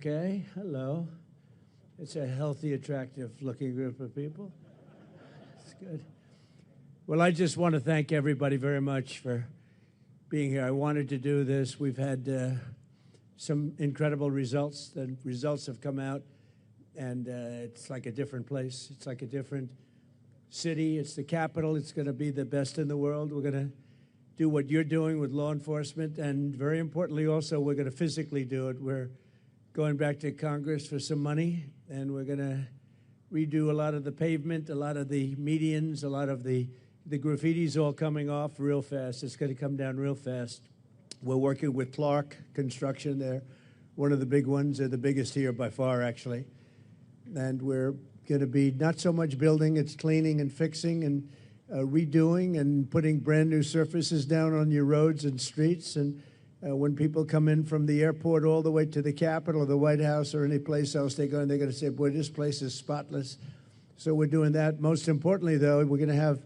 Okay, hello. It's a healthy, attractive-looking group of people. It's good. Well, I just want to thank everybody very much for being here. I wanted to do this. We've had some incredible results. The results have come out, and it's like a different place. It's like a different city. It's the capital. It's going to be the best in the world. We're going to do what you're doing with law enforcement, and very importantly also, we're going to physically do it. We're going back to Congress for some money, and we're going to redo a lot of the pavement, a lot of the medians, a lot of the graffiti's all coming off real fast. It's going to come down real fast. We're working with Clark Construction. They're one of the big ones. They're the biggest here by far, actually. And we're going to be not so much building, it's cleaning and fixing and redoing and putting brand new surfaces down on your roads and streets. And when people come in from the airport all the way to the Capitol or the White House or any place else they go, and they're going to say, boy, this place is spotless. So we're doing that. Most importantly, though, we're going to have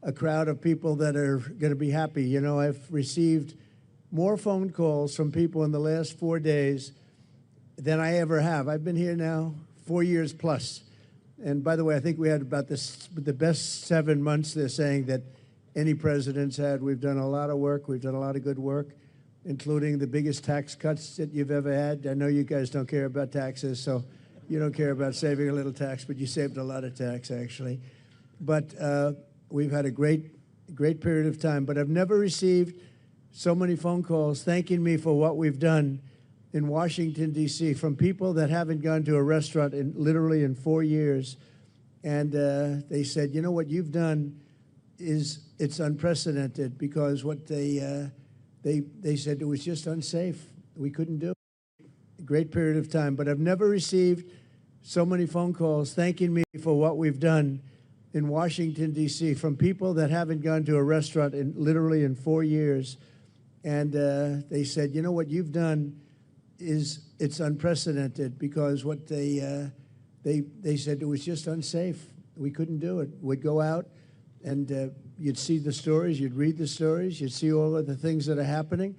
a crowd of people that are going to be happy. You know, I've received more phone calls from people in the last 4 days than I ever have. I've been here now 4 years plus. And by the way, I think we had about the best 7 months, they're saying, that any president's had. We've done a lot of work. We've done a lot of good work, including the biggest tax cuts that you've ever had. I know you guys don't care about taxes, so you don't care about saving a little tax, but you saved a lot of tax, actually. But we've had a great period of time. But I've never received so many phone calls thanking me for what we've done in Washington, D.C., from people that haven't gone to a restaurant literally in 4 years. And they said, you know, what you've done it's unprecedented, because what they said it was just unsafe. We couldn't do it. A great period of time. But I've never received so many phone calls thanking me for what we've done in Washington, D.C., from people that haven't gone to a restaurant literally in 4 years. And they said, you know, what you've done it's unprecedented, because what they said it was just unsafe. We couldn't do it. We'd go out and you'd see the stories, you'd read the stories, you'd see all of the things that are happening,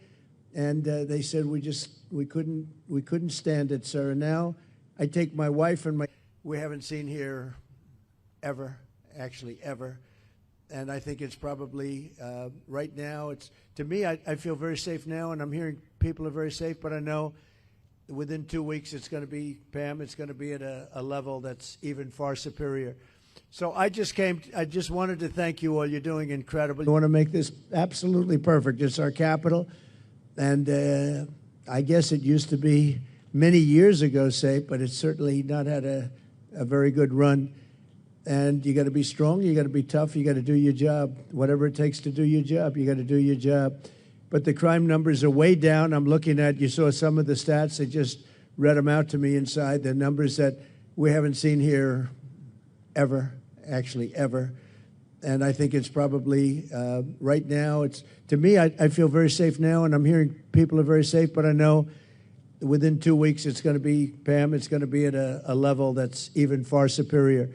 and they said we couldn't stand it, sir. And now I take my wife and we haven't seen here ever, actually ever. And I think it's probably right now, to me, I feel very safe now, and I'm hearing people are very safe, but I know within 2 weeks it's going to be, Pam, it's going to be at a level that's even far superior. So I just wanted to thank you all. You're doing incredible. We want to make this absolutely perfect. It's our capital, and I guess it used to be many years ago safe, but it's certainly not had a very good run. And you got to be strong, you got to be tough, you got to do your job. Whatever it takes to do your job, you got to do your job. But the crime numbers are way down. I'm looking at, you saw some of the stats, they just read them out to me inside, the numbers that we haven't seen here ever, actually ever. And I think it's probably, right now, to me, I feel very safe now, and I'm hearing people are very safe, but I know within 2 weeks it's going to be, Pam, it's going to be at a level that's even far superior.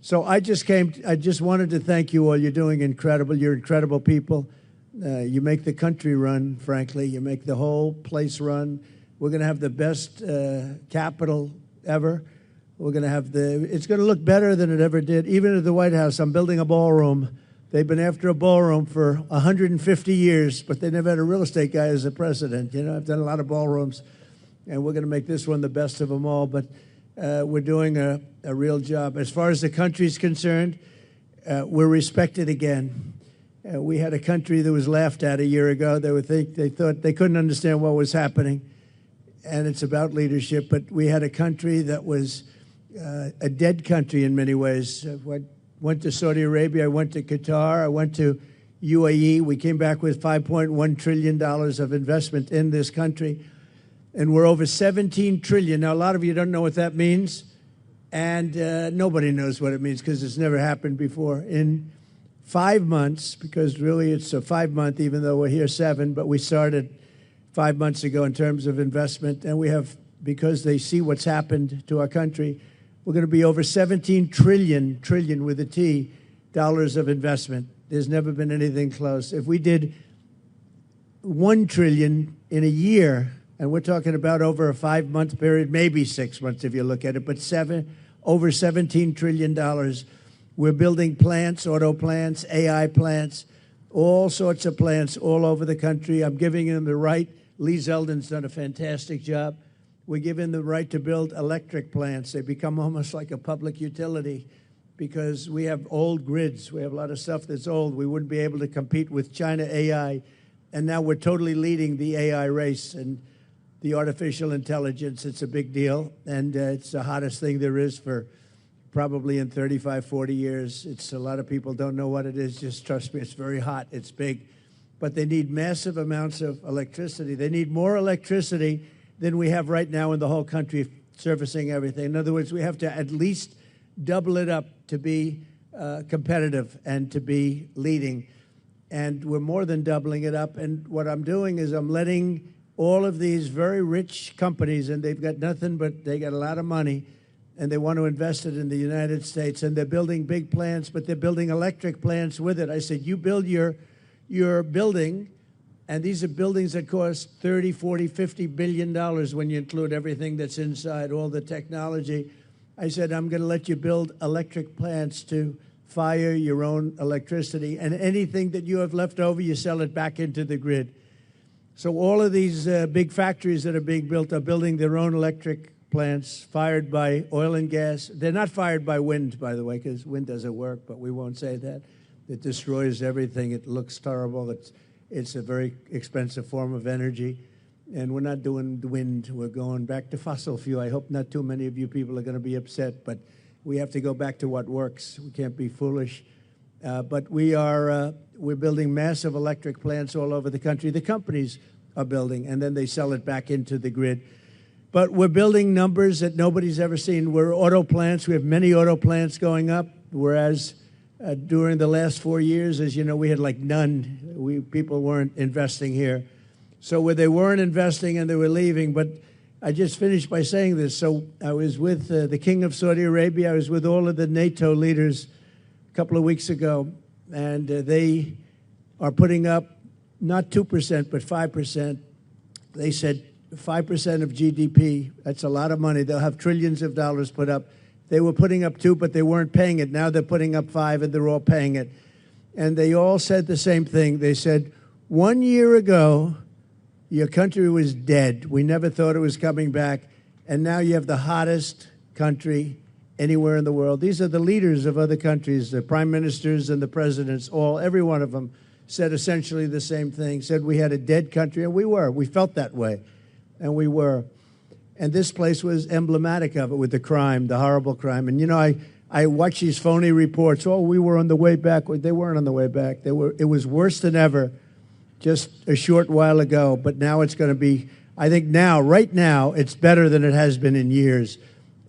So I just wanted to thank you all. You're doing incredible. You're incredible people. You make the country run, frankly. You make the whole place run. We're going to have the best Capitol ever. We're going to have it's going to look better than it ever did. Even at the White House, I'm building a ballroom. They've been after a ballroom for 150 years, but they never had a real estate guy as a president. You know, I've done a lot of ballrooms, and we're going to make this one the best of them all. But we're doing a real job. As far as the country's concerned, we're respected again. We had a country that was laughed at a year ago. They thought they couldn't understand what was happening, and it's about leadership. But we had a country that was a dead country in many ways. I went to Saudi Arabia. I went to Qatar. I went to UAE. We came back with $5.1 trillion of investment in this country. And we're over 17 trillion. Now, a lot of you don't know what that means, and nobody knows what it means because it's never happened before. In 5 months, because really it's a 5-month, even though we're here 7, but we started 5 months ago in terms of investment, and we have, because they see what's happened to our country, we're going to be over 17 trillion with a T, dollars of investment. There's never been anything close. If we did 1 trillion in a year, And we're talking about over a 5-month period, maybe 6 months if you look at it, but over $17 trillion. We're building plants, auto plants, AI plants, all sorts of plants all over the country. I'm giving them the right. Lee Zeldin's done a fantastic job. We're giving them the right to build electric plants. They become almost like a public utility because we have old grids. We have a lot of stuff that's old. We wouldn't be able to compete with China AI. And now we're totally leading the AI race and the artificial intelligence. It's a big deal. And it's the hottest thing there is for probably in 35, 40 years. It's a lot of people don't know what it is. Just trust me, it's very hot. It's big. But they need massive amounts of electricity. They need more electricity than we have right now in the whole country servicing everything. In other words, we have to at least double it up to be competitive and to be leading. And we're more than doubling it up. And what I'm doing is I'm letting all of these very rich companies, and they've got nothing but they got a lot of money, and they want to invest it in the United States, and they're building big plants, but they're building electric plants with it. I said, you build your building, and these are buildings that cost $30, $40, $50 billion when you include everything that's inside, all the technology. I said, I'm going to let you build electric plants to fire your own electricity, and anything that you have left over, you sell it back into the grid. So all of these big factories that are being built are building their own electric plants fired by oil and gas. They're not fired by wind, by the way, because wind doesn't work, but we won't say that. It destroys everything. It looks terrible. It's a very expensive form of energy. And we're not doing wind. We're going back to fossil fuel. I hope not too many of you people are going to be upset, but we have to go back to what works. We can't be foolish. But we're building massive electric plants all over the country. The companies are building, and then they sell it back into the grid. But we're building numbers that nobody's ever seen. We're auto plants. We have many auto plants going up, whereas during the last 4 years, as you know, we had like none. People weren't investing here. So where they weren't investing and they were leaving, but I just finished by saying this. So I was with the King of Saudi Arabia. I was with all of the NATO leaders a couple of weeks ago, and they are putting up not 2%, but 5%. They said 5% of GDP, that's a lot of money. They'll have trillions of dollars put up. They were putting up 2, but they weren't paying it. Now they're putting up 5, and they're all paying it. And they all said the same thing. They said, 1 year ago, your country was dead. We never thought it was coming back. And now you have the hottest country anywhere in the world. These are the leaders of other countries, the prime ministers and the presidents, every one of them said essentially the same thing, said we had a dead country, and we were. We felt that way, and we were. And this place was emblematic of it with the crime, the horrible crime. And, you know, I watch these phony reports. Oh, we were on the way back. They weren't on the way back. It was worse than ever just a short while ago, but now it's going to be, I think now, right now, it's better than it has been in years.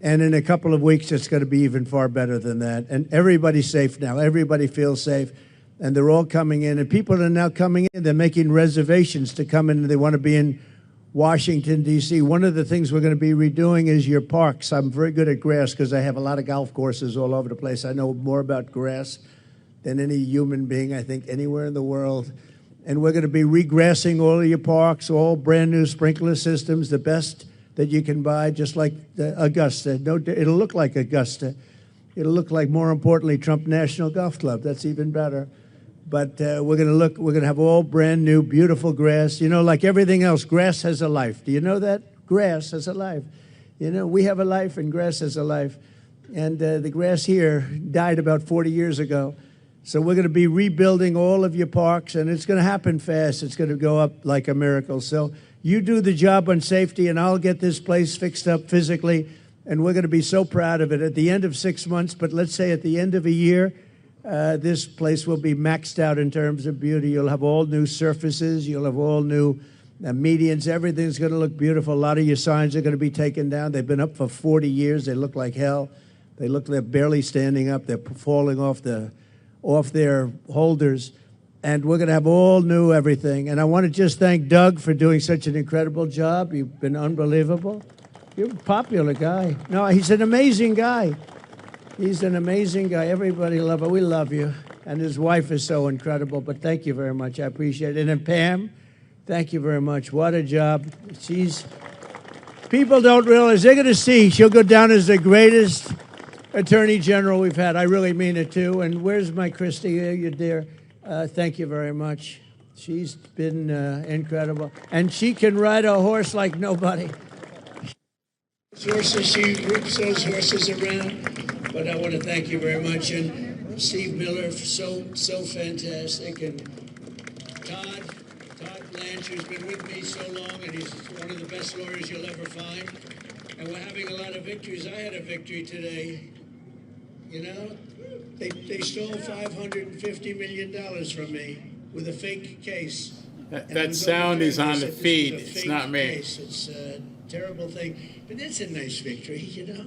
And in a couple of weeks, it's going to be even far better than that. And everybody's safe now. Everybody feels safe. And they're all coming in. And people are now coming in. They're making reservations to come in, and they want to be in Washington, D.C. One of the things we're going to be redoing is your parks. I'm very good at grass because I have a lot of golf courses all over the place. I know more about grass than any human being, I think, anywhere in the world. And we're going to be regrassing all of your parks, all brand new sprinkler systems, the best that you can buy, just like Augusta. No, it'll look like Augusta. It'll look like, more importantly, Trump National Golf Club. That's even better. But we're going to have all brand new, beautiful grass. You know, like everything else, grass has a life. Do you know that? Grass has a life. You know, we have a life and grass has a life. And the grass here died about 40 years ago. So we're going to be rebuilding all of your parks, and it's going to happen fast. It's going to go up like a miracle. So you do the job on safety, and I'll get this place fixed up physically, and we're going to be so proud of it at the end of 6 months. But let's say at the end of a year, this place will be maxed out in terms of beauty. You'll have all new surfaces. You'll have all new medians. Everything's going to look beautiful. A lot of your signs are going to be taken down. They've been up for 40 years. They look like hell. They're barely standing up. They're falling off their holders. And we're going to have all new everything. And I want to just thank Doug for doing such an incredible job. You've been unbelievable. You're a popular guy. No, he's an amazing guy. He's an amazing guy. Everybody love him. We love you. And his wife is so incredible. But thank you very much. I appreciate it. And Pam, Thank you very much. What a job. People don't realize, they're going to see, she'll go down as the greatest Attorney General we've had. I really mean it, too. And where's my Christy? You're there. Thank you very much. She's been incredible. And she can ride a horse like nobody. Horses, she whips those horses around. But I want to thank you very much. And Steve Miller, so fantastic. And Todd Blanchard, who's been with me so long, and he's one of the best lawyers you'll ever find. And we're having a lot of victories. I had a victory today. You know, they stole $550 million from me with a fake case. That sound is on the feed. It's not me. Case. It's a terrible thing, but it's a nice victory. You know,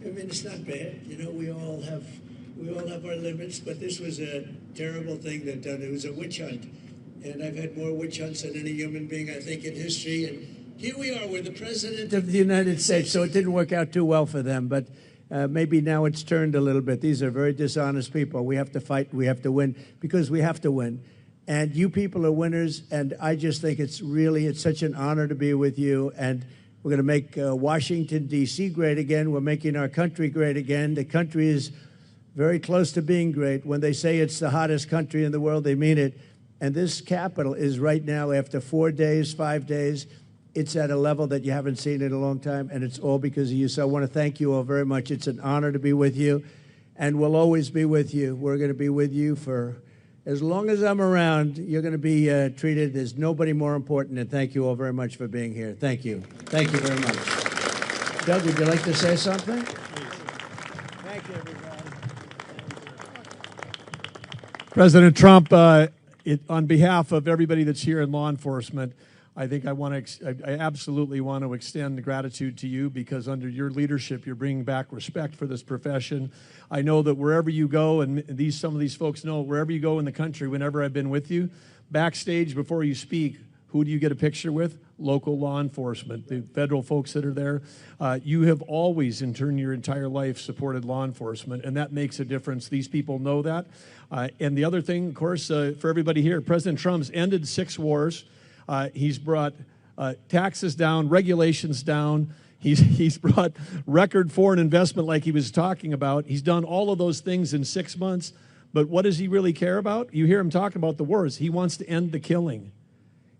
I mean, it's not bad. You know, we all have our limits, but this was a terrible thing that done. It was a witch hunt, and I've had more witch hunts than any human being, I think, in history. And here we are, we're the president of the United States. So it didn't work out too well for them, but. Maybe now it's turned a little bit. These are very dishonest people. We have to fight. We have to win because we have to win. And you people are winners. And I just think it's such an honor to be with you. And we're going to make Washington, D.C. great again. We're making our country great again. The country is very close to being great. When they say it's the hottest country in the world, they mean it. And this Capitol is right now, after 4 days, 5 days, it's at a level that you haven't seen in a long time, and it's all because of you. So I want to thank you all very much. It's an honor to be with you, and we'll always be with you. We're going to be with you for as long as I'm around. You're going to be treated as nobody more important, and thank you all very much for being here. Thank you. Thank you very much. Doug, would you like to say something? Thank you, everybody. President Trump, on behalf of everybody that's here in law enforcement, I think I absolutely want to extend gratitude to you because under your leadership, you're bringing back respect for this profession. I know that wherever you go, and some of these folks know, wherever you go in the country, whenever I've been with you, backstage before you speak, who do you get a picture with? Local law enforcement, the federal folks that are there. You have always, in turn, your entire life supported law enforcement, and that makes a difference. These people know that. And the other thing, of course, for everybody here, President Trump's ended 6 wars. He's brought taxes down, regulations down. He's brought record foreign investment like he was talking about. He's done all of those things in 6 months. But what does he really care about? You hear him talking about the wars. He wants to end the killing.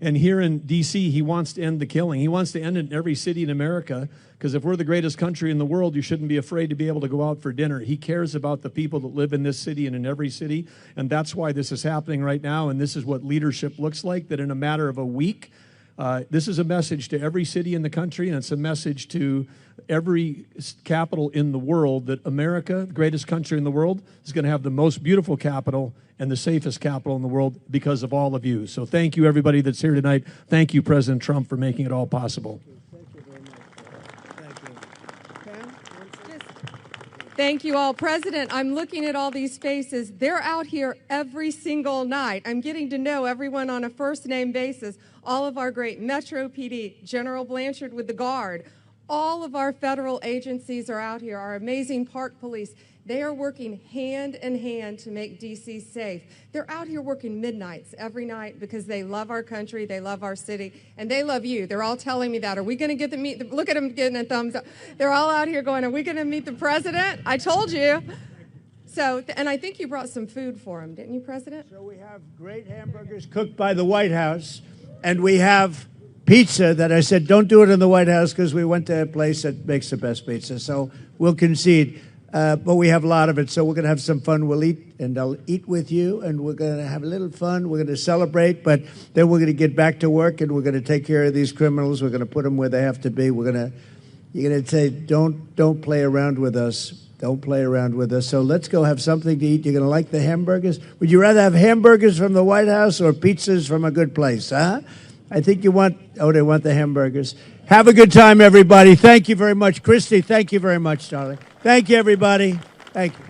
And here in D.C., he wants to end the killing. He wants to end it in every city in America, because if we're the greatest country in the world, you shouldn't be afraid to be able to go out for dinner. He cares about the people that live in this city and in every city, and that's why this is happening right now, and this is what leadership looks like, that in a matter of a week, this is a message to every city in the country, and it's a message to every capital in the world that America, the greatest country in the world, is going to have the most beautiful capital and the safest capital in the world because of all of you. So thank you, everybody that's here tonight. Thank you, President Trump, for making it all possible. Thank you very much. Thank you. Thank you all. President, I'm looking at all these faces. They're out here every single night. I'm getting to know everyone on a first-name basis. All of our great Metro PD, General Blanchard with the Guard, all of our federal agencies are out here, our amazing park police. They are working hand in hand to make D.C. safe. They're out here working midnights every night because they love our country, they love our city, and they love you. They're all telling me that. Are we going to get to meet look at them getting a thumbs up. They're all out here going, are we going to meet the president? I told you. So, and I think you brought some food for him, didn't you, President? So we have great hamburgers cooked by the White House, and we have pizza that I said, don't do it in the White House because we went to a place that makes the best pizza. So we'll concede. But we have a lot of it, so we're going to have some fun. We'll eat, and I'll eat with you, and we're going to have a little fun. We're going to celebrate, but then we're going to get back to work, and we're going to take care of these criminals. We're going to put them where they have to be. You're going to say, don't play around with us. Don't play around with us. So let's go have something to eat. You're going to like the hamburgers? Would you rather have hamburgers from the White House or pizzas from a good place, huh? I think they want the hamburgers. Have a good time, everybody. Thank you very much. Christy, thank you very much, darling. Thank you, everybody. Thank you.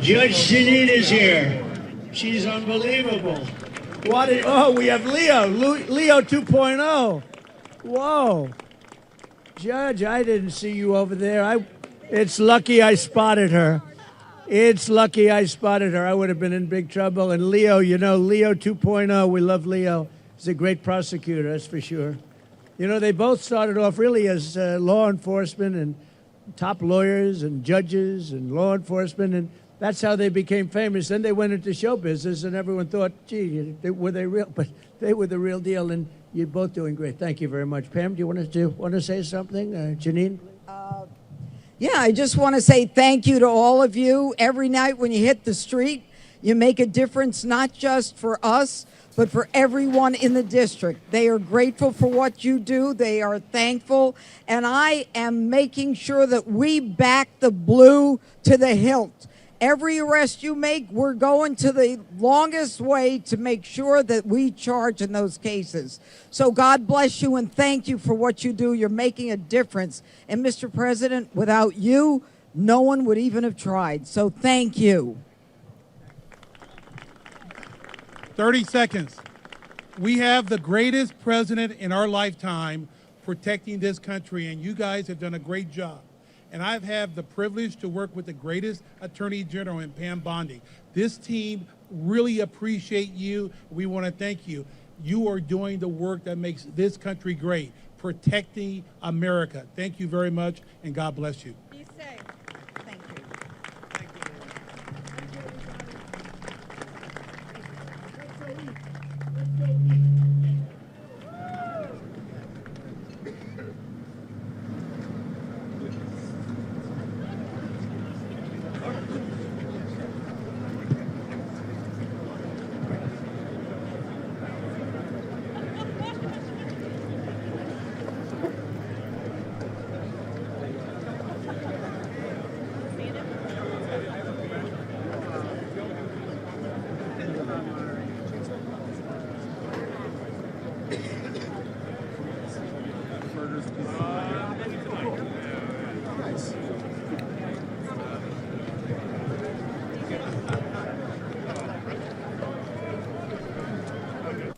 Judge Janine is here. She's unbelievable. We have Leo 2.0. Whoa. Judge, I didn't see you over there. It's lucky I spotted her. It's lucky I spotted her. I would have been in big trouble. And Leo, you know, Leo 2.0, we love Leo. He's a great prosecutor, that's for sure. You know, they both started off really as law enforcement and top lawyers and judges and law enforcement, and that's how they became famous. Then they went into show business, and everyone thought, gee, were they real? But they were the real deal, and you're both doing great. Thank you very much. Pam, do you want to say something? Janine? Yeah, I just want to say thank you to all of you. Every night when you hit the street, you make a difference, not just for us, but for everyone in the district. They are grateful for what you do. They are thankful. And I am making sure that we back the blue to the hilt. Every arrest you make, we're going to the longest way to make sure that we charge in those cases. So God bless you and thank you for what you do. You're making a difference. And Mr. President, without you, no one would even have tried. So thank you. 30 seconds. We have the greatest president in our lifetime protecting this country, and you guys have done a great job. And I've had the privilege to work with the greatest Attorney General in Pam Bondi. This team really appreciate you. We want to thank you. You are doing the work that makes this country great, protecting America. Thank you very much, and God bless you. Be safe. Thank you.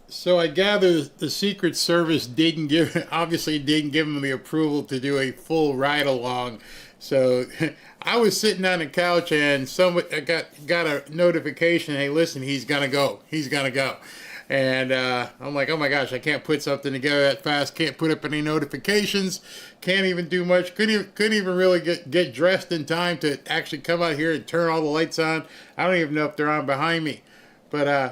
So I gather the Secret Service obviously didn't give him the approval to do a full ride along. So I was sitting on the couch and I got a notification. Hey, listen, he's gonna go. He's gonna go. And I'm like, oh my gosh, I can't put something together that fast. Can't put up any notifications. Can't even do much. Couldn't even really get dressed in time to actually come out here and turn all the lights on. I don't even know if they're on behind me. But I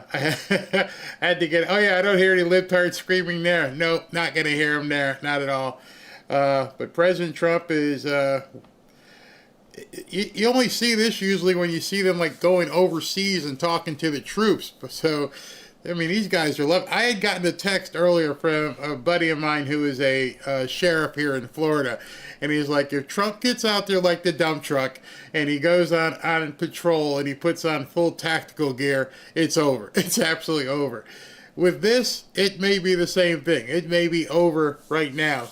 had to get, oh yeah, I don't hear any libtards screaming there. Nope, not going to hear them there, not at all. But President Trump is, you only see this usually when you see them like going overseas and talking to the troops. So, I mean, these guys are loved. I had gotten a text earlier from a buddy of mine who is a sheriff here in Florida. And he's like, if Trump gets out there like the dump truck and he goes on patrol and he puts on full tactical gear, it's over. It's absolutely over. With this, it may be the same thing. It may be over right now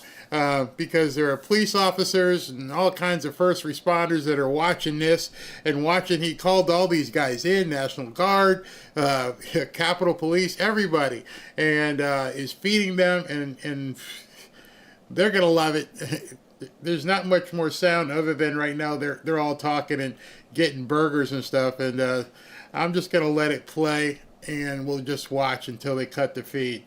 because there are police officers and all kinds of first responders that are watching this and watching. He called all these guys in, National Guard, Capitol Police, everybody, and is feeding them, and they're going to love it. There's not much more sound other than right now they're all talking and getting burgers and stuff, and I'm just going to let it play, and we'll just watch until they cut the feed.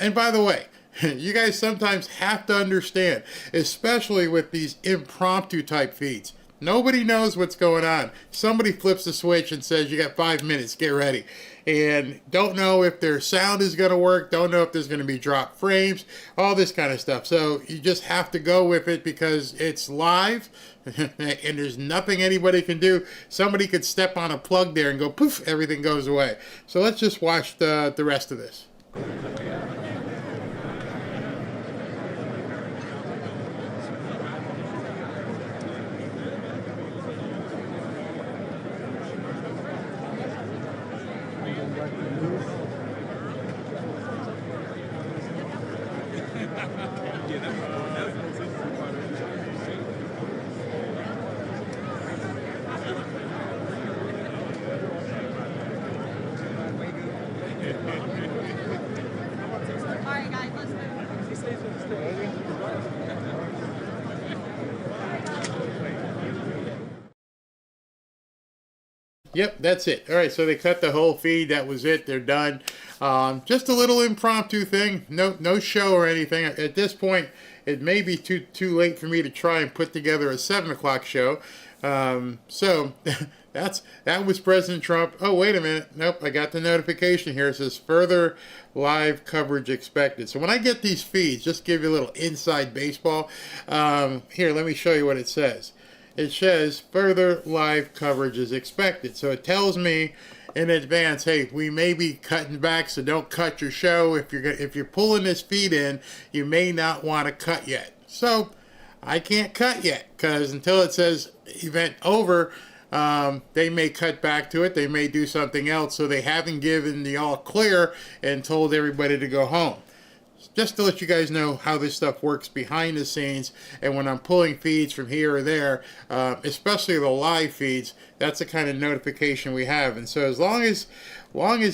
And by the way, you guys sometimes have to understand, especially with these impromptu type feeds, nobody knows what's going on. Somebody flips the switch and says, you got 5 minutes, get ready. And don't know if their sound is going to work, don't know if there's going to be drop frames, all this kind of stuff. So you just have to go with it because it's live and there's nothing anybody can do. Somebody could step on a plug there and go poof, everything goes away. So let's just watch the rest of this. All right, guys, let's move. Yep, that's it. All right, so they cut the whole feed. That was it. They're done. Just a little impromptu thing. No show or anything. At this point, it may be too late for me to try and put together a 7 o'clock show. So that was President Trump. Oh, wait a minute. Nope, I got the notification here. It says further live coverage expected. So when I get these feeds, just give you a little inside baseball. Here, let me show you what it says. It says further live coverage is expected. So it tells me in advance, hey, we may be cutting back, so don't cut your show. If you're pulling this feed in, you may not want to cut yet. So I can't cut yet, because until it says event over, they may cut back to it. They may do something else. So they haven't given the all clear and told everybody to go home. Just to let you guys know how this stuff works behind the scenes, and when I'm pulling feeds from here or there, especially the live feeds, that's the kind of notification we have. And so as long as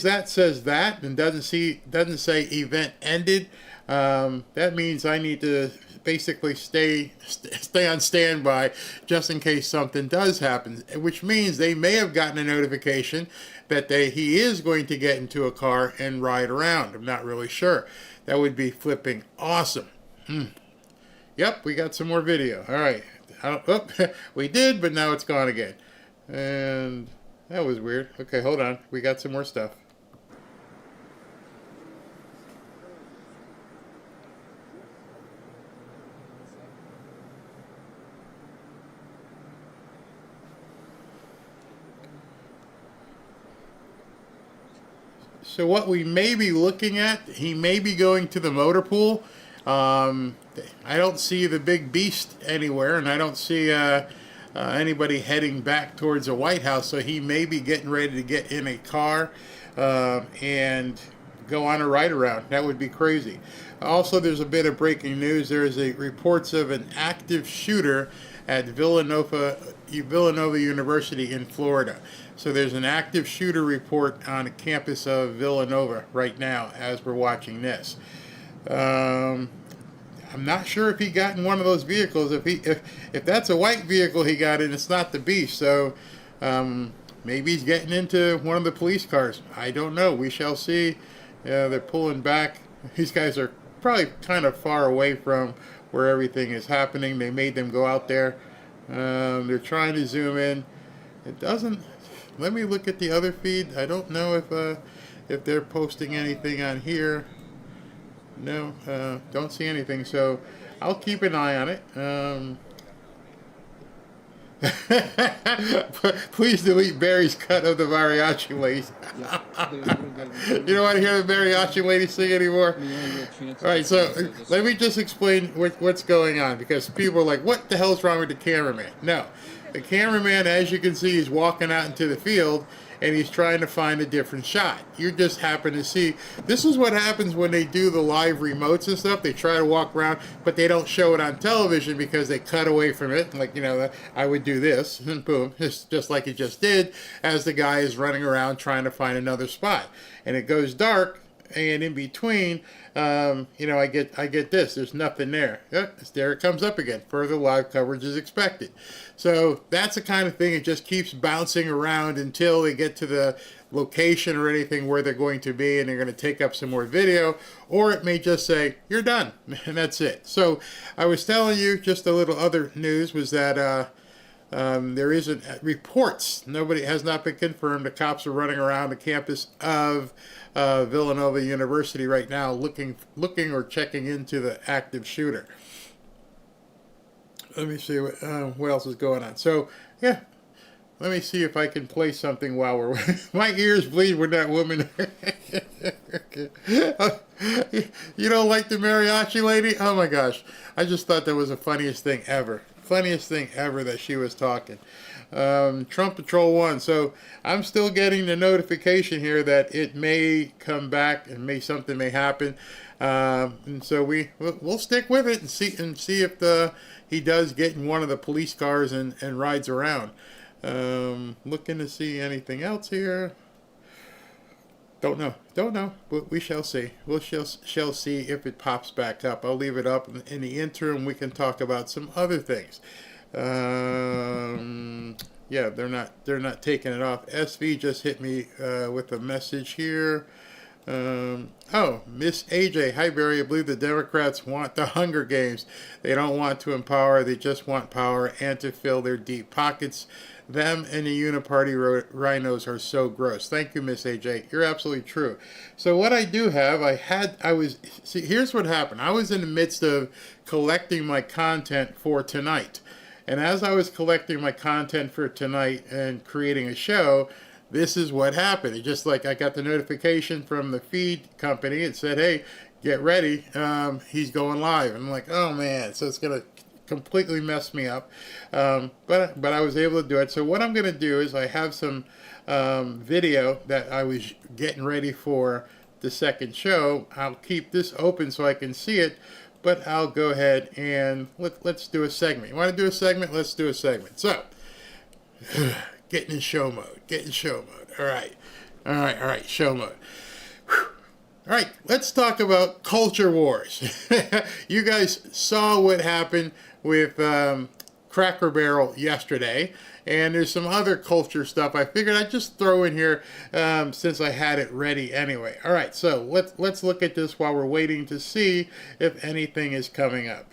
that says that and doesn't say event ended, that means I need to basically stay on standby just in case something does happen, which means they may have gotten a notification that he is going to get into a car and ride around. I'm not really sure. That would be flipping awesome. Yep, we got some more video. All right. We did, but now it's gone again. And that was weird. Okay, hold on. We got some more stuff. So what we may be looking at, he may be going to the motor pool. I don't see the big beast anywhere, and I don't see anybody heading back towards the White House. So he may be getting ready to get in a car and go on a ride around. That would be crazy. Also, there's a bit of breaking news. There is reports of an active shooter at Villanova University in Florida. So there's an active shooter report on the campus of Villanova right now as we're watching this. I'm not sure if he got in one of those vehicles. If that's a white vehicle he got in, it's not the beast. So maybe he's getting into one of the police cars. I don't know. We shall see. They're pulling back. These guys are probably kind of far away from where everything is happening. They made them go out there. They're trying to zoom in. It doesn't. Let me look at the other feed. I don't know if they're posting anything on here. No, don't see anything. So I'll keep an eye on it. Please delete Barry's cut of the mariachi lady. You don't want to hear the mariachi lady sing anymore? All right, so let me just explain what's going on, because people are like, what the hell's wrong with the cameraman? No, the cameraman, as you can see, is walking out into the field and he's trying to find a different shot. You just happen to see, this is what happens when they do the live remotes and stuff. They try to walk around, but they don't show it on television because they cut away from it. Like, I would do this, and boom, just like it just did, as the guy is running around trying to find another spot. And it goes dark, and in between, I get this. There's nothing there. There it comes up again. Further live coverage is expected. So that's the kind of thing. It just keeps bouncing around until they get to the location or anything where they're going to be, and they're going to take up some more video, or it may just say you're done, and that's it. So I was telling you, just a little other news was that there isn't reports. Nobody has not been confirmed. The cops are running around the campus of Villanova University right now, looking or checking into the active shooter. Let me see what else is going on. So yeah, let me see if I can play something while we're. My ears bleed when that woman. You don't like the mariachi lady? Oh my gosh! I just thought that was the funniest thing ever. Funniest thing ever that she was talking. Trump Patrol 1. So I'm still getting the notification here that it may come back and something may happen. And so we'll stick with it and see if he does get in one of the police cars and rides around. Looking to see anything else here. Don't know, but we shall see. We shall see if it pops back up. I'll leave it up. In the interim, we can talk about some other things. yeah, they're not taking it off. SV just hit me with a message here. Oh, Miss AJ, hi Barry. I believe the Democrats want the Hunger Games. They don't want to empower. They just want power and to fill their deep pockets. Them and the uniparty rhinos are so gross. Thank you, Miss AJ. You're absolutely true. So what I do have, see, here's what happened. I was in the midst of collecting my content for tonight. And as I was collecting my content for tonight and creating a show, this is what happened. It just like I got the notification from the feed company. It said, hey, get ready. He's going live. And I'm like, oh man, so it's going to completely mess me up. But I was able to do it. So what I'm going to do is I have some video that I was getting ready for the second show. I'll keep this open so I can see it. But I'll go ahead and let's do a segment. You want to do a segment? Let's do a segment. So, getting in show mode. All right, show mode. Whew. All right, let's talk about culture wars. You guys saw what happened with Cracker Barrel yesterday. And there's some other culture stuff I figured I'd just throw in here since I had it ready anyway. All right, so let's look at this while we're waiting to see if anything is coming up.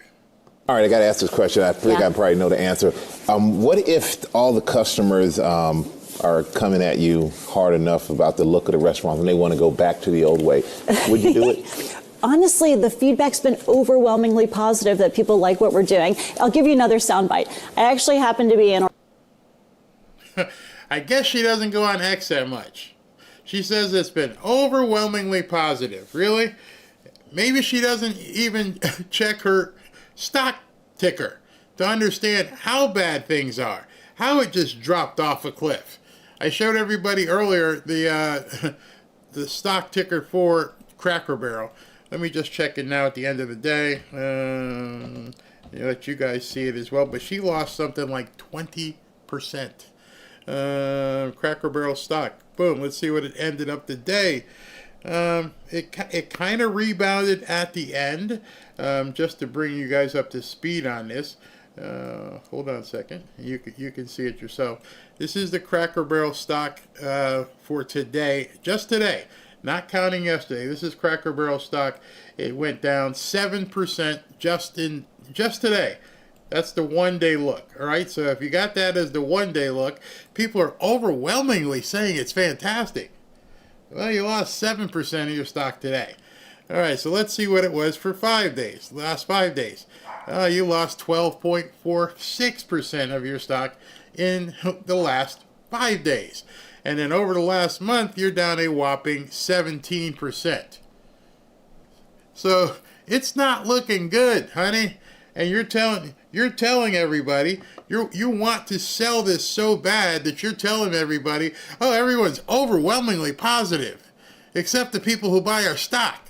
All right, I got to ask this question. I think I probably know the answer. What if all the customers are coming at you hard enough about the look of the restaurant and they want to go back to the old way? Would you do it? Honestly, the feedback's been overwhelmingly positive that people like what we're doing. I'll give you another soundbite. I actually happen to be in... I guess she doesn't go on X that much. She says it's been overwhelmingly positive. Really? Maybe she doesn't even check her stock ticker to understand how bad things are, how it just dropped off a cliff. I showed everybody earlier the stock ticker for Cracker Barrel. Let me just check it now at the end of the day. Let you guys see it as well. But she lost something like 20%. Cracker Barrel stock. Boom. Let's see what it ended up today. It kind of rebounded at the end. Just to bring you guys up to speed on this. Hold on a second. You can see it yourself. This is the Cracker Barrel stock for today. Just today. Not counting yesterday. This is Cracker Barrel stock. It went down 7% just today. That's the one-day look, all right? So if you got that as the one-day look, people are overwhelmingly saying it's fantastic. Well, you lost 7% of your stock today. All right, so let's see what it was for 5 days, last 5 days. You lost 12.46% of your stock in the last 5 days. And then over the last month, you're down a whopping 17%. So it's not looking good, honey. And you're telling everybody you want to sell this so bad that you're telling everybody, oh, everyone's overwhelmingly positive, except the people who buy our stock.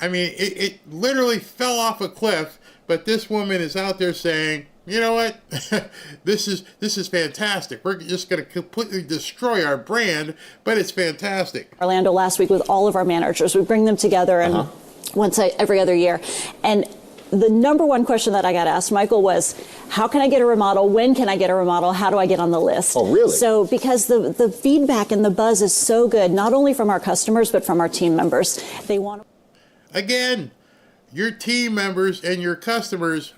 I mean, it literally fell off a cliff, but this woman is out there saying, you know what, this is fantastic. We're just going to completely destroy our brand, but it's fantastic. Orlando last week with all of our managers. We bring them together and once every other year. And the number one question that I got asked, Michael, was how can I get a remodel? When can I get a remodel? How do I get on the list? Oh, really? So because the feedback and the buzz is so good, not only from our customers, but from our team members. They want to... Again, your team members and your customers,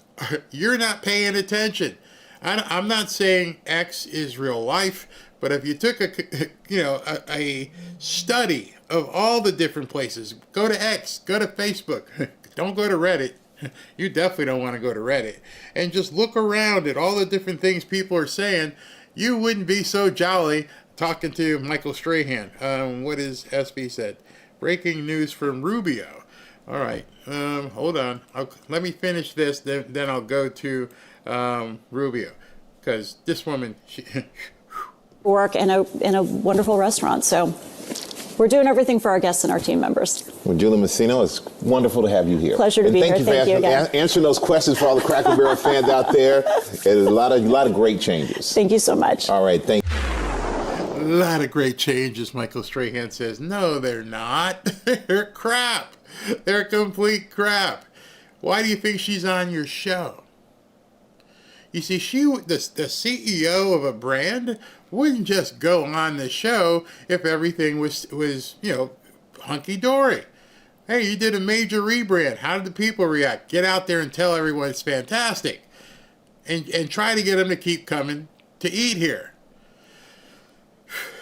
you're not paying attention. I'm not saying X is real life, but if you took a study of all the different places, go to X, go to Facebook, don't go to Reddit. You definitely don't want to go to Reddit. And just look around at all the different things people are saying. You wouldn't be so jolly talking to Michael Strahan. What is SB said? Breaking news from Rubio. All right. Hold on. Let me finish this. Then I'll go to Rubio. Because this woman... work in a wonderful restaurant. So we're doing everything for our guests and our team members. Well, Julie Messino, it's wonderful to have you here. Pleasure to be here. Thank you for answering those questions for all the Cracker Barrel fans out there. There's a lot of great changes. Thank you so much. All right, thank you. A lot of great changes, Michael Strahan says. No, they're not. They're crap. They're complete crap. Why do you think she's on your show? You see, the CEO of a brand wouldn't just go on the show if everything was hunky-dory. Hey, you did a major rebrand. How did the people react? Get out there and tell everyone it's fantastic. And try to get them to keep coming to eat here.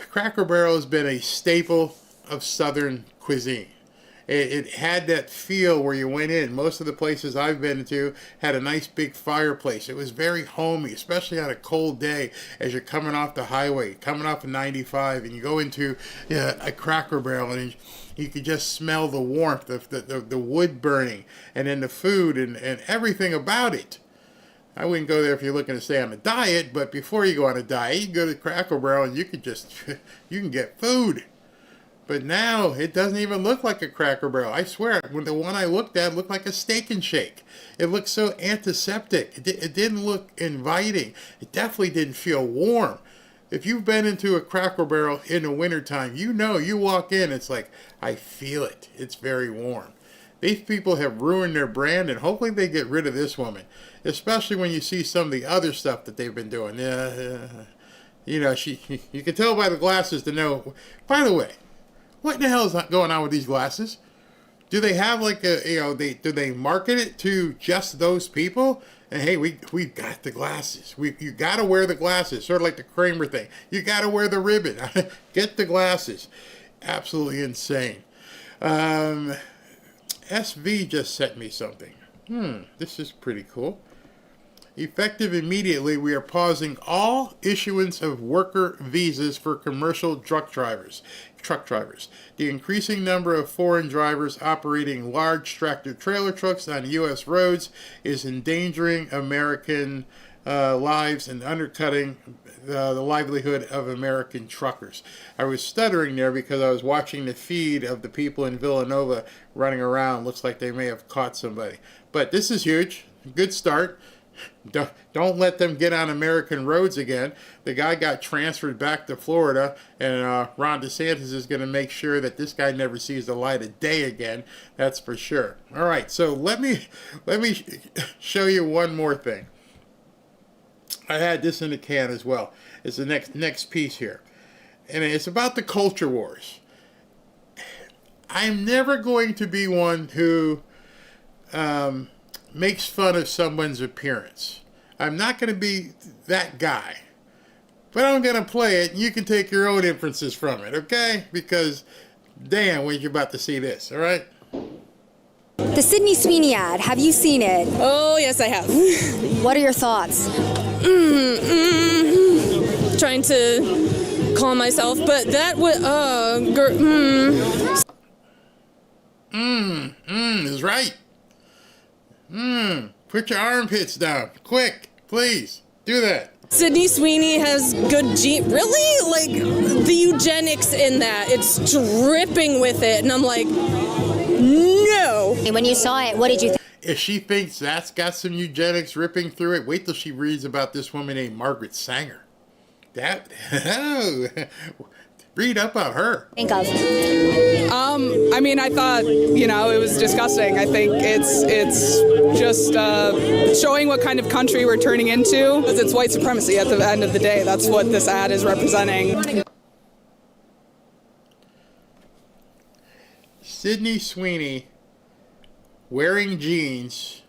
Cracker Barrel has been a staple of Southern cuisine. It had that feel where you went in. Most of the places I've been to had a nice big fireplace. It was very homey, especially on a cold day as you're coming off the highway, coming off of 95, and you go into a Cracker Barrel and you could just smell the warmth of the wood burning and then the food and everything about it. I wouldn't go there if you're looking to stay on a diet, but before you go on a diet, you can go to Cracker Barrel and you can get food. But now it doesn't even look like a Cracker Barrel. I swear, when the one I looked at looked like a Steak and Shake. It looked so antiseptic. It didn't look inviting. It definitely didn't feel warm. If you've been into a Cracker Barrel in the wintertime, you know, you walk in, it's like, I feel it. It's very warm. These people have ruined their brand, and hopefully they get rid of this woman, especially when you see some of the other stuff that they've been doing. You know, you can tell by the glasses to know. By the way, what the hell is going on with these glasses? Do they have like do they market it to just those people? And hey, we've got the glasses. You got to wear the glasses, sort of like the Kramer thing. You got to wear the ribbon. Get the glasses. Absolutely insane. SV just sent me something. This is pretty cool. Effective immediately, we are pausing all issuance of worker visas for commercial truck drivers. The increasing number of foreign drivers operating large tractor-trailer trucks on U.S. roads is endangering American lives and undercutting the livelihood of American truckers. I was stuttering there because I was watching the feed of the people in Villanova running around. Looks like they may have caught somebody. But this is huge. Good start. Don't let them get on American roads again. The guy got transferred back to Florida, and Ron DeSantis is going to make sure that this guy never sees the light of day again. That's for sure. All right, so let me show you one more thing. I had this in the can as well. It's the next piece here, and it's about the culture wars. I'm never going to be one who makes fun of someone's appearance. I'm not going to be that guy. But I'm going to play it, and you can take your own inferences from it, okay? Because, damn, when you're about to see this, all right? The Sydney Sweeney ad, have you seen it? Oh, yes, I have. What are your thoughts? Trying to calm myself, but that would, is right. Put your armpits down. Quick, please. Do that. Sydney Sweeney has good really? Like, the eugenics in that. It's dripping with it. And I'm like, no. And when you saw it, what did you think? If she thinks that's got some eugenics ripping through it, wait till she reads about this woman named Margaret Sanger. Read up on her. Think of. I mean, I thought, it was disgusting. I think it's just showing what kind of country we're turning into. Because it's white supremacy at the end of the day. That's what this ad is representing. Sydney Sweeney wearing jeans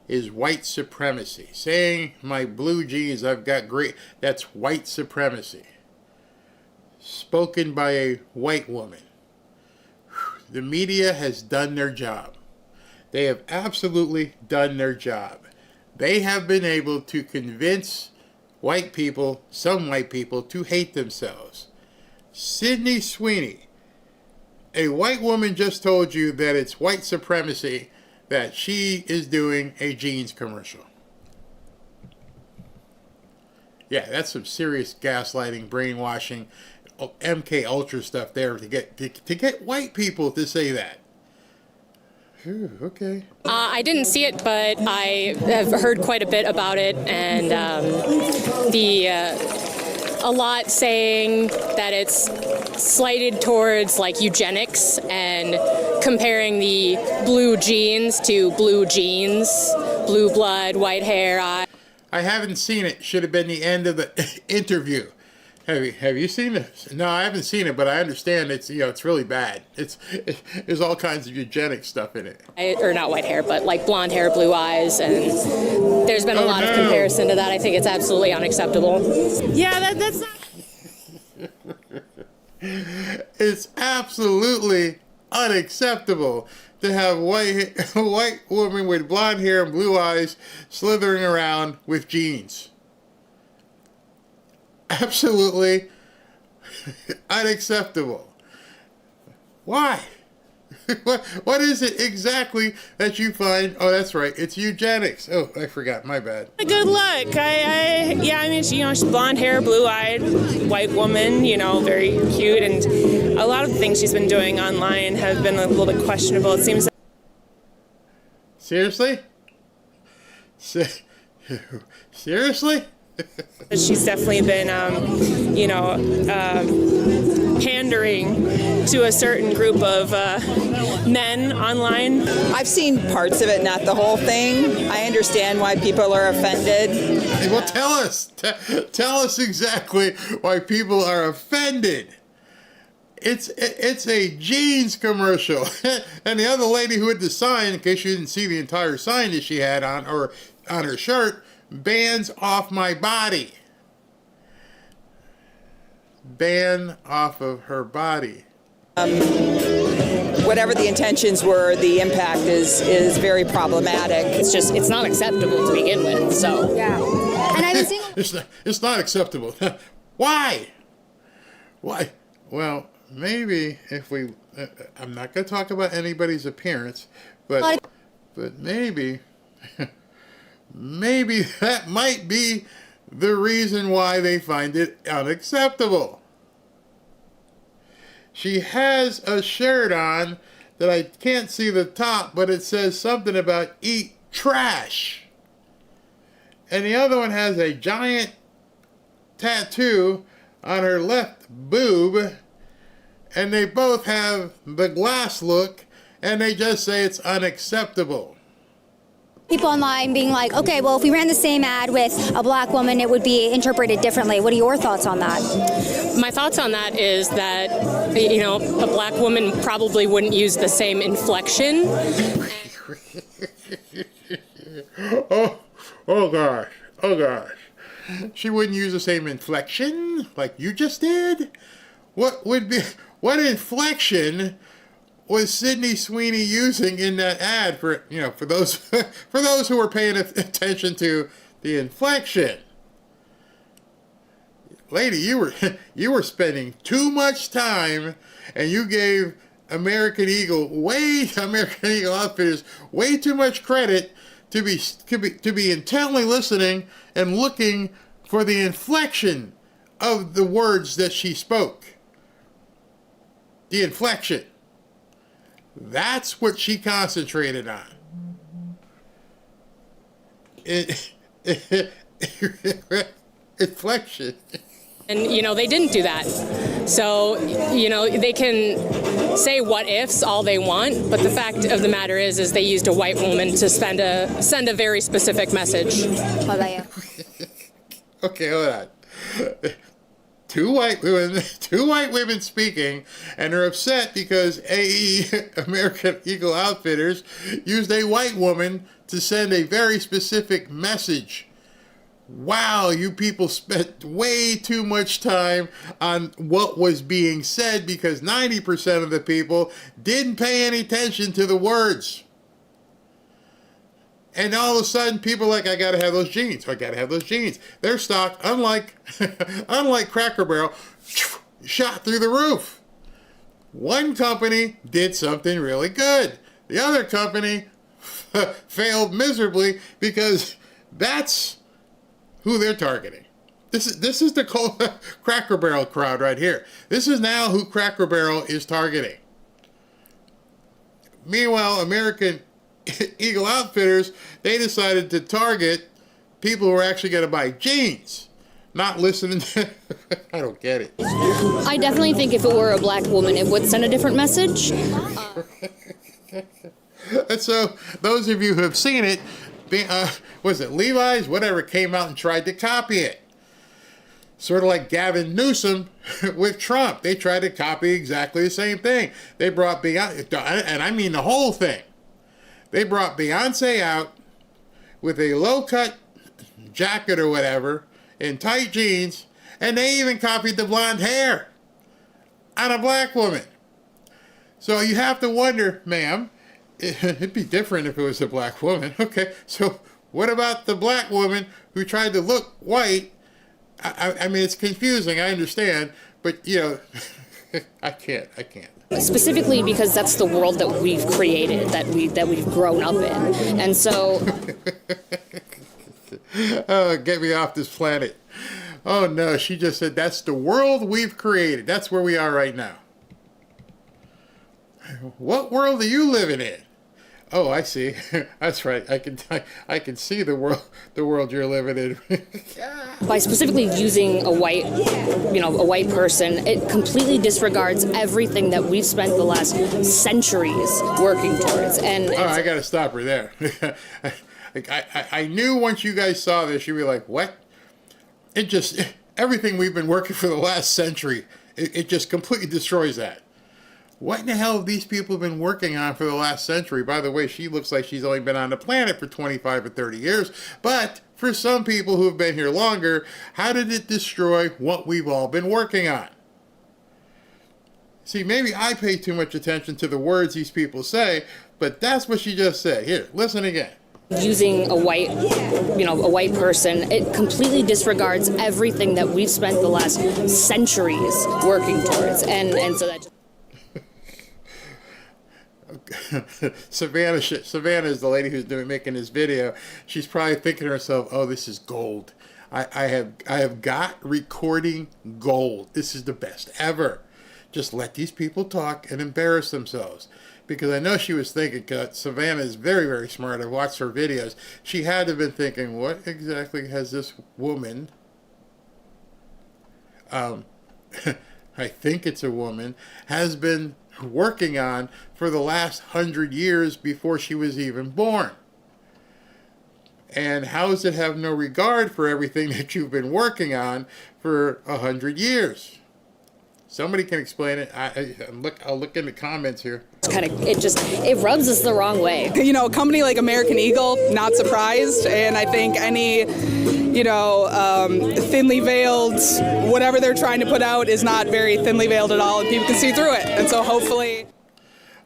is white supremacy. Saying my blue jeans, I've got great, that's white supremacy. Spoken by a white woman. The media has done their job. They have absolutely done their job. They have been able to convince white people, some white people, to hate themselves. Sydney Sweeney, a white woman just told you that it's white supremacy that she is doing a jeans commercial. Yeah, that's some serious gaslighting, brainwashing, MK Ultra stuff there to get white people to say that. Ooh, okay. I didn't see it, but I have heard quite a bit about it, and a lot saying that it's slighted towards like eugenics and comparing the blue jeans to blue jeans, blue blood, white hair. I haven't seen it. Should have been the end of the interview. Have you seen this? No, I haven't seen it, but I understand it's it's really bad. There's all kinds of eugenic stuff in it. Or not white hair, but like blonde hair, blue eyes, and there's been a lot of comparison to that. I think it's absolutely unacceptable. Yeah, that's not. It's absolutely unacceptable to have a white woman with blonde hair and blue eyes slithering around with jeans. Absolutely unacceptable. Why? What is it exactly that you find? Oh, that's right. It's eugenics. Oh, I forgot. My bad. A good look. I mean, she's blonde hair, blue-eyed, white woman, very cute. And a lot of the things she's been doing online have been a little bit questionable. It seems. Seriously? Seriously? She's definitely been, pandering to a certain group of men online. I've seen parts of it, not the whole thing. I understand why people are offended. Well, tell us. Tell us exactly why people are offended. It's a jeans commercial. And the other lady who had the sign, in case you didn't see the entire sign that she had on her shirt, "Bands off my body." Ban off of her body. Whatever the intentions were, the impact is very problematic. It's not acceptable to begin with. So Yeah. And I've been seeing. It's not acceptable. Why? Well, maybe if we, I'm not going to talk about anybody's appearance, but maybe that might be the reason why they find it unacceptable. She has a shirt on that I can't see the top, but it says something about "eat trash." And the other one has a giant tattoo on her left boob, and they both have the glass look, and they just say it's unacceptable. People online being like, okay, well, if we ran the same ad with a black woman, it would be interpreted differently. What are your thoughts on that? my thoughts on that is that, a black woman probably wouldn't use the same inflection. Oh gosh. She wouldn't use the same inflection like you just did? What inflection was Sydney Sweeney using in that ad for those who were paying attention to the inflection? Lady, you were spending too much time, and you gave American Eagle Outfitters way too much credit to be intently listening and looking for the inflection of the words that she spoke. The inflection. That's what she concentrated on. Inflection. And, they didn't do that. So, they can say what ifs all they want, but the fact of the matter is they used a white woman to send a very specific message. What about you? Okay, hold on. Two white women speaking, and they're upset because American Eagle Outfitters used a white woman to send a very specific message. Wow, you people spent way too much time on what was being said because 90% of the people didn't pay any attention to the words. And all of a sudden, people are like, I gotta have those jeans. I gotta have those jeans. Their stock, unlike Cracker Barrel, shot through the roof. One company did something really good. The other company failed miserably because that's who they're targeting. This is the Cracker Barrel crowd right here. This is now who Cracker Barrel is targeting. Meanwhile, American Eagle Outfitters, they decided to target people who are actually going to buy jeans, not listening to... I don't get it. I definitely think if it were a black woman, it would send a different message. And so, those of you who have seen it, was it Levi's, whatever, came out and tried to copy it. Sort of like Gavin Newsom with Trump. They tried to copy exactly the same thing. They brought Beyonce, and I mean the whole thing. They brought Beyonce out with a low-cut jacket or whatever, in tight jeans, and they even copied the blonde hair on a black woman. So you have to wonder, ma'am, it'd be different if it was a black woman. Okay, so what about the black woman who tried to look white? I mean, it's confusing, I understand, but, you know, I can't. Specifically because that's the world that we've created, that we've grown up in. And so... Oh, get me off this planet. Oh, no, she just said that's the world we've created. That's where we are right now. What world are you living in? Oh, I see. That's right. I can see the world you're living in. By specifically using a white person, it completely disregards everything that we've spent the last centuries working towards. And I got to stop her there. I knew once you guys saw this, you'd be like, what? Everything we've been working for the last century, it just completely destroys that. What in the hell have these people been working on for the last century? By the way, she looks like she's only been on the planet for 25 or 30 years. But for some people who have been here longer, how did it destroy what we've all been working on? See, maybe I pay too much attention to the words these people say, but that's what she just said. Here, listen again. Using a white person, it completely disregards everything that we've spent the last centuries working towards. And so that just... Savannah is the lady who's making this video. She's probably thinking to herself, "Oh, this is gold. I have got recording gold. This is the best ever. Just let these people talk and embarrass themselves." Because I know she was thinking, Savannah is very, very smart. I've watched her videos. She had to have been thinking, what exactly has this woman, I think it's a woman, has been working on for the last 100 years before she was even born? And how does it have no regard for everything that you've been working on for 100 years? Somebody can explain it. I'll look in the comments here. It rubs us the wrong way. You know, a company like American Eagle, not surprised, and I think any, thinly veiled, whatever they're trying to put out is not very thinly veiled at all, and people can see through it. And so hopefully...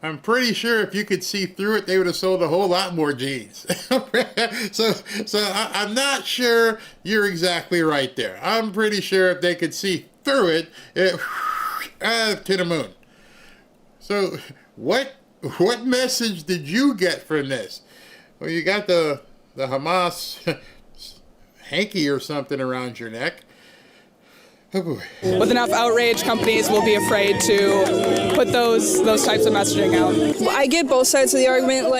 I'm pretty sure if you could see through it, they would have sold a whole lot more jeans. So I'm not sure you're exactly right there. I'm pretty sure if they could see through it, to the moon. So what message did you get from this? Well, you got the Hamas hanky or something around your neck. Oh boy. With enough outrage, companies will be afraid to put those types of messaging out. I get both sides of the argument,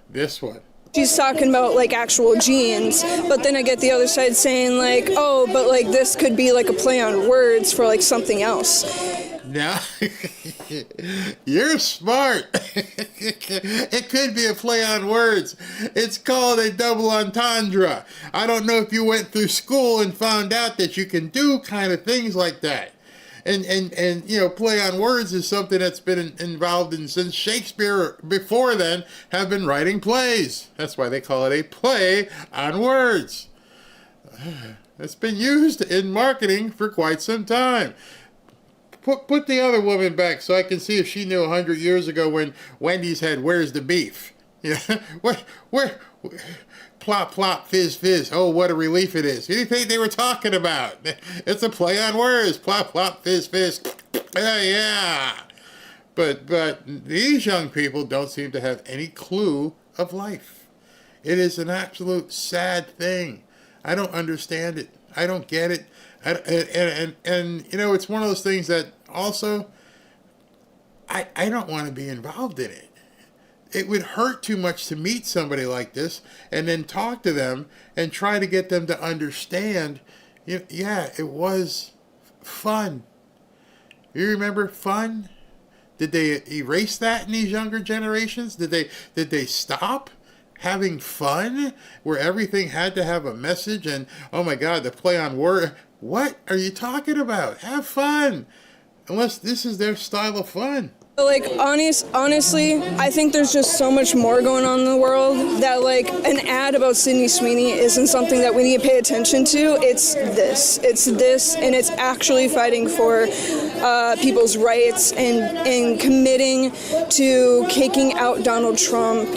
this one. She's talking about actual jeans, but then I get the other side saying this could be a play on words for something else. Now, you're smart. It could be a play on words. It's called a double entendre. I don't know if you went through school and found out that you can do kind of things like that. And play on words is something that's been involved in since Shakespeare, before then, have been writing plays. That's why they call it a play on words. It's been used in marketing for quite some time. Put the other woman back so I can see if she knew 100 years ago when Wendy's had "Where's the beef?" Yeah, where plop plop fizz fizz. Oh, what a relief it is. What do you think they were talking about? It's a play on words. Plop plop fizz fizz. Yeah. But these young people don't seem to have any clue of life. It is an absolute sad thing. I don't understand it. I don't get it. And it's one of those things that also I don't want to be involved in it. It would hurt too much to meet somebody like this and then talk to them and try to get them to understand. Yeah, it was fun. You remember fun? Did they erase that in these younger generations? Did they stop having fun, where everything had to have a message, and oh my God, the play on word. What are you talking about? Have fun. Unless this is their style of fun. Like, honestly, I think there's just so much more going on in the world that, like, an ad about Sydney Sweeney isn't something that we need to pay attention to. It's this, and it's actually fighting for people's rights and committing to kicking out Donald Trump.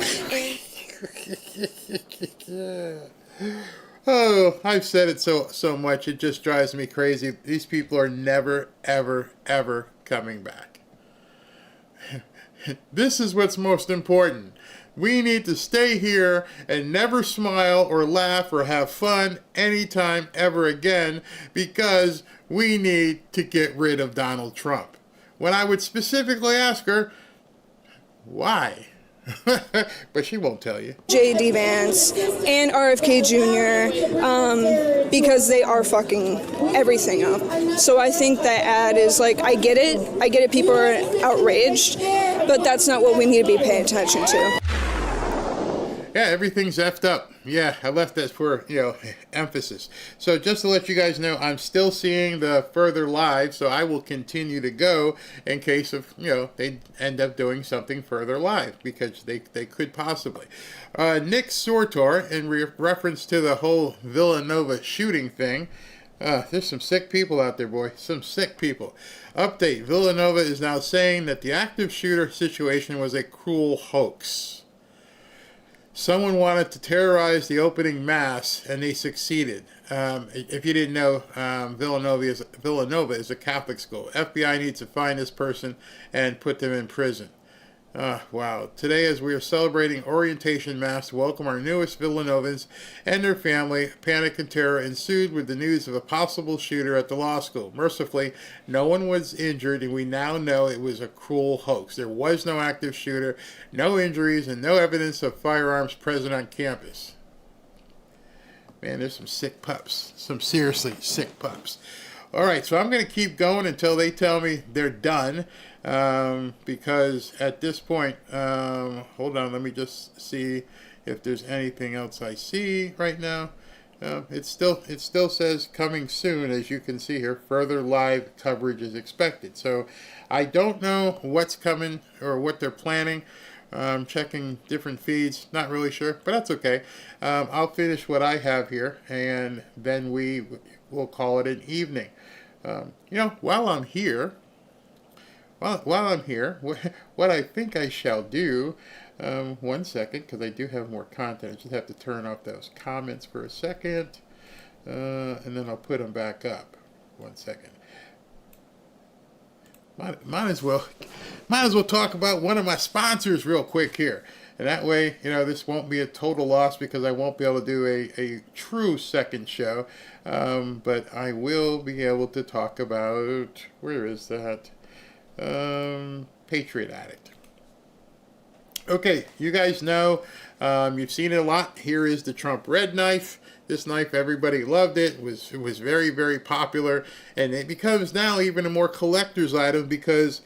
Oh, I've said it so much, it just drives me crazy. These people are never, ever, ever coming back. This is what's most important. We need to stay here and never smile or laugh or have fun anytime ever again, because we need to get rid of Donald Trump. When I would specifically ask her, why? But she won't tell you. J.D. Vance and RFK Jr. Because they are fucking everything up. So I think that ad is like, I get it, people are outraged, but that's not what we need to be paying attention to. Yeah, everything's effed up. Yeah, I left that for, emphasis. So just to let you guys know, I'm still seeing the further live, so I will continue to go in case of, they end up doing something further live, because they could possibly. Nick Sortor, in reference to the whole Villanova shooting thing, there's some sick people out there, boy. Some sick people. Update, Villanova is now saying that the active shooter situation was a cruel hoax. Someone wanted to terrorize the opening mass, and they succeeded. If you didn't know, Villanova is a Catholic school. FBI needs to find this person and put them in prison. Wow. Today, as we are celebrating orientation mass to welcome our newest Villanovans and their family, panic and terror ensued with the news of a possible shooter at the law school. Mercifully, no one was injured, and we now know it was a cruel hoax. There was no active shooter, no injuries, and no evidence of firearms present on campus. Man, there's some sick pups. Some seriously sick pups. All right, so I'm going to keep going until they tell me they're done. Because at this point, hold on, let me just see if there's anything else I see right now. It still says coming soon, as you can see here. Further live coverage is expected. So I don't know what's coming or what they're planning. Checking different feeds, not really sure, but that's okay. I'll finish what I have here, and then we will call it an evening. While I'm here, what I think I shall do, 1 second, because I do have more content. I just have to turn off those comments for a second, and then I'll put them back up. 1 second. Might as well talk about one of my sponsors real quick here. And that way, this won't be a total loss, because I won't be able to do a true second show. But I will be able to talk about, where is that? Patriot Addict. Okay, you guys know, you've seen it a lot. Here is the Trump red knife. This knife, everybody loved it. It was very, very popular, and it becomes now even a more collector's item, because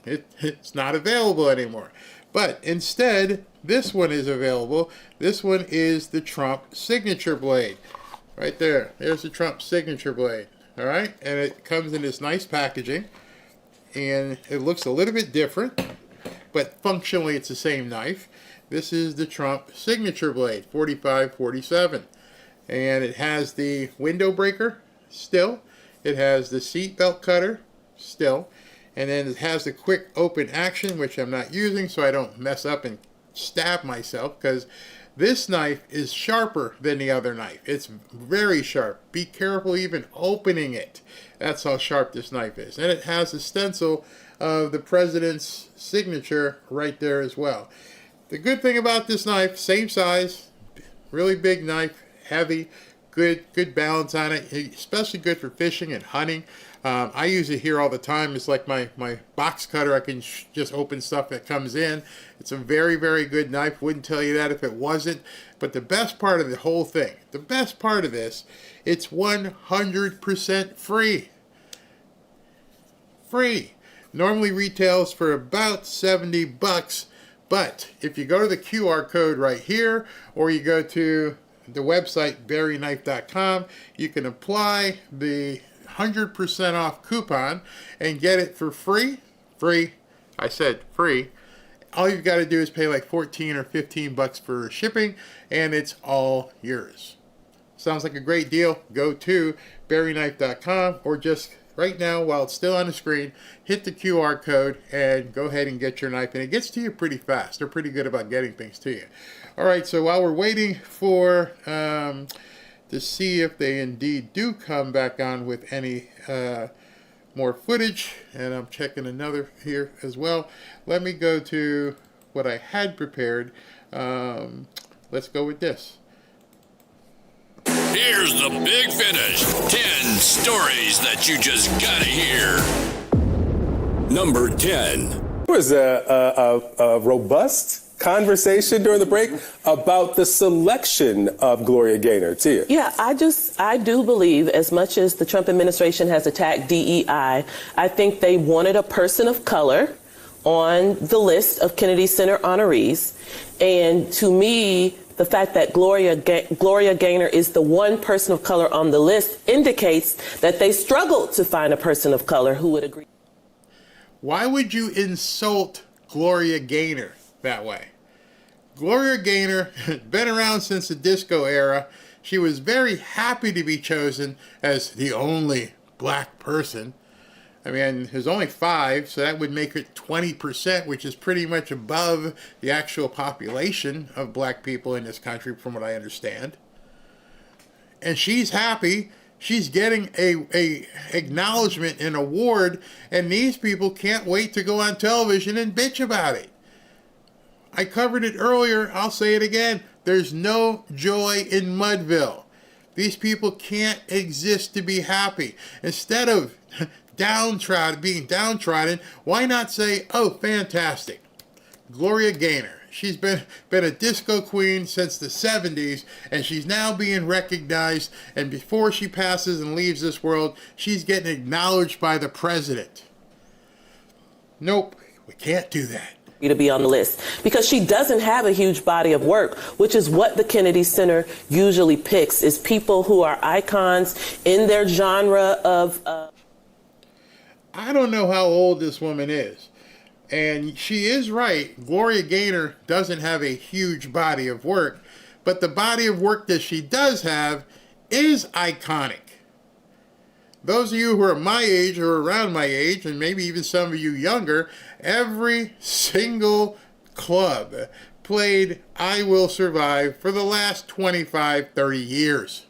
it's not available anymore. But instead, this one is available. This one is the Trump signature blade. Right there. There's the Trump signature blade. All right, and it comes in this nice packaging. And it looks a little bit different, but functionally it's the same knife. This is the Trump signature blade, 4547. And it has the window breaker, still. It has the seat belt cutter, still. And then it has the quick open action, which I'm not using so I don't mess up and stab myself, because this knife is sharper than the other knife. It's very sharp. Be careful even opening it. That's how sharp this knife is. And it has a stencil of the president's signature right there as well. The good thing about this knife, same size, really big knife, heavy, good balance on it, especially good for fishing and hunting. I use it here all the time. It's like my box cutter. I can just open stuff that comes in. It's a very, very good knife. Wouldn't tell you that if it wasn't. But the best part of the whole thing, the best part of this, it's 100% free. Free. Normally retails for about $70, But if you go to the QR code right here, or you go to the website berryknife.com, you can apply the 100% off coupon and get it for free. Free. I said free. All you've got to do is pay like 14 or 15 bucks for shipping, and it's all yours. Sounds like a great deal. Go to berryknife.com, or just right now, while it's still on the screen, hit the QR code and go ahead and get your knife. And it gets to you pretty fast. They're pretty good about getting things to you. All right, so while we're waiting for to see if they indeed do come back on with any more footage, and I'm checking another here as well. Let me go to what I had prepared. Let's go with this. Here's the big finish. 10 stories that you just gotta hear. Number 10. There was a robust conversation during the break about the selection of Gloria Gaynor. Tia. Yeah, I do believe, as much as the Trump administration has attacked DEI, I think they wanted a person of color on the list of Kennedy Center honorees. And to me, the fact that Gloria Gaynor is the one person of color on the list indicates that they struggled to find a person of color who would agree. Why would you insult Gloria Gaynor that way? Gloria Gaynor has been around since the disco era. She was very happy to be chosen as the only black person. I mean, there's only 5, so that would make it 20%, which is pretty much above the actual population of black people in this country, from what I understand. And she's happy. She's getting a acknowledgement, an award, and these people can't wait to go on television and bitch about it. I covered it earlier. I'll say it again. There's no joy in Mudville. These people can't exist to be happy. Instead of being downtrodden, why not say, oh, fantastic, Gloria Gaynor. She's been a disco queen since the 70s, and she's now being recognized, and before she passes and leaves this world, she's getting acknowledged by the president. Nope, we can't do that. To be on the list, because she doesn't have a huge body of work, which is what the Kennedy Center usually picks, is people who are icons in their genre of... I don't know how old this woman is, and she is right. Gloria Gaynor doesn't have a huge body of work, but the body of work that she does have is iconic. Those of you who are my age or around my age, and maybe even some of you younger, every single club played I Will Survive for the last 25, 30 years.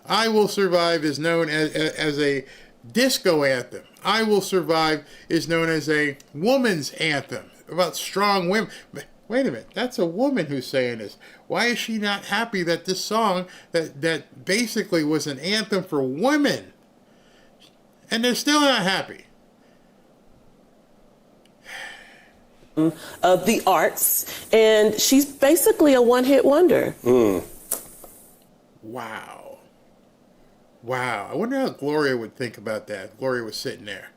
I Will Survive is known as a disco anthem. I Will Survive is known as a woman's anthem about strong women. Wait a minute, that's a woman who's saying this. Why is she not happy that this song that basically was an anthem for women, and they're still not happy? Of the arts, and she's basically a one-hit wonder. Wow. I wonder how Gloria would think about that. Gloria was sitting there.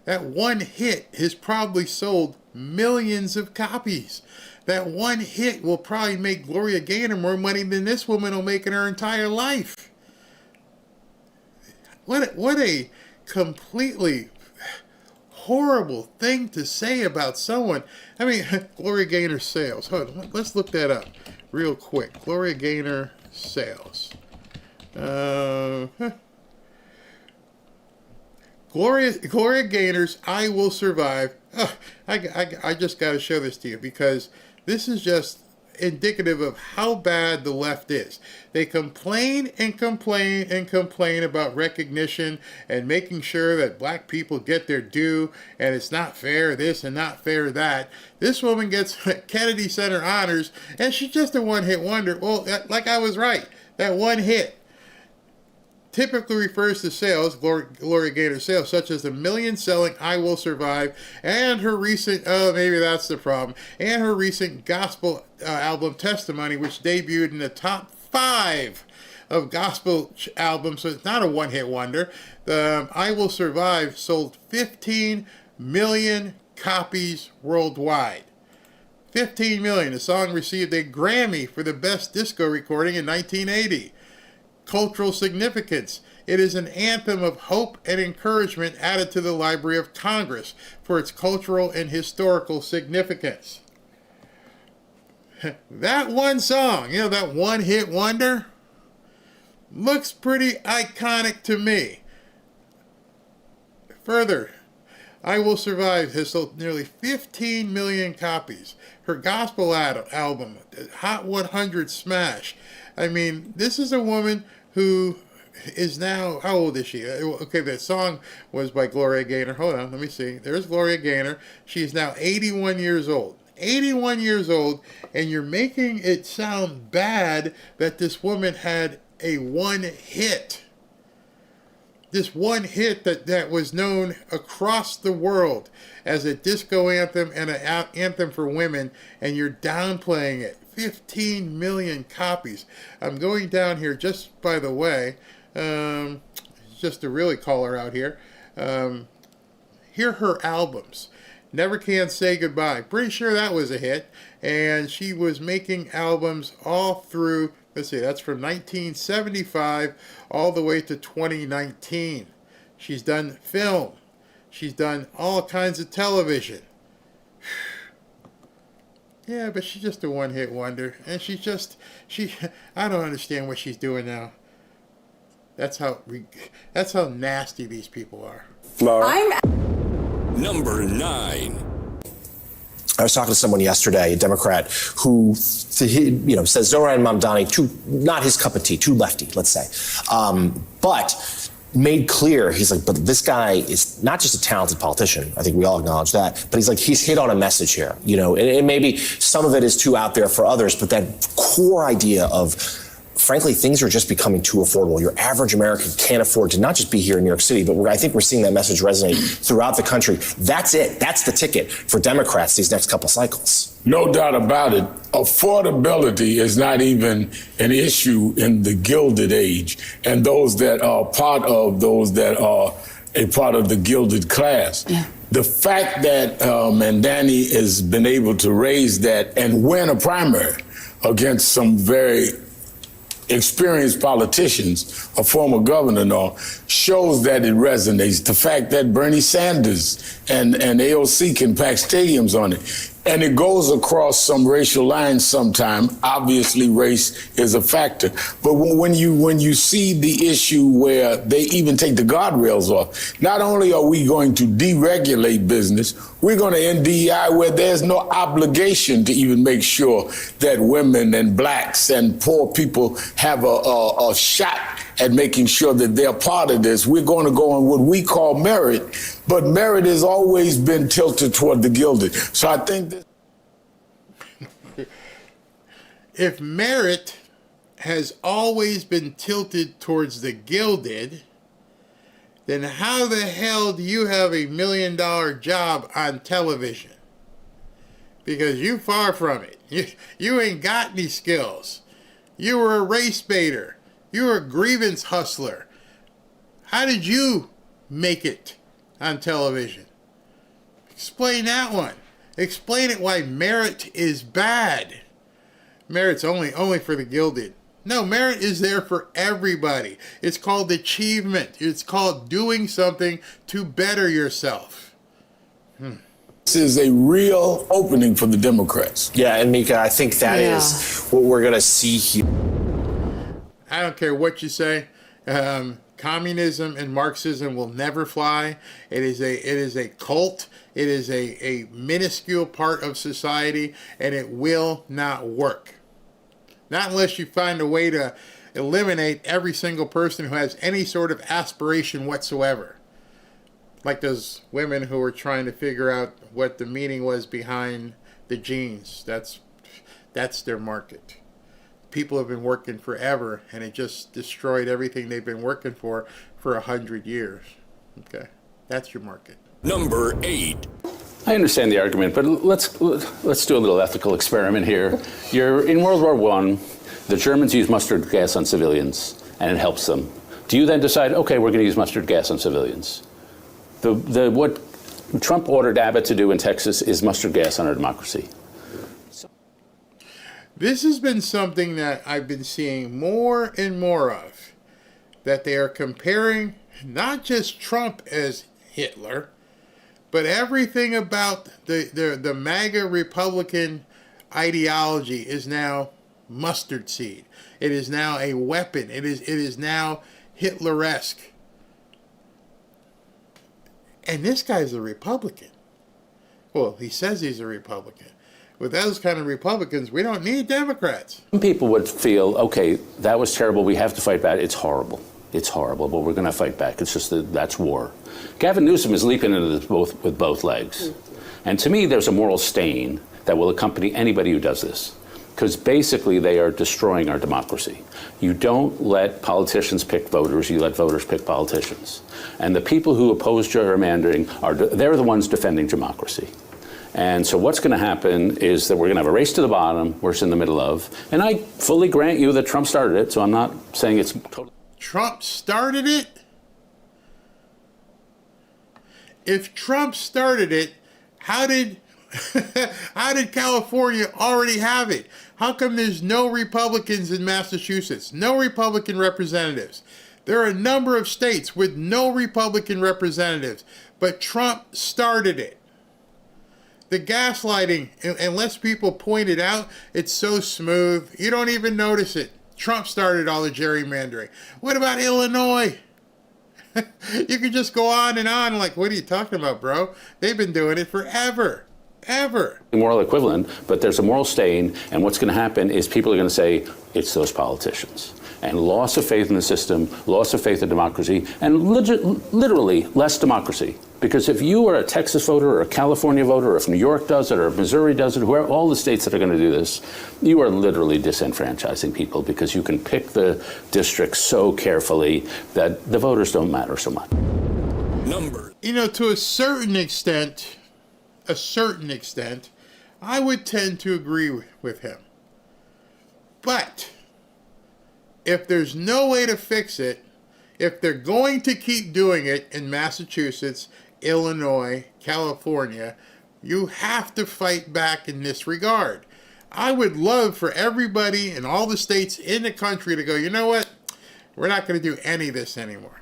That one hit has probably sold millions of copies. That one hit will probably make Gloria Gaynor more money than this woman will make in her entire life. What a completely horrible thing to say about someone. I mean, Gloria Gaynor sales. Hold on, let's look that up real quick. Gloria Gaynor sales. Gloria Gaynor's I Will Survive. I just got to show this to you, because this is just indicative of how bad the left is. They complain and complain and complain about recognition and making sure that black people get their due, and it's not fair this and not fair that. This woman gets Kennedy Center honors, and she's just a one-hit wonder. Well, like I was right. That one hit typically refers to sales, Gloria Gaynor sales, such as the million-selling I Will Survive, and her recent, maybe that's the problem, and her recent gospel album Testimony, which debuted in the top 5 of gospel albums, so it's not a one-hit wonder. The I Will Survive sold 15 million copies worldwide. 15 million. The song received a Grammy for the best disco recording in 1980. Cultural significance. It is an anthem of hope and encouragement added to the Library of Congress for its cultural and historical significance. That one song, that one-hit wonder, looks pretty iconic to me. Further, I Will Survive has sold nearly 15 million copies. Her gospel album, Hot 100 smash. I mean, this is a woman who is now, how old is she? Okay, that song was by Gloria Gaynor. Hold on, let me see. There's Gloria Gaynor. She's now 81 years old. 81 years old, and you're making it sound bad that this woman had a one hit. This one hit that was known across the world as a disco anthem and an anthem for women, and you're downplaying it. 15 million copies. I'm going down here, just by the way, just to really call her out here. Hear her albums. Never Can Say Goodbye. Pretty sure that was a hit. And she was making albums all through, let's see, that's from 1975 all the way to 2019. She's done film. She's done all kinds of television. Yeah, but she's just a one-hit wonder. And I don't understand what she's doing now. That's how nasty these people are. Number 9. I was talking to someone yesterday, a Democrat, who says Zoran Mamdani, not his cup of tea, too lefty, let's say. But made clear, he's like, but this guy is not just a talented politician. I think we all acknowledge that. But he's hit on a message here, and maybe some of it is too out there for others, but that core idea of, frankly, things are just becoming too affordable. Your average American can't afford to not just be here in New York City, but I think we're seeing that message resonate throughout the country. That's it. That's the ticket for Democrats these next couple cycles. No doubt about it. Affordability is not even an issue in the Gilded Age, and those that are a part of the gilded class. Yeah. The fact that Mamdani has been able to raise that and win a primary against some very experienced politicians, a former governor and all, shows that it resonates. The fact that Bernie Sanders and AOC can pack stadiums on it. And it goes across some racial lines sometime. Obviously, race is a factor. But when you see the issue where they even take the guardrails off, not only are we going to deregulate business, we're going to end DEI where there's no obligation to even make sure that women and blacks and poor people have a shot at making sure that they're part of this. We're going to go on what we call merit, but merit has always been tilted toward the gilded. So I think that if merit has always been tilted towards the gilded, then how the hell do you have $1 million job on television? Because you far from it. You ain't got any skills. You were a race baiter. You were a grievance hustler. How did you make it on television? Explain that one. Explain it why merit is bad. Merit's only for the gilded. No, merit is there for everybody. It's called achievement. It's called doing something to better yourself. This is a real opening for the Democrats. Yeah, and Mika, I think that is what we're going to see here. I don't care what you say. Communism and Marxism will never fly. It is a cult. It is a minuscule part of society, and it will not work. Not unless you find a way to eliminate every single person who has any sort of aspiration whatsoever. Like those women who were trying to figure out what the meaning was behind the jeans. That's their market. People have been working forever, and it just destroyed everything they've been working for 100 years. Okay, that's your market. Number 8. I understand the argument, but let's do a little ethical experiment here. You're in World War I. The Germans use mustard gas on civilians, and it helps them. Do you then decide, okay, we're going to use mustard gas on civilians? What, Trump ordered Abbott to do in Texas is mustard gas on our democracy. This has been something that I've been seeing more and more of, that they are comparing not just Trump as Hitler, but everything about the MAGA Republican ideology is now mustard seed. It is now a weapon. It is now Hitler-esque. And this guy's a Republican. Well, he says he's a Republican. With those kind of Republicans, we don't need Democrats. Some people would feel, okay, that was terrible. We have to fight back. It's horrible. It's horrible, but we're going to fight back. It's just that's war. Gavin Newsom is leaping into this with both legs. And to me, there's a moral stain that will accompany anybody who does this. Because basically, they are destroying our democracy. You don't let politicians pick voters. You let voters pick politicians. And the people who oppose gerrymandering, they're the ones defending democracy. And so what's going to happen is that we're going to have a race to the bottom, we're in the middle of. And I fully grant you that Trump started it, so I'm not saying it's totally... Trump started it? If Trump started it, how did California already have it? How come there's no Republicans in Massachusetts? No Republican representatives. There are a number of states with no Republican representatives, but Trump started it. The gaslighting, unless people point it out, it's so smooth, you don't even notice it. Trump started all the gerrymandering. What about Illinois? You could just go on and on, like, what are you talking about, bro? They've been doing it forever. Ever. Moral equivalent, but there's a moral stain, and what's going to happen is people are going to say, it's those politicians. And loss of faith in the system, loss of faith in democracy, and literally less democracy. Because if you are a Texas voter or a California voter, or if New York does it, or if Missouri does it, whoever, all the states that are going to do this, you are literally disenfranchising people because you can pick the districts so carefully that the voters don't matter so much. You know, to a certain extent, I would tend to agree with him. But if there's no way to fix it, if they're going to keep doing it in Massachusetts, Illinois, California, you have to fight back in this regard. I would love for everybody in all the states in the country to go, you know what? We're not going to do any of this anymore.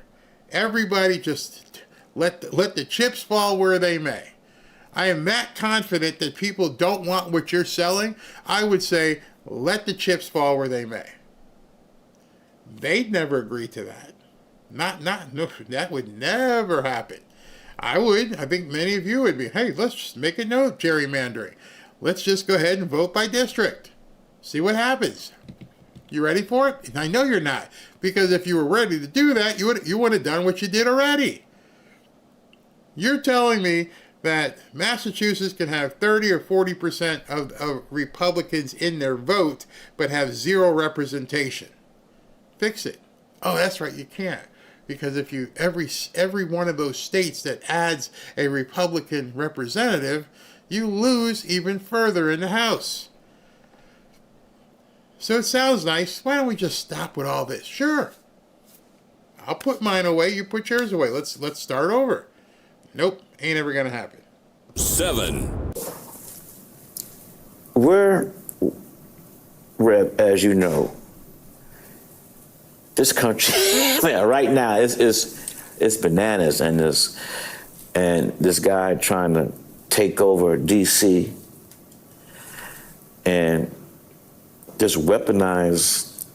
Everybody just let the chips fall where they may. I am that confident that people don't want what you're selling. I would say, let the chips fall where they may. They'd never agree to that. No, that would never happen. I would. I think many of you would be, hey, let's just make a note, gerrymandering. Let's just go ahead and vote by district. See what happens. You ready for it? And I know you're not, because if you were ready to do that, you would have done what you did already. You're telling me that Massachusetts can have 30 or 40% of Republicans in their vote, but have zero representation. Fix it. Oh, that's right, you can't. Because if you every one of those states that adds a Republican representative, you lose even further in the House. So it sounds nice. Why don't we just stop with all this? Sure. I'll put mine away, you put yours away. Let's start over. Nope, ain't ever gonna happen. 7. We're, Reb, as you know, this country right now it's bananas, and this guy trying to take over DC and just weaponize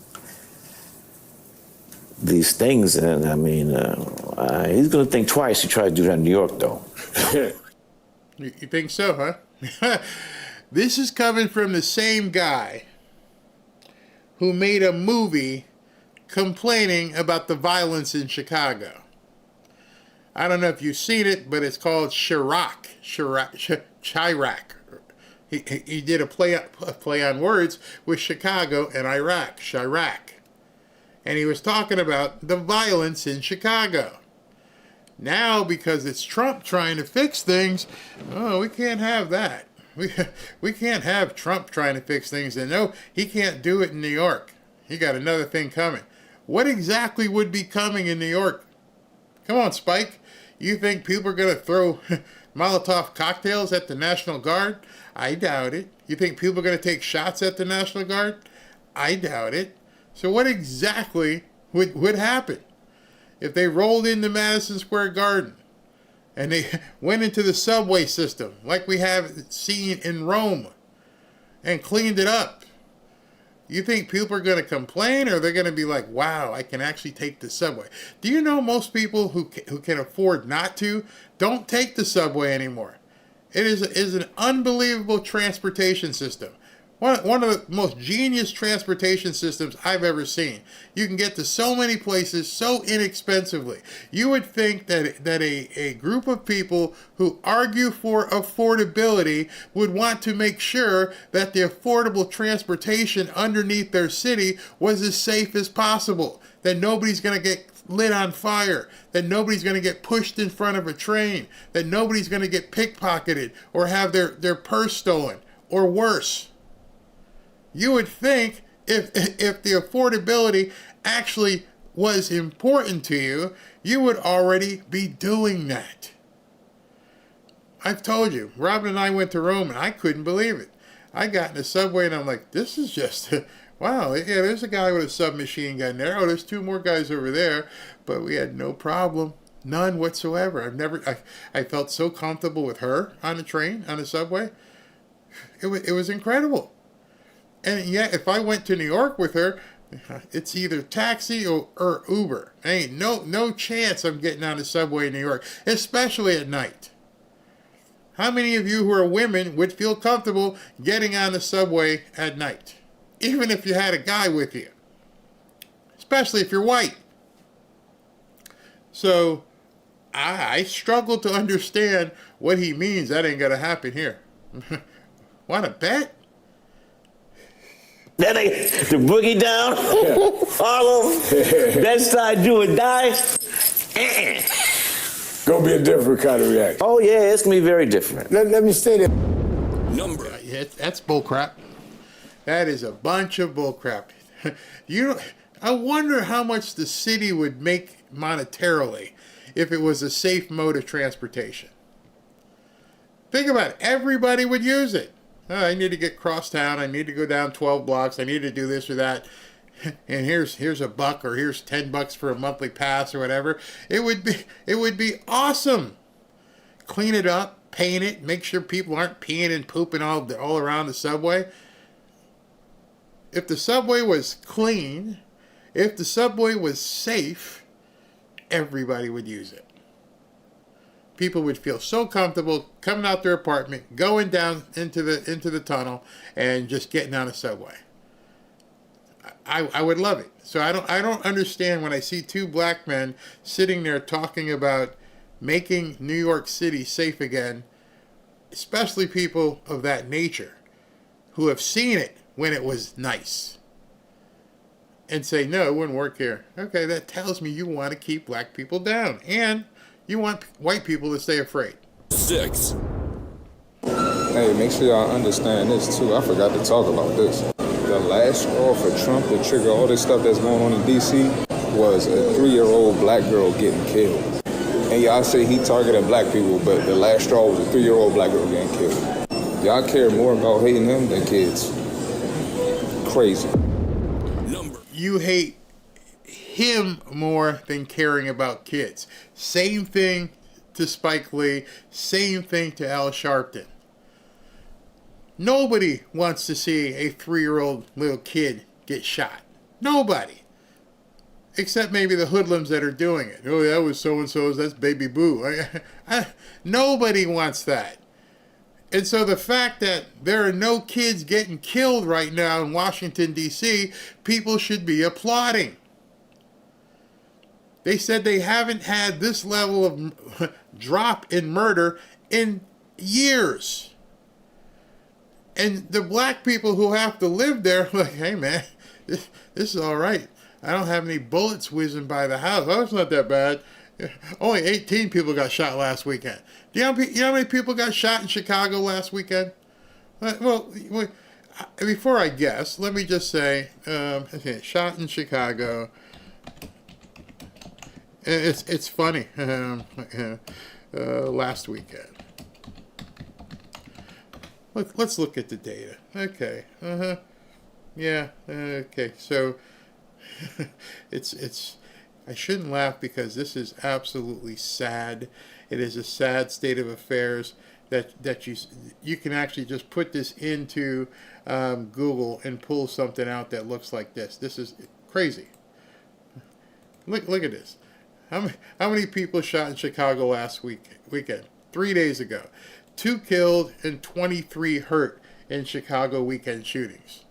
these things. And I mean, he's going to think twice. He tried to do that in New York, though. You think so, huh? This is coming from the same guy who made a movie complaining about the violence in Chicago. I don't know if you've seen it, but it's called Chirac. He did a play on words with Chicago and Iraq, Chirac. And he was talking about the violence in Chicago. Now, because it's Trump trying to fix things, oh, we can't have that. We can't have Trump trying to fix things. And no, he can't do it in New York. He got another thing coming. What exactly would be coming in New York? Come on, Spike. You think people are going to throw Molotov cocktails at the National Guard? I doubt it. You think people are going to take shots at the National Guard? I doubt it. So what exactly would happen if they rolled into Madison Square Garden and they went into the subway system like we have seen in Rome and cleaned it up? You think people are going to complain, or they're going to be like, wow, I can actually take the subway? Do you know most people who can afford not to don't take the subway anymore? It is an unbelievable transportation system. One of the most genius transportation systems I've ever seen. You can get to so many places so inexpensively. You would think that a group of people who argue for affordability would want to make sure that the affordable transportation underneath their city was as safe as possible, that nobody's going to get lit on fire, that nobody's going to get pushed in front of a train, that nobody's going to get pickpocketed or have their purse stolen, or worse. You would think if the affordability actually was important to you, you would already be doing that. I've told you, Robin and I went to Rome and I couldn't believe it. I got in the subway and I'm like, this is just, wow, yeah, there's a guy with a submachine gun there. Oh, there's two more guys over there. But we had no problem, none whatsoever. I felt so comfortable with her on the train, on the subway. It was incredible. And yet, if I went to New York with her, it's either taxi or Uber. Ain't no chance I'm getting on the subway in New York, especially at night. How many of you who are women would feel comfortable getting on the subway at night, even if you had a guy with you, especially if you're white? So I struggle to understand what he means. That ain't gonna happen here. Want to bet? That ain't the boogie down, Harlem, Bed-Stuy, do or die. Gonna be a different kind of reaction. Oh yeah, it's gonna be very different. Let me say that. That's bullcrap. That is a bunch of bullcrap. I wonder how much the city would make monetarily if it was a safe mode of transportation. Think about it. Everybody would use it. Oh, I need to get cross town. I need to go down 12 blocks. I need to do this or that. And here's $1 or here's $10 for a monthly pass or whatever. It would be awesome. Clean it up, paint it, make sure people aren't peeing and pooping all around the subway. If the subway was clean, if the subway was safe, everybody would use it. People would feel so comfortable coming out their apartment, going down into the tunnel, and just getting on a subway. I would love it. So I don't understand when I see two black men sitting there talking about making New York City safe again, especially people of that nature who have seen it when it was nice, and say, no, it wouldn't work here. Okay, that tells me you want to keep black people down, and you want white people to stay afraid. 6. Hey, make sure y'all understand this too. I forgot to talk about this. The last straw for Trump to trigger all this stuff that's going on in D.C. was a 3-year-old black girl getting killed. And y'all say he targeted black people, but the last straw was a 3-year-old black girl getting killed. Y'all care more about hating him than kids. Crazy. You hate him more than caring about kids. Same thing to Spike Lee. Same thing to Al Sharpton. Nobody wants to see a 3-year-old little kid get shot. Nobody. Except maybe the hoodlums that are doing it. Oh, that was so-and-so's, that's Baby Boo. Nobody wants that. And so the fact that there are no kids getting killed right now in Washington, D.C., people should be applauding. They said they haven't had this level of drop in murder in years. And the black people who have to live there are like, hey man, this is all right. I don't have any bullets whizzing by the house. Oh, it's not that bad. Only 18 people got shot last weekend. Do you know how many people got shot in Chicago last weekend? Well, before I guess, let me just say, shot in Chicago. It's funny. Last weekend. let's look at the data. Okay. Yeah. Okay. So it's. I shouldn't laugh because this is absolutely sad. It is a sad state of affairs that you can actually just put this into Google and pull something out that looks like this. This is crazy. Look at this. How many people shot in Chicago last weekend? 3 days ago. 2 killed and 23 hurt in Chicago weekend shootings.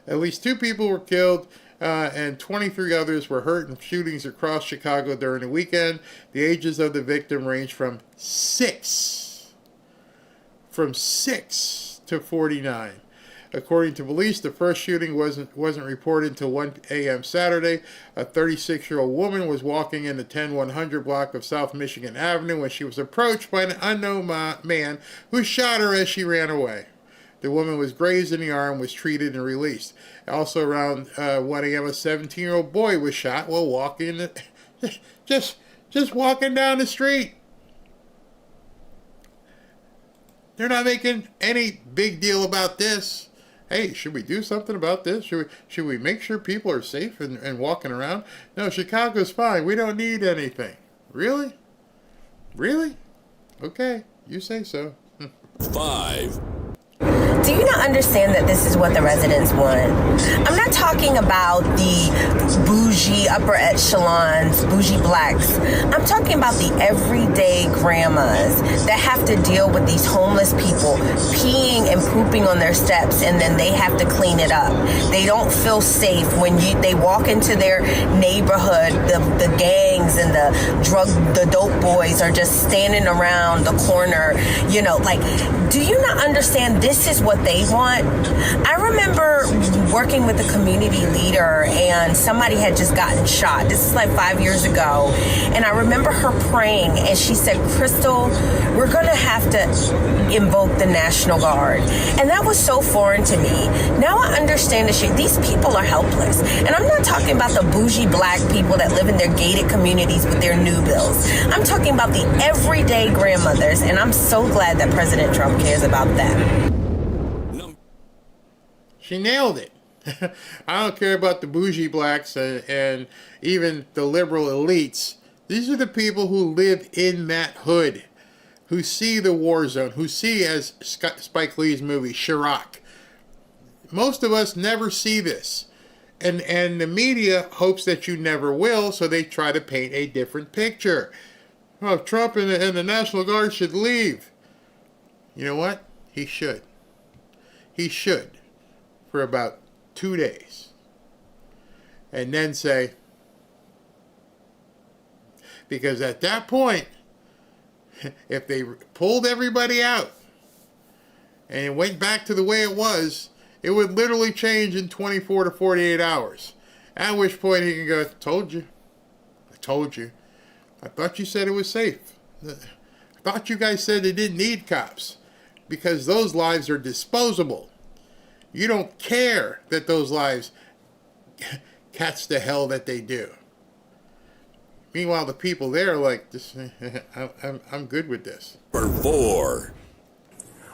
At least 2 people were killed and 23 others were hurt in shootings across Chicago during the weekend. The ages of the victim range from 6 to 49. According to police, the first shooting wasn't reported until 1 a.m. Saturday. A 36-year-old woman was walking in the 10100 block of South Michigan Avenue when she was approached by an unknown man who shot her as she ran away. The woman was grazed in the arm, was treated, and released. Also around 1 a.m., a 17-year-old boy was shot while walking, just walking down the street. They're not making any big deal about this. Hey, should we do something about this? Should we make sure people are safe and walking around? No, Chicago's fine. We don't need anything. Really? Really? Okay, you say so. 5. Do you not understand that this is what the residents want? I'm not talking about the bougie upper echelons, bougie blacks. I'm talking about the everyday grandmas that have to deal with these homeless people peeing and pooping on their steps, and then they have to clean it up. They don't feel safe when they walk into their neighborhood. The gangs and the dope boys are just standing around the corner. You know, like, do you not understand this is what they want? I remember working with a community leader and somebody had just gotten shot. This is like 5 years ago. And I remember her praying and she said, Crystal, we're going to have to invoke the National Guard. And that was so foreign to me. Now I understand the shit. These people are helpless. And I'm not talking about the bougie black people that live in their gated communities with their new bills. I'm talking about the everyday grandmothers. And I'm so glad that President Trump cares about them. She nailed it. I don't care about the bougie blacks and even the liberal elites. These are the people who live in that hood, who see the war zone, who see, as Spike Lee's movie, Chirac. Most of us never see this. And the media hopes that you never will, so they try to paint a different picture. Oh, Trump and the National Guard should leave. You know what? He should. He should. For about 2 days. And then say, because at that point, if they pulled everybody out and it went back to the way it was, it would literally change in 24 to 48 hours. At which point he can go, told you. I told you. I thought you said it was safe. I thought you guys said they didn't need cops because those lives are disposable. You don't care that those lives catch the hell that they do. Meanwhile, the people there are like, I'm good with this. For 4.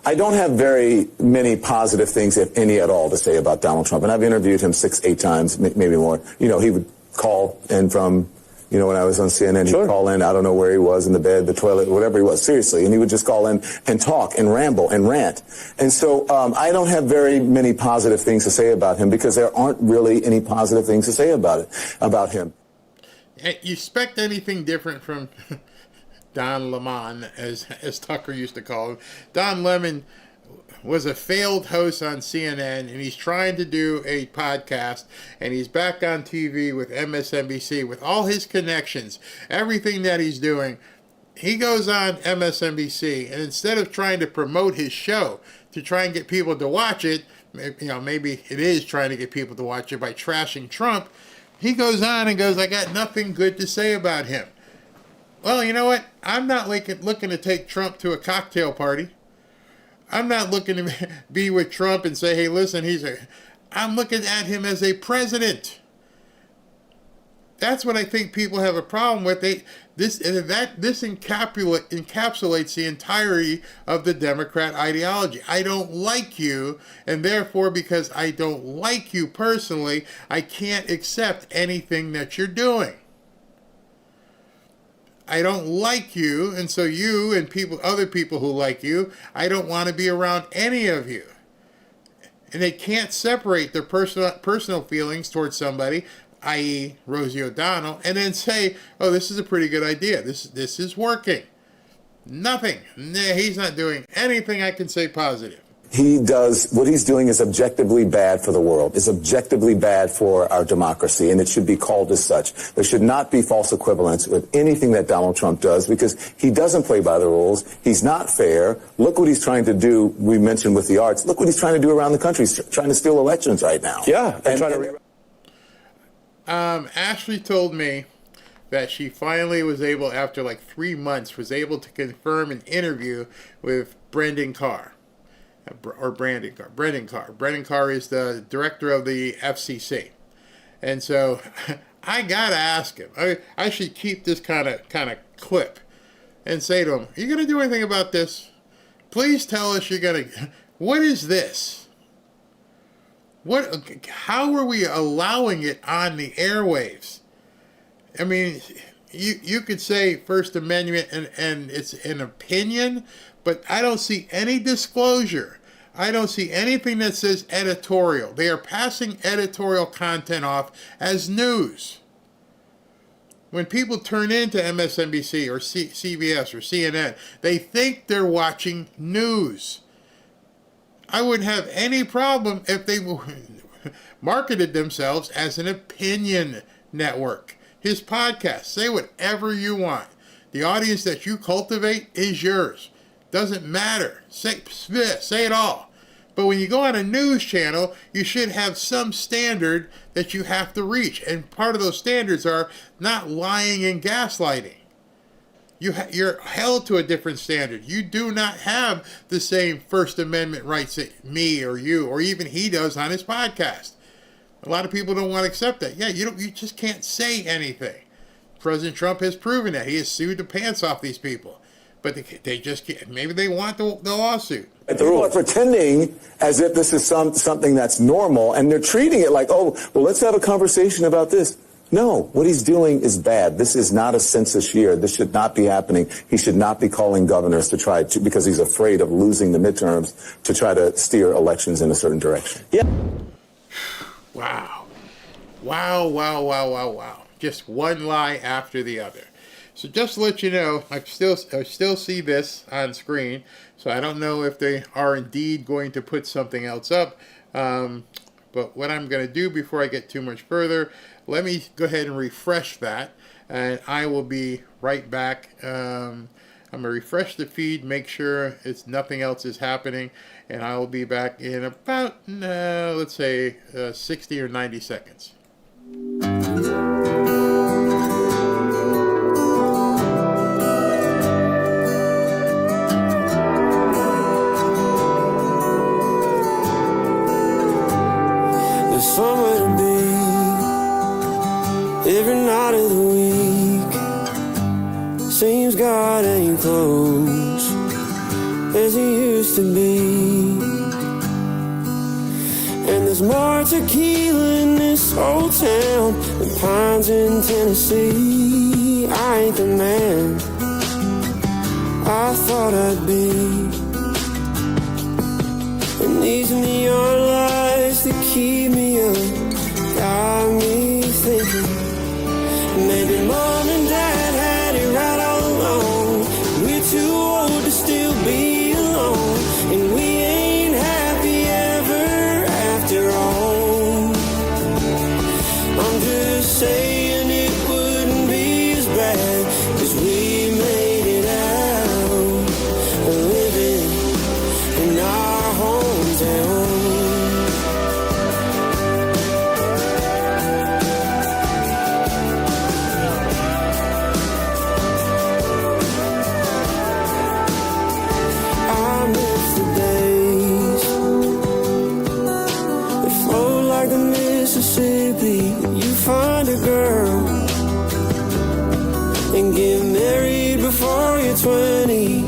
I don't have very many positive things, if any at all, to say about Donald Trump. And I've interviewed him 6-8 times, maybe more. You know, he would call in from, you know, when I was on CNN, he'd call in, I don't know where he was, in the bed, the toilet, whatever he was, seriously. And he would just call in and talk and ramble and rant. And so I don't have very many positive things to say about him because there aren't really any positive things to say about him. You expect anything different from Don Lemon, as Tucker used to call him. Don Lemon was a failed host on CNN, and he's trying to do a podcast, and he's back on TV with MSNBC with all his connections, everything that he's doing. He goes on MSNBC, and instead of trying to promote his show to try and get people to watch it, you know, maybe it is trying to get people to watch it by trashing Trump, he goes on and goes, I got nothing good to say about him. Well, you know what? I'm not looking to take Trump to a cocktail party. I'm not looking to be with Trump and say, hey, listen, I'm looking at him as a president. That's what I think people have a problem with. This encapsulates the entirety of the Democrat ideology. I don't like you, and therefore, because I don't like you personally, I can't accept anything that you're doing. I don't like you, and so you and other people who like you, I don't want to be around any of you. And they can't separate their personal feelings towards somebody, i.e. Rosie O'Donnell, and then say, oh, this is a pretty good idea. This is working. Nothing. He's not doing anything I can say positive. What he's doing is objectively bad for the world, is objectively bad for our democracy, and it should be called as such. There should not be false equivalence with anything that Donald Trump does, because he doesn't play by the rules. He's not fair. Look what he's trying to do. We mentioned with the arts. Look what he's trying to do around the country. He's trying to steal elections right now. Yeah. Ashley told me that she finally was able, after like 3 months, was able to confirm an interview with Brendan Carr. Brendan Carr. Brendan Carr is the director of the FCC. And so I got to ask him. I should keep this kind of clip and say to him, are you going to do anything about this? Please tell us you're going to. What is this? How are we allowing it on the airwaves? I mean, you could say First Amendment and it's an opinion, but I don't see any disclosure. I don't see anything that says editorial. They are passing editorial content off as news. When people turn into MSNBC or CBS or CNN, they think they're watching news. I wouldn't have any problem if they marketed themselves as an opinion network. His podcast, say whatever you want. The audience that you cultivate is yours. Doesn't matter. Say it all. But when you go on a news channel, you should have some standard that you have to reach. And part of those standards are not lying and gaslighting. You're held to a different standard. You do not have the same First Amendment rights that me or you or even he does on his podcast. A lot of people don't want to accept that. Yeah, you just can't say anything. President Trump has proven that. He has sued the pants off these people. But they just can't. Maybe they want the lawsuit. People are pretending as if this is something that's normal, and they're treating it like, oh, well, let's have a conversation about this. No, what he's doing is bad. This is not a census year. This should not be happening. He should not be calling governors to try to, because he's afraid of losing the midterms, to try to steer elections in a certain direction. Yeah. Wow. Wow. Just one lie after the other. So just to let you know, I still see this on screen, so I don't know if they are indeed going to put something else up. But what I'm going to do before I get too much further, let me go ahead and refresh that, and I will be right back. I'm going to refresh the feed, make sure nothing else is happening, and I will be back in about, let's say, 60 or 90 seconds. Somewhere to be every night of the week. Seems God ain't close as he used to be. And there's more tequila in this old town than pines in Tennessee. I ain't the man I thought I'd be. And these neon lights that keep me up got me thinking maybe mom and dad had it right all along. We're too old to still be alone, and we ain't happy ever after all. I'm just saying it wouldn't be as bad, 'cause we made it out living in our hometown. California 20.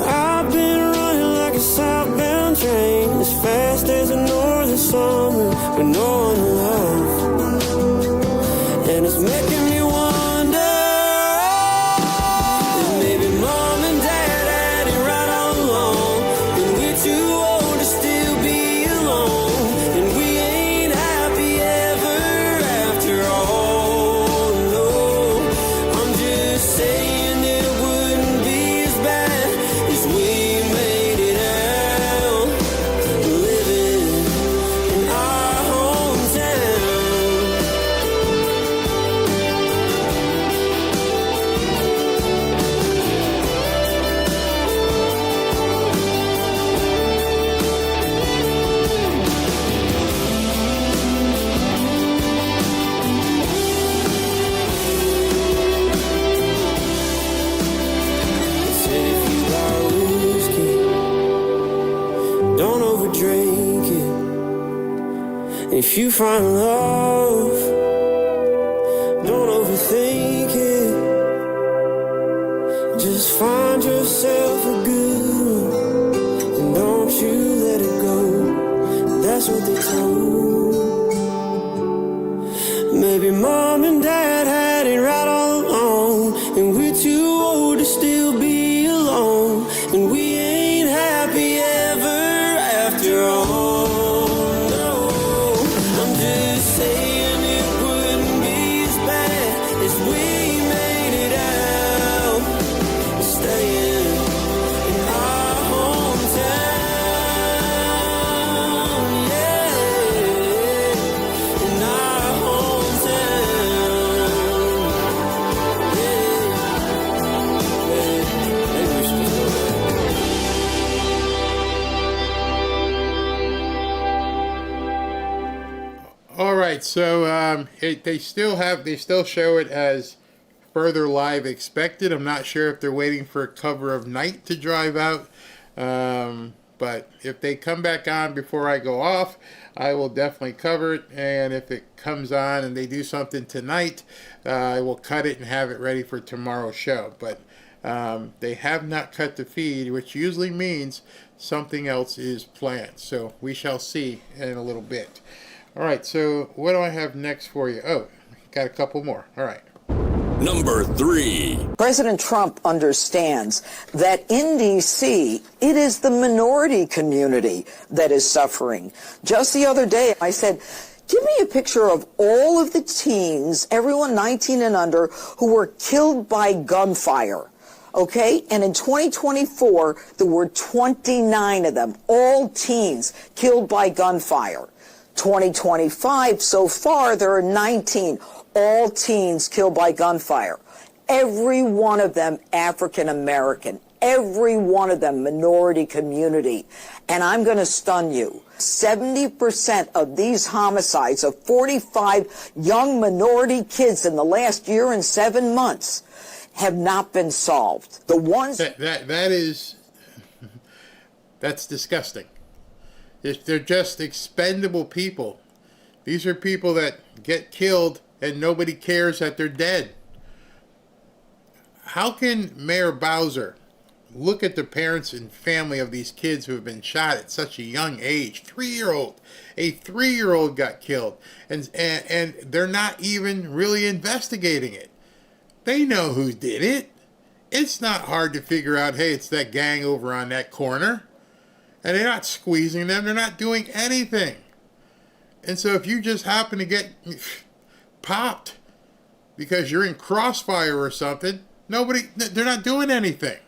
I've been running like a southbound train, as fast as a northern summer with no one to love. And it's making me wonder if maybe mom and dad had it right all along, and we're too old to still be alone, and we ain't happy ever after all. No, I'm just saying it wouldn't be as bad as we made it out, living in our hometown. Said if you got whiskey, don't overdrink it. If you find love, don't overthink it. Just find yourself a good one, and don't you let it go. That's what they told. Maybe mom and dad had it right all along, and we're too old to still be alone, and we ain't happy ever after all. No, I'm just saying it wouldn't be as bad as we made it out, staying in our hometown, yeah, in our hometown, yeah. Maybe we should just go there. All right, so they still show it as further live expected. I'm not sure if they're waiting for a cover of night to drive out, but if they come back on before I go off, I will definitely cover it. And if it comes on and they do something tonight, I will cut it and have it ready for tomorrow's show. But they have not cut the feed, which usually means something else is planned. So we shall see in a little bit. All right, so what do I have next for you? Oh, got a couple more. All right. Number 3. President Trump understands that in D.C., it is the minority community that is suffering. Just the other day, I said, give me a picture of all of the teens, everyone 19 and under, who were killed by gunfire. Okay? And in 2024, there were 29 of them, all teens killed by gunfire. 2025, so far, there are 19, all teens killed by gunfire. Every one of them African American. Every one of them minority community. And I'm going to stun you. 70% of these homicides of 45 young minority kids in the last year and 7 months have not been solved. The ones that's disgusting. They're just expendable people. These are people that get killed and nobody cares that they're dead. How can Mayor Bowser look at the parents and family of these kids who have been shot at such a young age? 3-year-old. A 3-year-old got killed. And they're not even really investigating it. They know who did it. It's not hard to figure out, hey, it's that gang over on that corner. And they're not squeezing them. They're not doing anything. And so if you just happen to get popped because you're in crossfire or something, they're not doing anything.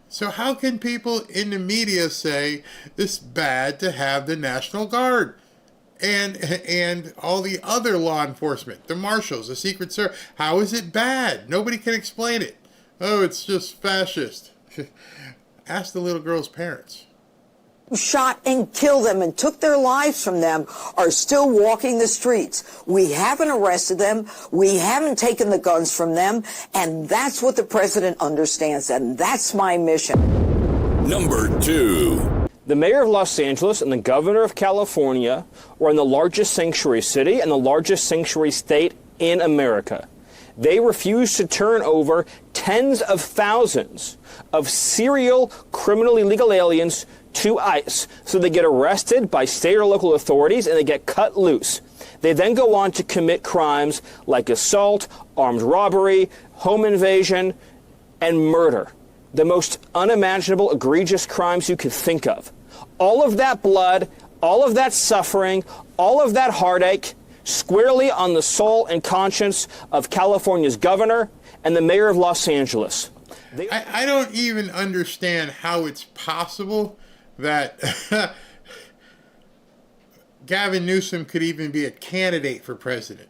So how can people in the media say this bad to have the National Guard and all the other law enforcement, the marshals, the Secret Service? How is it bad? Nobody can explain it. Oh, it's just fascist. Ask the little girl's parents. Who shot and killed them and took their lives from them are still walking the streets. We haven't arrested them. We haven't taken the guns from them. And that's what the president understands. And that's my mission. Number 2. The mayor of Los Angeles and the governor of California were in the largest sanctuary city and the largest sanctuary state in America. they refuse to turn over tens of thousands of serial criminal illegal aliens to ICE. So they get arrested by state or local authorities and they get cut loose. They then go on to commit crimes like assault, armed robbery, home invasion, and murder. The most unimaginable, egregious crimes you could think of. All of that blood, all of that suffering, all of that heartache, squarely on the soul and conscience of California's governor and the mayor of Los Angeles. I don't even understand how it's possible that Gavin Newsom could even be a candidate for president.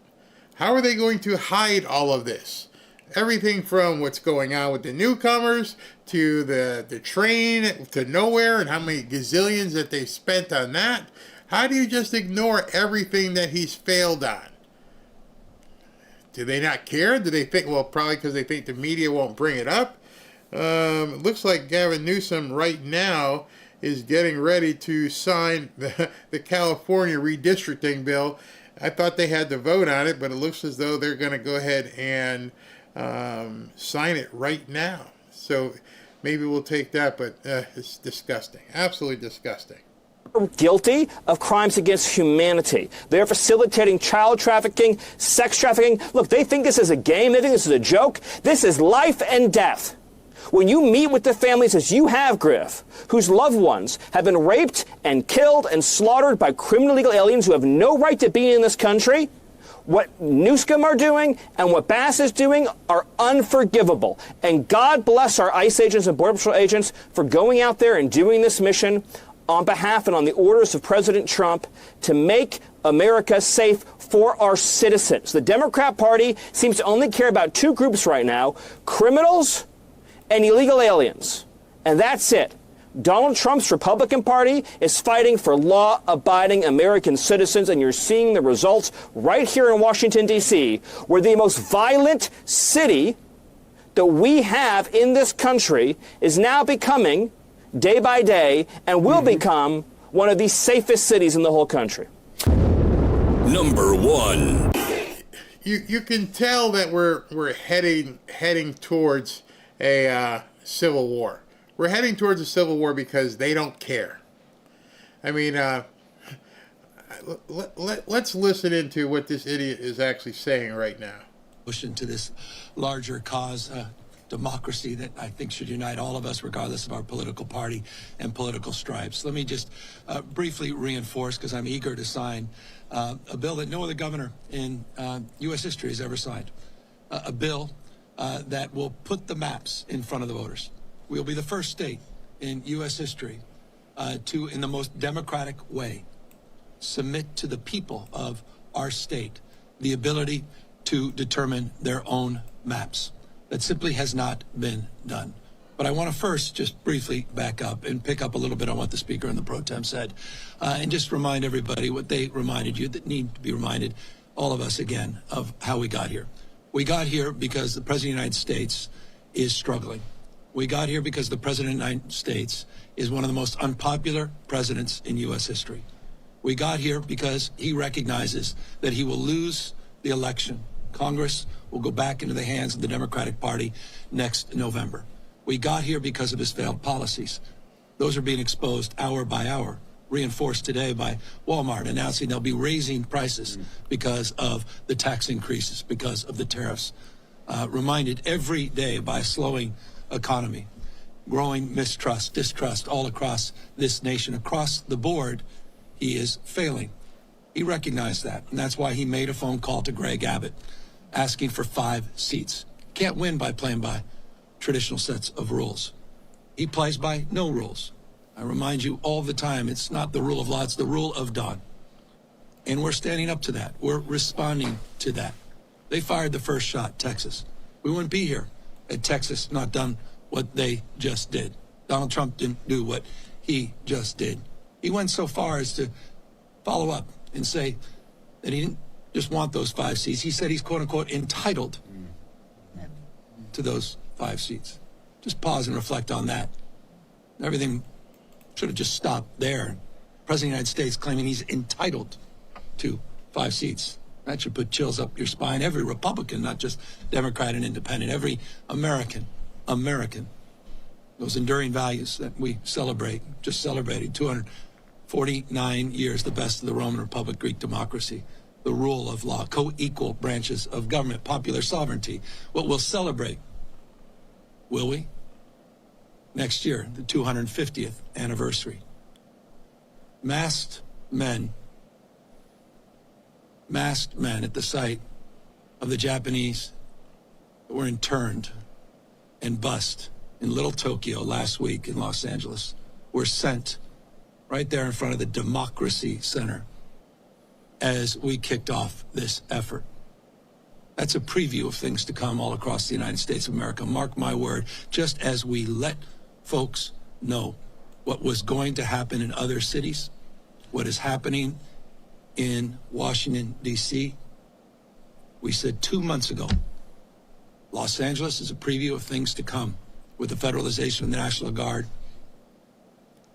How are they going to hide all of this? Everything from what's going on with the newcomers to the train to nowhere and how many gazillions that they spent on that. How do you just ignore everything that he's failed on? Do they not care? Do they think, well, probably because they think the media won't bring it up? It looks like Gavin Newsom right now is getting ready to sign the California redistricting bill. I thought they had to vote on it, but it looks as though they're going to go ahead and sign it right now. So maybe we'll take that, but it's disgusting. Absolutely disgusting. Guilty of crimes against humanity. They're facilitating child trafficking, sex trafficking. Look, they think this is a game. They think this is a joke. This is life and death. When you meet with the families, as you have, Griff, whose loved ones have been raped and killed and slaughtered by criminal illegal aliens who have no right to be in this country, what Newsom are doing and what Bass is doing are unforgivable. And God bless our ICE agents and Border Patrol agents for going out there and doing this mission on behalf and on the orders of President Trump to make America safe for our citizens. The Democrat Party seems to only care about two groups right now, criminals and illegal aliens. And that's it. Donald Trump's Republican Party is fighting for law-abiding American citizens, and you're seeing the results right here in Washington, D.C., where the most violent city that we have in this country is now becoming, day by day, and will become one of the safest cities in the whole country. Number 1. You can tell that we're heading towards a civil war. We're heading towards a civil war because they don't care. I mean, let's listen into what this idiot is actually saying right now. Push into this larger cause, democracy that I think should unite all of us, regardless of our political party and political stripes. Let me just briefly reinforce, because I'm eager to sign a bill that no other governor in U.S. history has ever signed. A bill that will put the maps in front of the voters. We'll be the first state in U.S. history to, in the most democratic way, submit to the people of our state the ability to determine their own maps. That simply has not been done. But I want to first just briefly back up and pick up a little bit on what the Speaker and the Pro Tem said, and just remind everybody what they reminded you, that need to be reminded, all of us again, of how we got here. We got here because the President of the United States is struggling. We got here because the President of the United States is one of the most unpopular presidents in U.S. history. We got here because he recognizes that he will lose the election. Congress will go back into the hands of the Democratic Party next November. We got here because of his failed policies. Those are being exposed hour by hour, reinforced today by Walmart announcing they'll be raising prices because of the tax increases, because of the tariffs. Reminded every day by a slowing economy, growing mistrust, distrust all across this nation, across the board. He is failing. He recognized that, and that's why he made a phone call to Greg Abbott asking for 5 seats. Can't win by playing by traditional sets of rules. He plays by no rules. I remind you all the time, it's not the rule of law, it's the rule of dawn. And we're standing up to that. We're responding to that. They fired the first shot, Texas. We wouldn't be here had Texas not done what they just did. Donald Trump didn't do what he just did. He went so far as to follow up and say that he didn't just want those 5 seats. He said he's, quote unquote, entitled to those 5 seats. Just pause and reflect on that. Everything should have just stopped there. President of the United States claiming he's entitled to 5 seats. That should put chills up your spine. Every Republican, not just Democrat and Independent, every American, those enduring values that we celebrate, just celebrated 249 years, the best of the Roman Republic, Greek democracy, the rule of law, co-equal branches of government, popular sovereignty. What we'll celebrate, will we? Next year, the 250th anniversary. Masked men at the site of the Japanese that were interned and bussed in Little Tokyo last week in Los Angeles were sent right there in front of the Democracy Center as we kicked off this effort. That's a preview of things to come all across the United States of America. Mark my word, just as we let folks know what was going to happen in other cities, what is happening in Washington, D.C., we said 2 months ago, Los Angeles is a preview of things to come with the federalization of the National Guard,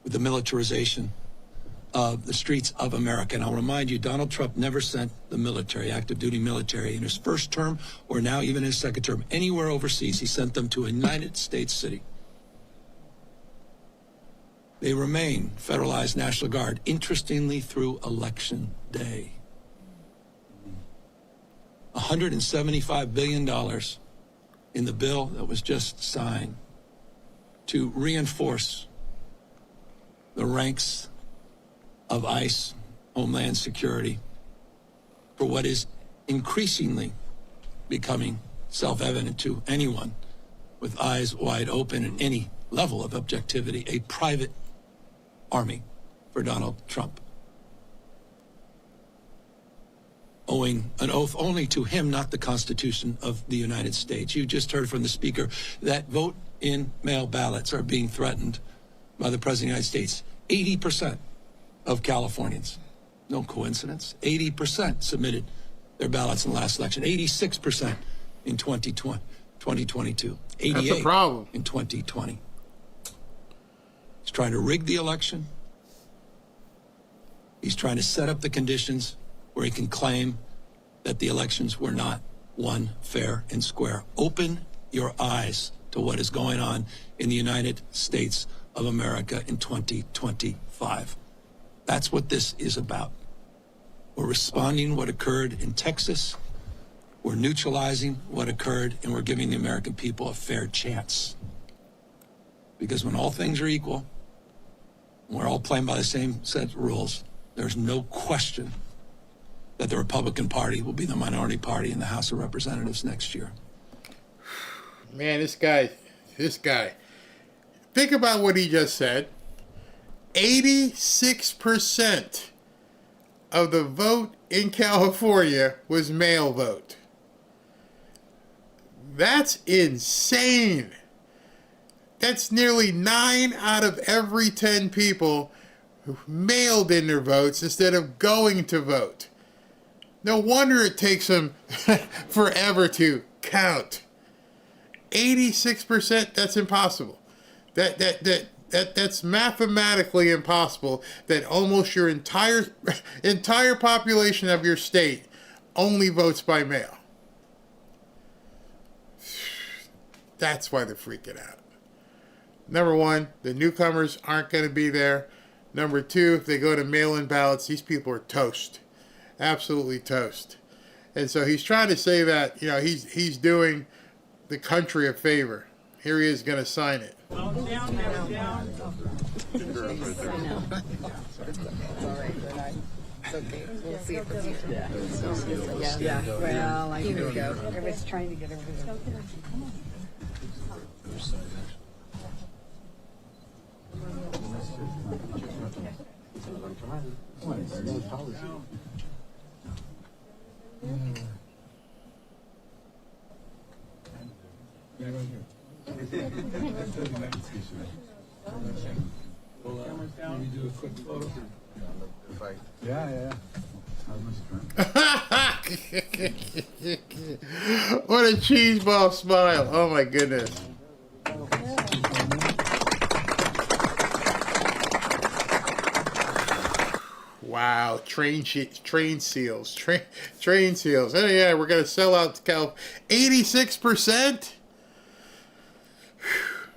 with the militarization of the streets of America. And I'll remind you, Donald Trump never sent the military, active duty military, in his first term or now even his second term, anywhere overseas. He sent them to a United States city. They remain federalized National Guard, interestingly, through Election Day. $175 billion in the bill that was just signed to reinforce the ranks of ICE, Homeland Security, for what is increasingly becoming self-evident to anyone with eyes wide open and any level of objectivity, a private army for Donald Trump, owing an oath only to him, not the Constitution of the United States. You just heard from the Speaker that vote-in-mail ballots are being threatened by the President of the United States. 80% of Californians, no coincidence, 80% submitted their ballots in the last election, 86% in 2022, 88% That's a problem. in 2020. He's trying to rig the election. He's trying to set up the conditions where he can claim that the elections were not won fair and square. Open your eyes to what is going on in the United States of America in 2025. That's what this is about. We're responding what occurred in Texas. We're neutralizing what occurred, and we're giving the American people a fair chance. Because when all things are equal, we're all playing by the same set of rules, there's no question that the Republican Party will be the minority party in the House of Representatives next year. Man, this guy. Think about what he just said. 86% of the vote in California was mail vote. That's insane. That's nearly 9 out of every 10 people who mailed in their votes instead of going to vote. No wonder it takes them forever to count. 86%, that's impossible. That's mathematically impossible, that almost your entire population of your state only votes by mail. That's why they're freaking out. Number one, the newcomers aren't going to be there. Number two, if they go to mail-in ballots, these people are toast. Absolutely toast. And so he's trying to say that, he's doing the country a favor. Here he is going to sign it. Okay, we'll see if it's yeah. Well, here we go. Everybody's trying to get everything. Can we do a quick photo? Yeah. What a cheeseball smile. Oh my goodness. Wow. Wow, train seals. Oh yeah, we're gonna sell out to Cal. 86%.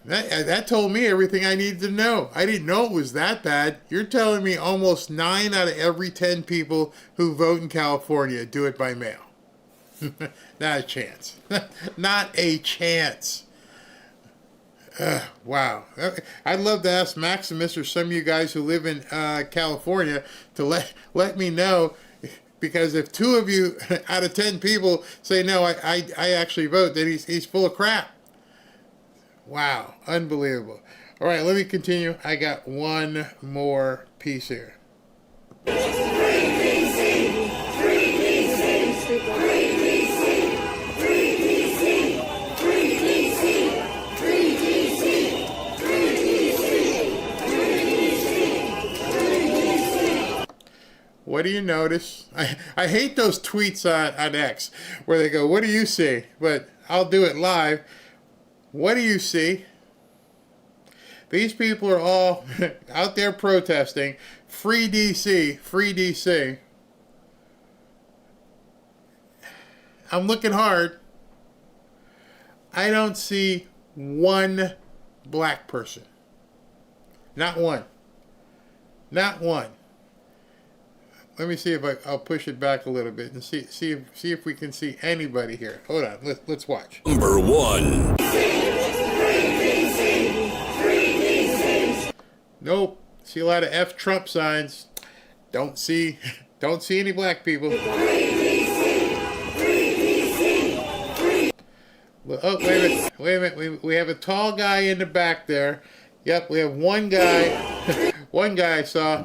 That told me everything I needed to know. I didn't know it was that bad. You're telling me almost 9 out of every 10 people who vote in California do it by mail. Not a chance. Not a chance. Wow. I'd love to ask Maximus or some of you guys who live in California to let me know, because if 2 of you out of 10 people say, no, I actually vote, then he's full of crap. Wow. Unbelievable. All right, let me continue. I got one more piece here. What do you notice? I hate those tweets on X where they go, what do you see? But I'll do it live. What do you see? These people are all out there protesting. Free DC, free DC. I'm looking hard. I don't see one black person. Not one. Not one. Let me see if I'll push it back a little bit and see if we can see anybody here. Hold on, let's watch. Number 1. Nope. See a lot of F Trump signs. Don't see any black people. Oh, wait a minute. We have a tall guy in the back there. Yep, we have one guy. One guy I saw.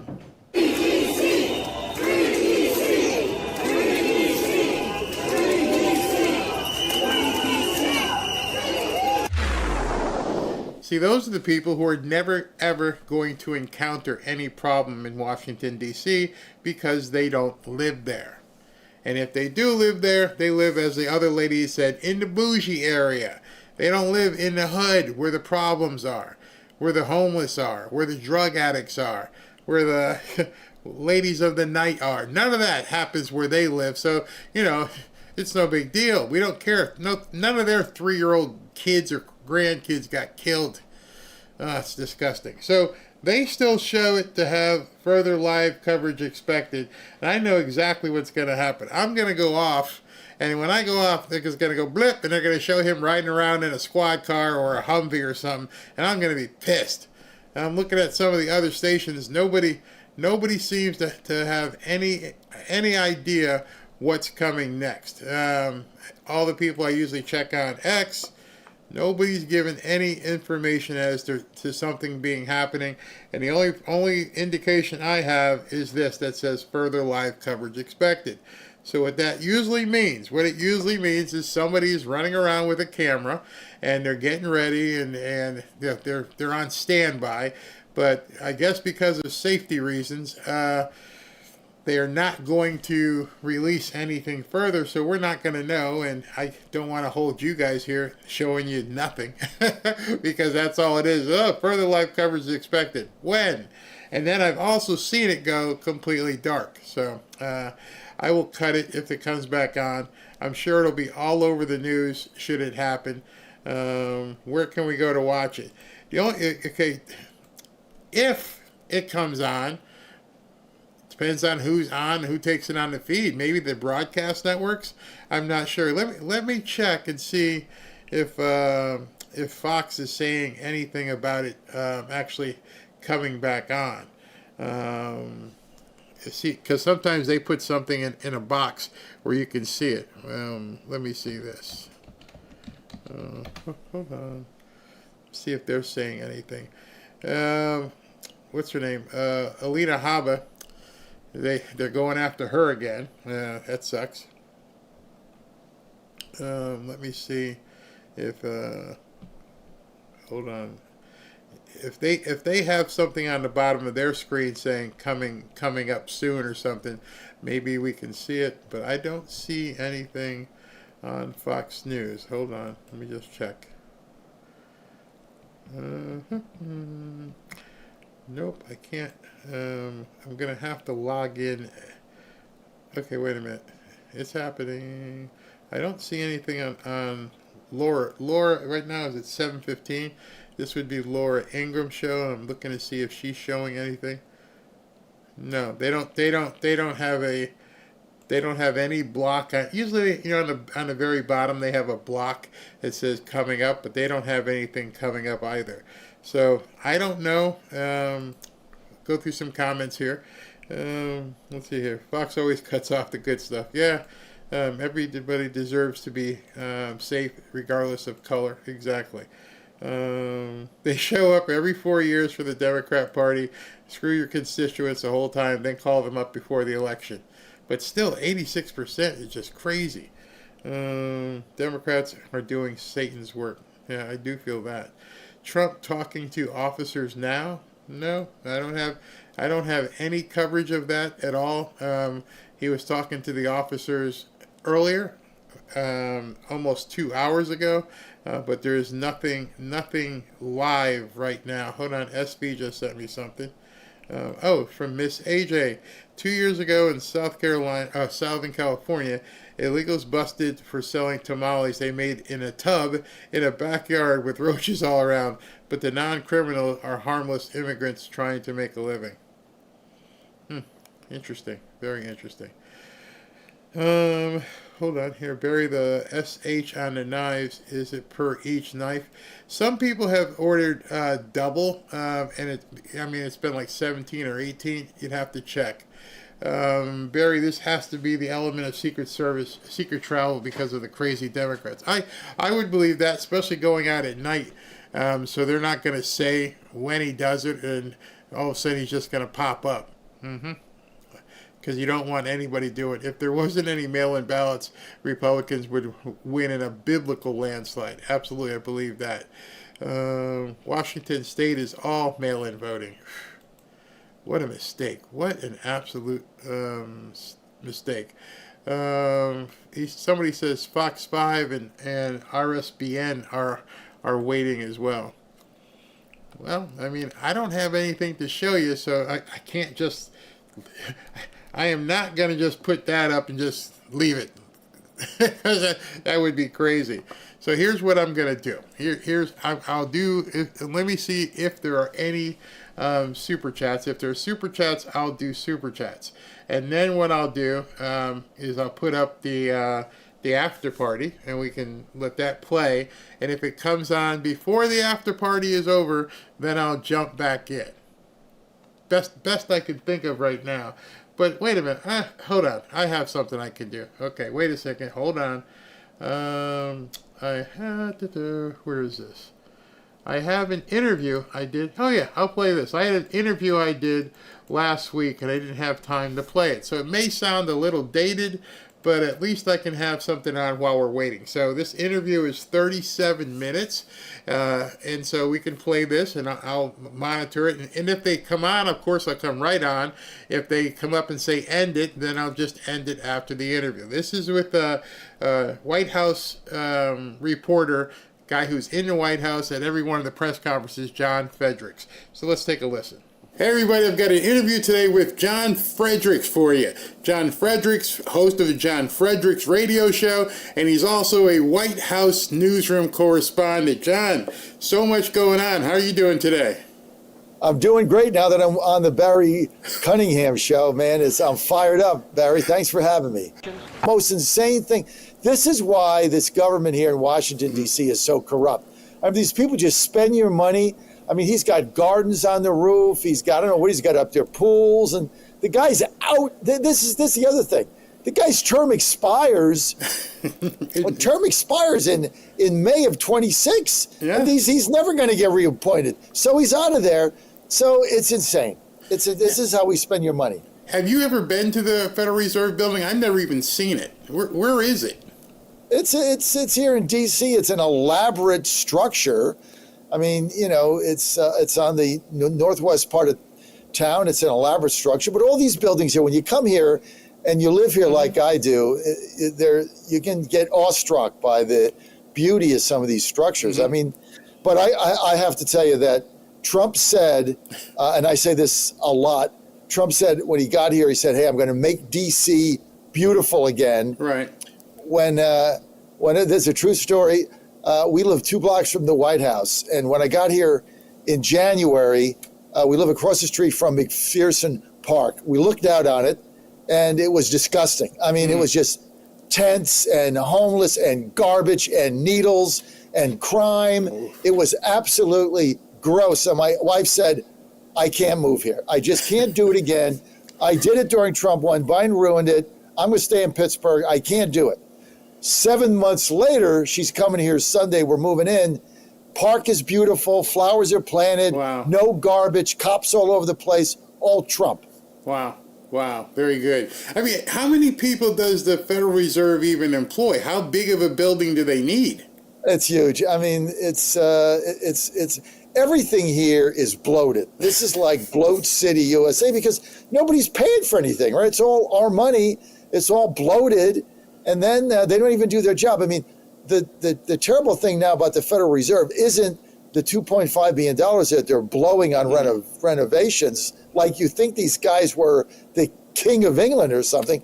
See, those are the people who are never, ever going to encounter any problem in Washington, D.C. because they don't live there. And if they do live there, they live, as the other lady said, in the bougie area. They don't live in the hood where the problems are, where the homeless are, where the drug addicts are, where the ladies of the night are. None of that happens where they live. So, it's no big deal. We don't care. None of their 3-year-old kids or grandkids got killed. It's disgusting. So they still show it to have further live coverage expected. And I know exactly what's going to happen. I'm going to go off. And when I go off, it's going to go blip. And they're going to show him riding around in a squad car or a Humvee or something. And I'm going to be pissed. And I'm looking at some of the other stations. Nobody seems to have any idea what's coming next. All the people I usually check on X, nobody's given any information as to something being happening. And the only indication I have is this that says further live coverage expected. So what it usually means is somebody's running around with a camera and they're getting ready and they're on standby. But I guess because of safety reasons, they are not going to release anything further, so we're not going to know, and I don't want to hold you guys here showing you nothing, because that's all it is. Further live coverage is expected. When? And then I've also seen it go completely dark, so I will cut it if it comes back on. I'm sure it'll be all over the news should it happen. Where can we go to watch it? If it comes on, depends on who's on, who takes it on the feed. Maybe the broadcast networks. I'm not sure. Let me check and see if Fox is saying anything about it actually coming back on. See, because sometimes they put something in a box where you can see it. Let me see this. Hold on. See if they're saying anything. What's her name? Alina Habba. They're going after her again. That sucks. Let me see if hold on. If they have something on the bottom of their screen saying coming up soon or something, maybe we can see it. But I don't see anything on Fox News. Hold on. Let me just check. Nope, I can't. I'm going to have to log in. Okay, wait a minute. It's happening. I don't see anything on Laura. Laura right now is at 7:15. This would be Laura Ingram's show. I'm looking to see if she's showing anything. No, they don't have any block. Usually, on the very bottom they have a block that says coming up, but they don't have anything coming up either. So I don't know. Go through some comments here. Let's see here. Fox always cuts off the good stuff. Yeah, everybody deserves to be safe regardless of color. Exactly. They show up every 4 years for the Democrat Party, screw your constituents the whole time, then call them up before the election. But still, 86% is just crazy. Democrats are doing Satan's work. Yeah, I do feel that. Trump talking to officers now? No, I don't have any coverage of that at all. He was talking to the officers earlier, almost 2 hours ago, but there is nothing live right now. Hold on, SB just sent me something. From Miss AJ. 2 years ago in Southern California, illegals busted for selling tamales they made in a tub in a backyard with roaches all around, but the non-criminals are harmless immigrants trying to make a living. Interesting. Very interesting. Hold on here. Bury the SH on the knives. Is it per each knife? Some people have ordered double, and it's been like 17 or 18. You'd have to check. Barry, this has to be the element of Secret Service, secret travel because of the crazy Democrats. I would believe that, especially going out at night. So they're not going to say when he does it, and all of a sudden he's just going to pop up. Because you don't want anybody to do it. If there wasn't any mail-in ballots, Republicans would win in a biblical landslide. Absolutely, I believe that. Washington State is all mail-in voting. What a mistake. What an absolute mistake. Somebody says Fox 5 and RSBN are waiting as well. Well, I don't have anything to show you, so I can't just... I am not going to just put that up and just leave it. That would be crazy. So here's what I'm going to do. I'll do, let me see if there are any super chats. If there are super chats, I'll do super chats. And then what I'll do is I'll put up the after party, and we can let that play. And if it comes on before the after party is over, then I'll jump back in. Best I can think of right now. But wait a minute. Hold on. I have something I can do. Okay, wait a second. Hold on. Where is this? I have an interview I did. Oh, yeah, I'll play this. I had an interview I did last week, and I didn't have time to play it. So it may sound a little dated, but at least I can have something on while we're waiting. So this interview is 37 minutes, and so we can play this, and I'll monitor it. And if they come on, of course, I'll come right on. If they come up and say end it, then I'll just end it after the interview. This is with a White House reporter, guy who's in the White House at every one of the press conferences, John Fredericks. So let's take a listen. Hey everybody, I've got an interview today with John Fredericks for you. John Fredericks, host of the John Fredericks radio show, and he's also a White House newsroom correspondent. John, so much going on. How are you doing today? I'm doing great now that I'm on the Barry Cunningham show, man. I'm fired up, Barry. Thanks for having me. Most insane thing. This is why this government here in Washington, D.C. is so corrupt. These people just spend your money. He's got gardens on the roof. He's got, I don't know what he's got up there, pools, and the guy's out. This is the other thing. The guy's term expires. Term expires in May of 26. Yeah. And he's never going to get reappointed. So he's out of there. So it's insane. This is how we spend your money. Have you ever been to the Federal Reserve Building? I've never even seen it. Where is it? It's here in D.C. It's an elaborate structure. It's on the northwest part of town. It's an elaborate structure. But all these buildings here, when you come here and you live here like I do, you can get awestruck by the beauty of some of these structures. But I have to tell you that Trump said, and I say this a lot, Trump said when he got here, he said, hey, I'm going to make D.C. beautiful again. Right. When there's a true story, we live 2 blocks from the White House. And when I got here in January, we live across the street from McPherson Park. We looked out on it, and it was disgusting. I mean, it was just tents and homeless and garbage and needles and crime. It was absolutely gross. And my wife said, I can't move here. I just can't do it again. I did it during Trump 1. Biden ruined it. I'm going to stay in Pittsburgh. I can't do it. 7 months later, she's coming here Sunday. We're moving in. Park is beautiful. Flowers are planted. Wow. No garbage. Cops all over the place. All Trump. Wow. Wow. Very good. I mean, how many people does the Federal Reserve even employ? How big of a building do they need? It's huge. I mean, it's everything here is bloated. This is like Bloat City, USA, because nobody's paying for anything, right? It's all our money. It's all bloated. And then they don't even do their job. I mean, the terrible thing now about the Federal Reserve isn't the $2.5 billion that they're blowing on renovations, like you think these guys were the King of England or something.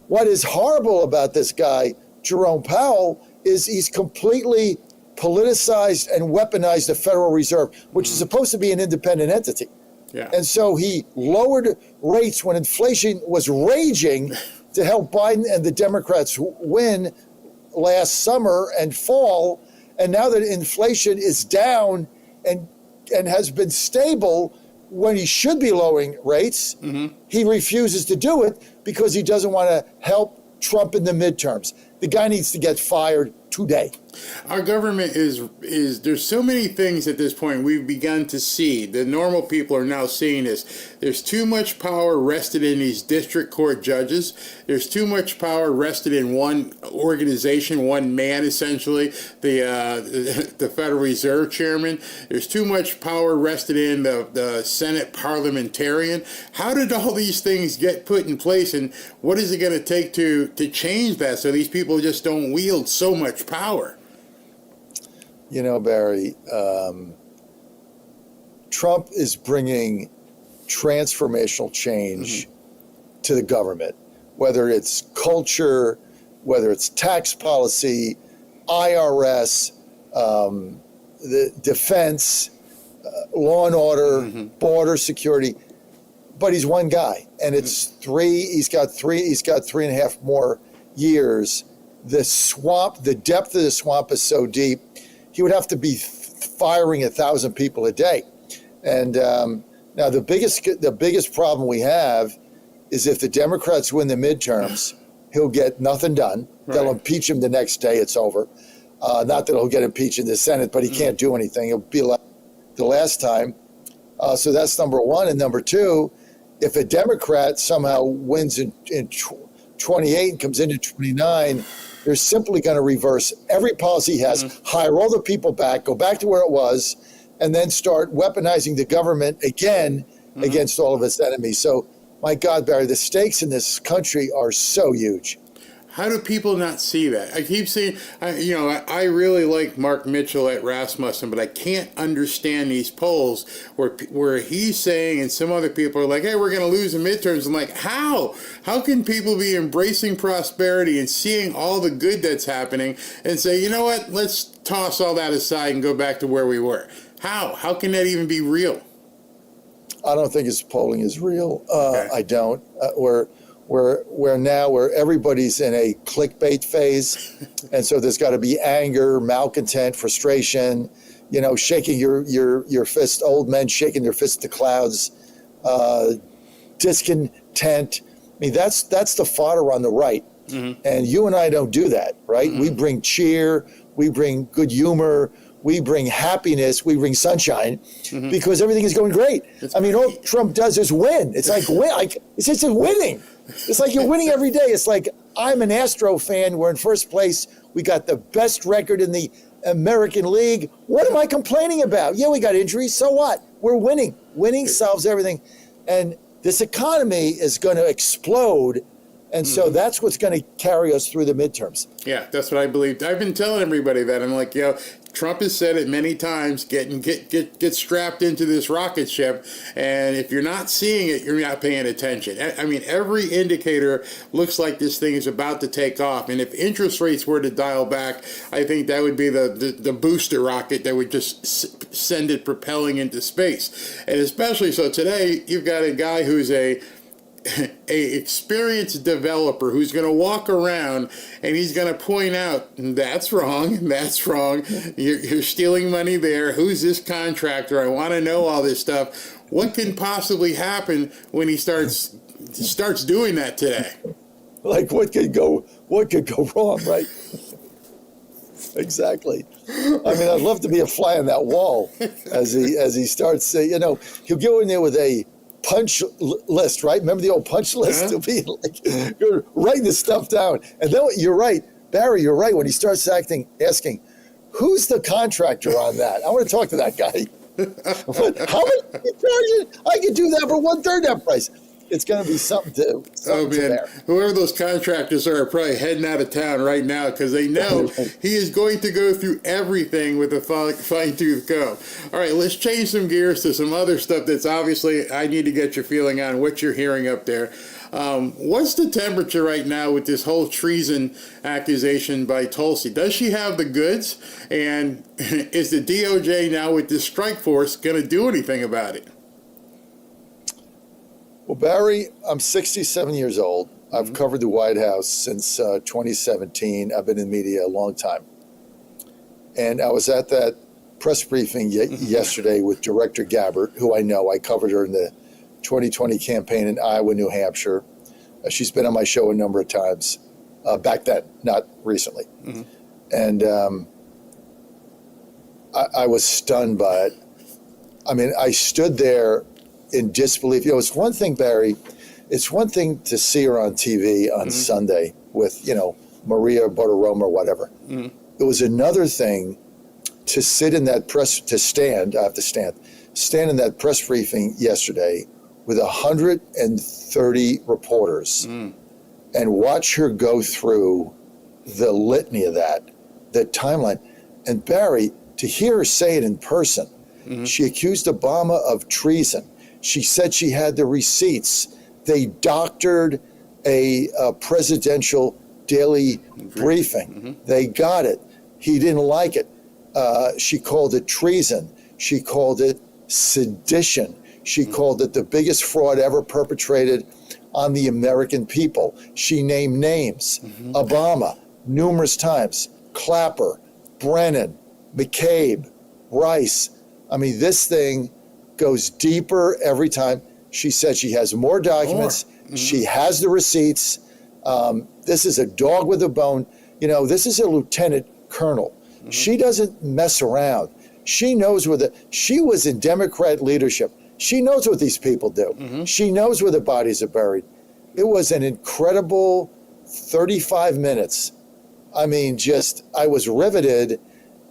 What is horrible about this guy, Jerome Powell, is he's completely politicized and weaponized the Federal Reserve, which is supposed to be an independent entity. Yeah. And so he lowered rates when inflation was raging to help Biden and the Democrats win last summer and fall. And now that inflation is down and has been stable when he should be lowering rates, he refuses to do it because he doesn't want to help Trump in the midterms. The guy needs to get fired today. Our government is there's so many things at this point we've begun to see. The normal people are now seeing this. There's too much power rested in these district court judges. There's too much power rested in one organization, one man, essentially, the Federal Reserve Chairman. There's too much power rested in the Senate parliamentarian. How did all these things get put in place, and what is it going to take to change that so these people just don't wield so much power? You know, Barry, Trump is bringing transformational change to the government, whether it's culture, whether it's tax policy, IRS, the defense, law and order, border security. But he's one guy, and it's he's got 3.5 more years. The swamp, the depth of the swamp is so deep, he would have to be firing 1,000 people a day. And now the biggest problem we have is if the Democrats win the midterms, he'll get nothing done. Right. They'll impeach him the next day. It's over. Not that he'll get impeached in the Senate, but he can't do anything. He'll be like the last time. So that's number one. And number two, if a Democrat somehow wins in 28 and comes into 29, they're simply going to reverse every policy he has, hire all the people back, go back to where it was, and then start weaponizing the government again against all of its enemies. So, my God, Barry, the stakes in this country are so huge. How do people not see that? I keep saying, I really like Mark Mitchell at Rasmussen, but I can't understand these polls where he's saying and some other people are like, hey, we're going to lose the midterms. I'm like, how? How can people be embracing prosperity and seeing all the good that's happening and say, you know what, let's toss all that aside and go back to where we were? How? How can that even be real? I don't think his polling is real. I don't. We're now where everybody's in a clickbait phase, and so there's got to be anger, malcontent, frustration, shaking your fist, old men shaking their fists at the clouds, discontent. I mean, that's the fodder on the right, and you and I don't do that, right? We bring cheer, we bring good humor, we bring happiness, we bring sunshine, because everything is going great. All Trump does is win. It's like it's just winning. It's like you're winning every day. It's like I'm an Astro fan. We're in first place. We got the best record in the American League. What am I complaining about? Yeah, we got injuries. So what? We're winning. Winning solves everything. And this economy is going to explode And so that's what's going to carry us through the midterms. Yeah, that's what I believe. I've been telling everybody that. I'm like, Trump has said it many times, get strapped into this rocket ship, and if you're not seeing it, you're not paying attention. I mean, every indicator looks like this thing is about to take off, and if interest rates were to dial back, I think that would be the booster rocket that would just send it propelling into space. And especially so today, you've got a guy who's a experienced developer who's going to walk around and he's going to point out, that's wrong, you're stealing money there, who's this contractor, I want to know all this stuff. What can possibly happen when he starts doing that today? Like what could go wrong, right? Exactly. I mean, I'd love to be a fly on that wall as he starts saying, he'll go in there with a punch list, right? Remember the old punch list? He'll be like, you're writing this stuff down. And then you're right, Barry, you're right. When he starts asking, who's the contractor on that? I want to talk to that guy. How much are you charging? I could do that for 1/3 that price. It's going to be something to bear. Whoever those contractors are probably heading out of town right now because they know he is going to go through everything with a fine-tooth comb. All right, let's change some gears to some other stuff that's obviously I need to get your feeling on what you're hearing up there. What's the temperature right now with this whole treason accusation by Tulsi? Does she have the goods? And is the DOJ now with this strike force going to do anything about it? Well, Barry, I'm 67 years old. I've covered the White House since 2017. I've been in media a long time. And I was at that press briefing yesterday with Director Gabbard, who I know. I covered her in the 2020 campaign in Iowa, New Hampshire. She's been on my show a number of times back then, not recently. And I was stunned by it. I mean, I stood there in disbelief. It's one thing, Barry, it's one thing to see her on TV on Sunday with, Maria Bartiromo or whatever. It was another thing to sit in that stand in that press briefing yesterday with 130 reporters and watch her go through the litany of that, the timeline. And Barry, to hear her say it in person, she accused Obama of treason. She said she had the receipts. They doctored a presidential daily briefing. They got it. He didn't like it. She called it treason. She called it sedition. She called it the biggest fraud ever perpetrated on the American people. She named names. Obama, numerous times. Clapper, Brennan, McCabe, Rice. I mean, this thing goes deeper every time. She said she has more documents. She has the receipts. This is a dog with a bone. This is a lieutenant colonel. She doesn't mess around. She knows she was in Democrat leadership. She knows what these people do. She knows where the bodies are buried. It was an incredible 35 minutes. I mean, I was riveted.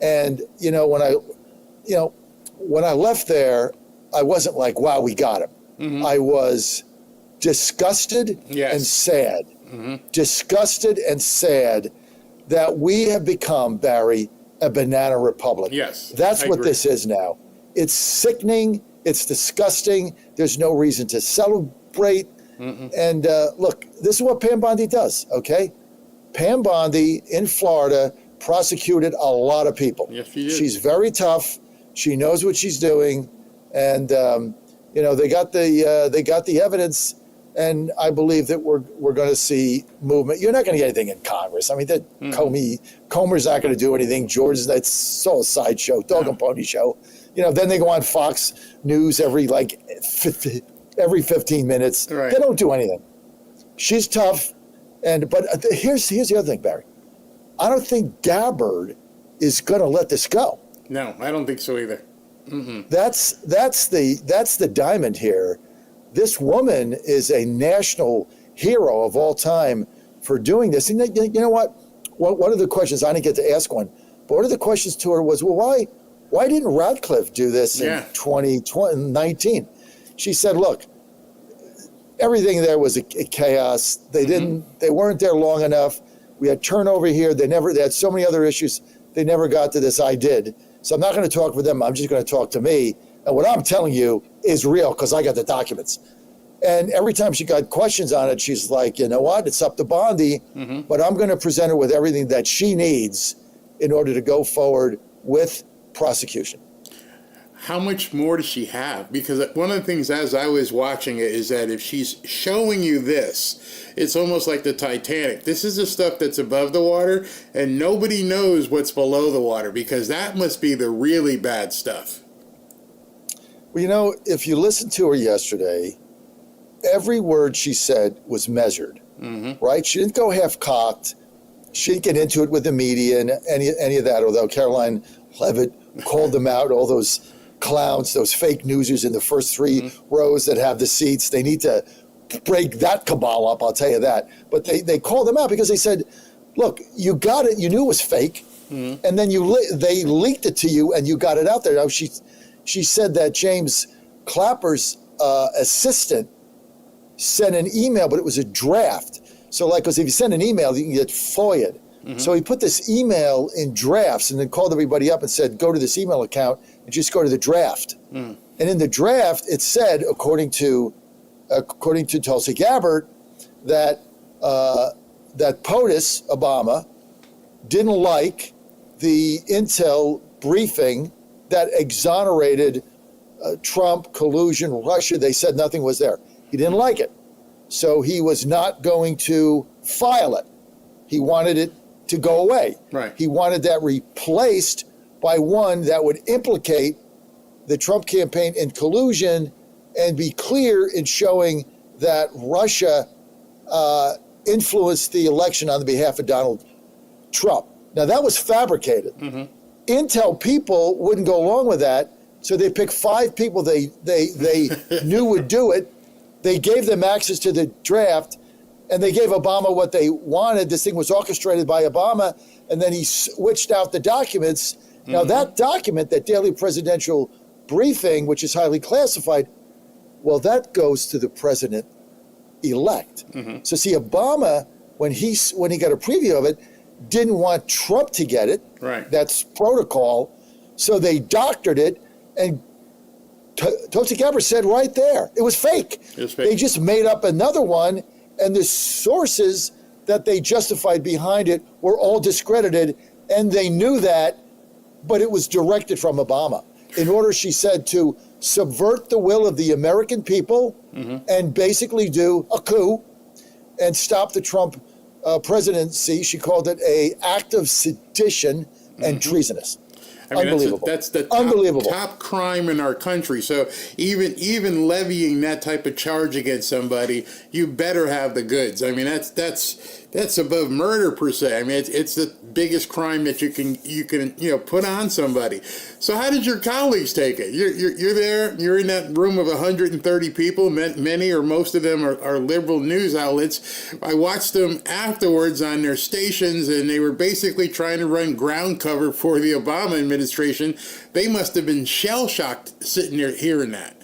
And, when I left there, I wasn't like, wow, we got him. I was disgusted and sad. Disgusted and sad that we have become, Barry, a banana republic. Yes. That's what this is now. It's sickening. It's disgusting. There's no reason to celebrate. And look, this is what Pam Bondi does, okay? Pam Bondi in Florida prosecuted a lot of people. Yes, she did. She's very tough. She knows what she's doing. And, they got the evidence. And I believe that we're going to see movement. You're not going to get anything in Congress. I mean, Comer's not going to do anything. That's all a sideshow, dog and pony show. Then they go on Fox News every 15 minutes. Right. They don't do anything. She's tough. But here's the other thing, Barry. I don't think Gabbard is going to let this go. No, I don't think so either. That's the diamond here. This woman is a national hero of all time for doing this. And you know what? One of the questions, I didn't get to ask one, but one of the questions to her was, well, why didn't Radcliffe do this in 2019? She said, look, everything there was a chaos. They weren't there long enough. We had turnover here. They had so many other issues. They never got to this. I did. So I'm not going to talk for them. I'm just going to talk to me. And what I'm telling you is real because I got the documents. And every time she got questions on it, she's like, you know what? It's up to Bondi, but I'm going to present her with everything that she needs in order to go forward with prosecution. How much more does she have? Because one of the things as I was watching it is that if she's showing you this, it's almost like the Titanic. This is the stuff that's above the water, and nobody knows what's below the water, because that must be the really bad stuff. Well, you know, if you listened to her yesterday, every word she said was measured, right? She didn't go half-cocked. She didn't get into it with the media and any of that, although Caroline Leavitt called them out, all those clowns, those fake newsers in the first three rows that have the seats. They need to break that cabal up, I'll tell you that. But they called them out because they said, look, you got it, you knew it was fake, and then they leaked it to you and you got it out there. Now, she said that James Clapper's assistant sent an email, but it was a draft. So like, because if you send an email, you can get FOIA'd. So he put this email in drafts and then called everybody up and said, go to this email account and just go to the draft. And in the draft, it said, according to Tulsi Gabbard, that POTUS, Obama, didn't like the intel briefing that exonerated Trump, collusion, Russia. They said nothing was there. He didn't like it. So he was not going to file it. He wanted it to go away. Right. He wanted that replaced by one that would implicate the Trump campaign in collusion and be clear in showing that Russia influenced the election on the behalf of Donald Trump. Now, that was fabricated. Intel people wouldn't go along with that, so they picked 5 people they knew would do it. They gave them access to the draft, and they gave Obama what they wanted. This thing was orchestrated by Obama, and then he switched out the documents. Now, that document, that daily presidential briefing, which is highly classified, well, that goes to the president-elect. So, see, Obama, when he got a preview of it, didn't want Trump to get it. Right. That's protocol. So they doctored it, and Tulsi Gabbard said right there, it was fake. They just made up another one, and the sources that they justified behind it were all discredited, and they knew that, but it was directed from Obama in order, she said, to subvert the will of the American people and basically do a coup and stop the Trump presidency. She called it an act of sedition and treasonous. I mean, Unbelievable. That's the Unbelievable. top crime in our country. So even levying that type of charge against somebody, you better have the goods. I mean, that's above murder per se. I mean, it's the biggest crime that you can put on somebody. So how did your colleagues take it? You're there. You're in that room of 130 people. Many or most of them are liberal news outlets. I watched them afterwards on their stations, and they were basically trying to run ground cover for the Obama administration. They must have been shell-shocked sitting there hearing that.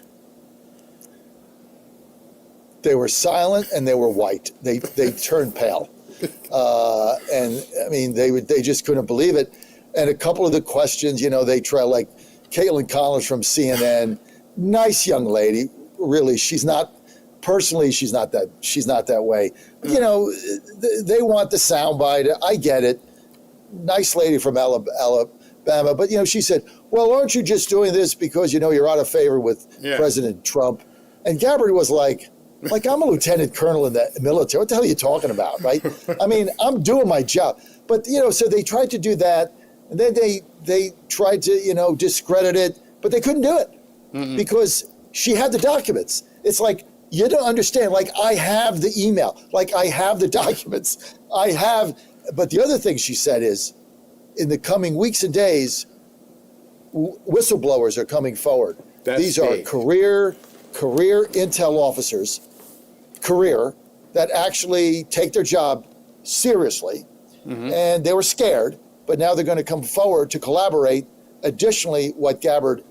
They were silent and they were white. They turned pale. And I mean, they just couldn't believe it. And a couple of the questions, they try, like Caitlin Collins from CNN, nice young lady, really. She's not that way. But, they want the soundbite. I get it. Nice lady from Alabama. But, she said, well, aren't you just doing this because, you're out of favor with President Trump? And Gabbard was like, I'm a lieutenant colonel in the military. What the hell are you talking about, right? I mean, I'm doing my job. But, so they tried to do that. And then they tried to, discredit it. But they couldn't do it because she had the documents. It's like, you don't understand. Like, I have the email. Like, I have the documents. But the other thing she said is, in the coming weeks and days, whistleblowers are coming forward. These are career intel officers, that actually take their job seriously. And they were scared, but now they're going to come forward to collaborate. Additionally, what Gabbard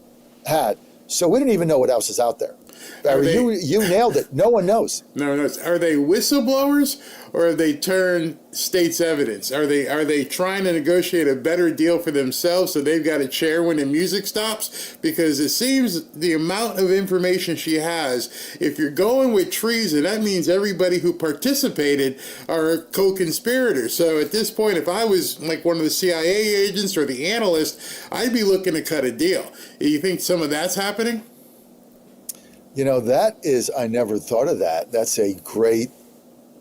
had. So we didn't even know what else is out there. Barry, you nailed it. No one knows. No, are they whistleblowers or have they turned state's evidence? Are they trying to negotiate a better deal for themselves so they've got a chair when the music stops? Because it seems the amount of information she has, if you're going with treason, that means everybody who participated are co-conspirators. So at this point, if I was like one of the CIA agents or the analyst, I'd be looking to cut a deal. You think some of that's happening? You know, I never thought of that. That's a great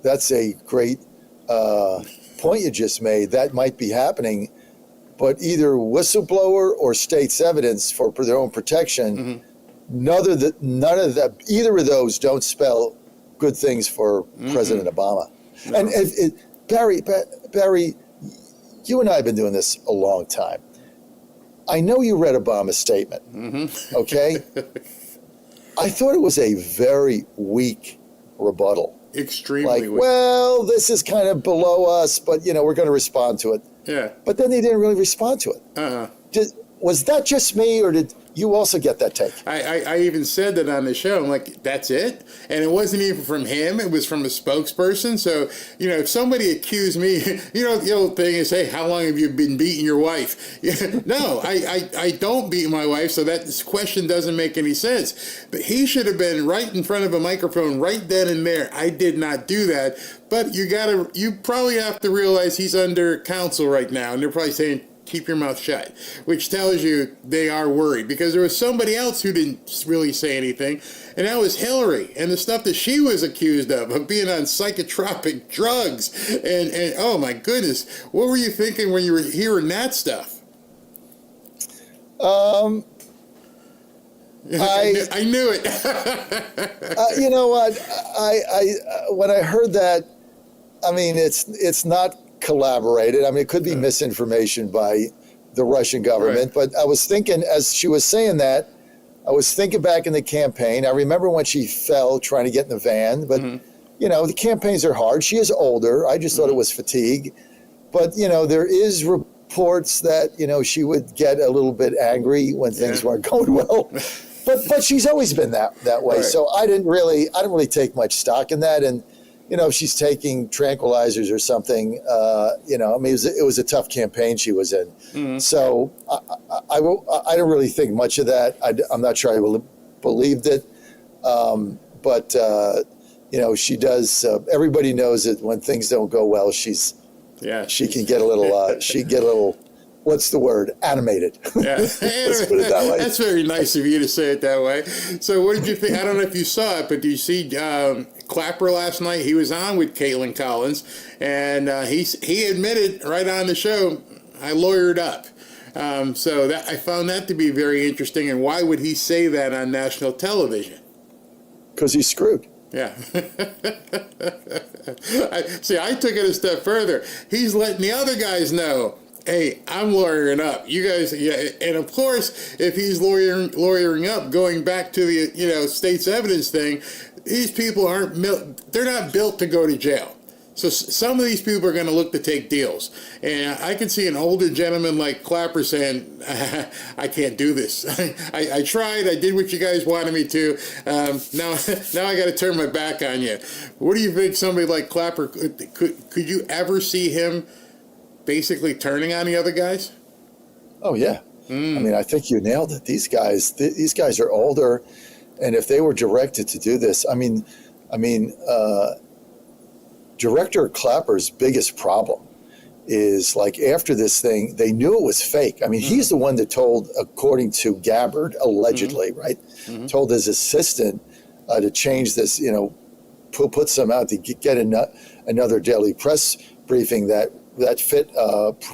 point you just made. That might be happening, but either whistleblower or state's evidence for their own protection, either of those don't spell good things for President Obama. No. And Barry, you and I have been doing this a long time. I know you read Obama's statement, okay? I thought it was a very weak rebuttal. Extremely weak. Well, this is kind of below us, but, we're going to respond to it. Yeah. But then they didn't really respond to it. Was that just me, or did you also get that take? I even said that on the show. I'm like, that's it? And it wasn't even from him. It was from a spokesperson. So, if somebody accused me, the old thing is, hey, how long have you been beating your wife? No, I don't beat my wife, so that question doesn't make any sense. But he should have been right in front of a microphone right then and there. I did not do that. But you probably have to realize he's under counsel right now, and they're probably saying, keep your mouth shut, which tells you they are worried, because there was somebody else who didn't really say anything, and that was Hillary, and the stuff that she was accused of being on psychotropic drugs, and oh my goodness, what were you thinking when you were hearing that stuff? I knew it. You know what? When I heard that, I mean, it's not collaborated. I mean, it could be misinformation by the Russian government, but I was thinking, as she was saying that, I was thinking back in the campaign. I remember when she fell trying to get in the van, but the campaigns are hard. She is older. I just thought it was fatigue. But, there is reports that, she would get a little bit angry when things weren't going well. But she's always been that way. Right. So I didn't really take much stock in that. And, if she's taking tranquilizers or something, I mean, it was a tough campaign she was in. So I don't really think much of that. I'm not sure I believed it. But she does. Everybody knows that when things don't go well, she can get a little, what's the word? Animated. Yeah. Let's put it that way. That's very nice of you to say it that way. So what did you think? I don't know if you saw it, but did you see Clapper last night? He was on with Caitlin Collins, and he admitted right on the show, I lawyered up. So I found that to be very interesting. And why would he say that on national television? Because he's screwed. Yeah. I took it a step further. He's letting the other guys know, hey, I'm lawyering up. You guys, and of course, if he's lawyering up, going back to the state's evidence thing, these people they're not built to go to jail. So some of these people are going to look to take deals. And I can see an older gentleman like Clapper saying, I can't do this. I tried. I did what you guys wanted me to. Now I got to turn my back on you. What do you think somebody like Clapper, could you ever see him basically turning on the other guys? Oh, yeah. I mean, I think you nailed it. These guys are older. And if they were directed to do this, I mean, Director Clapper's biggest problem is, like, after this thing, they knew it was fake. I mean, he's the one that told, according to Gabbard, allegedly, right, told his assistant to change this, put some out to get another daily press briefing that fit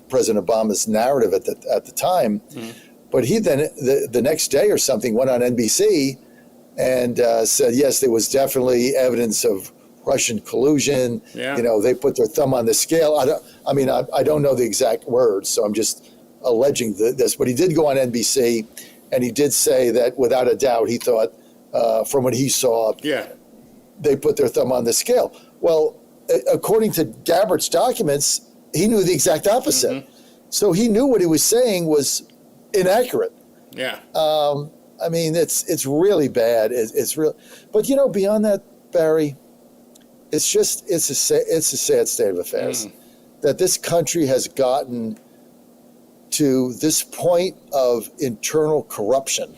President Obama's narrative at the time. But he then, the next day or something, went on NBC and said, yes, there was definitely evidence of Russian collusion. Yeah. They put their thumb on the scale. I don't know the exact words, so I'm just alleging this. But he did go on NBC, and he did say that without a doubt, he thought, from what he saw, they put their thumb on the scale. Well, according to Gabbard's documents, he knew the exact opposite. So he knew what he was saying was inaccurate. Yeah. I mean, it's really bad. It's real. But beyond that, Barry, it's a sad state of affairs that this country has gotten to this point of internal corruption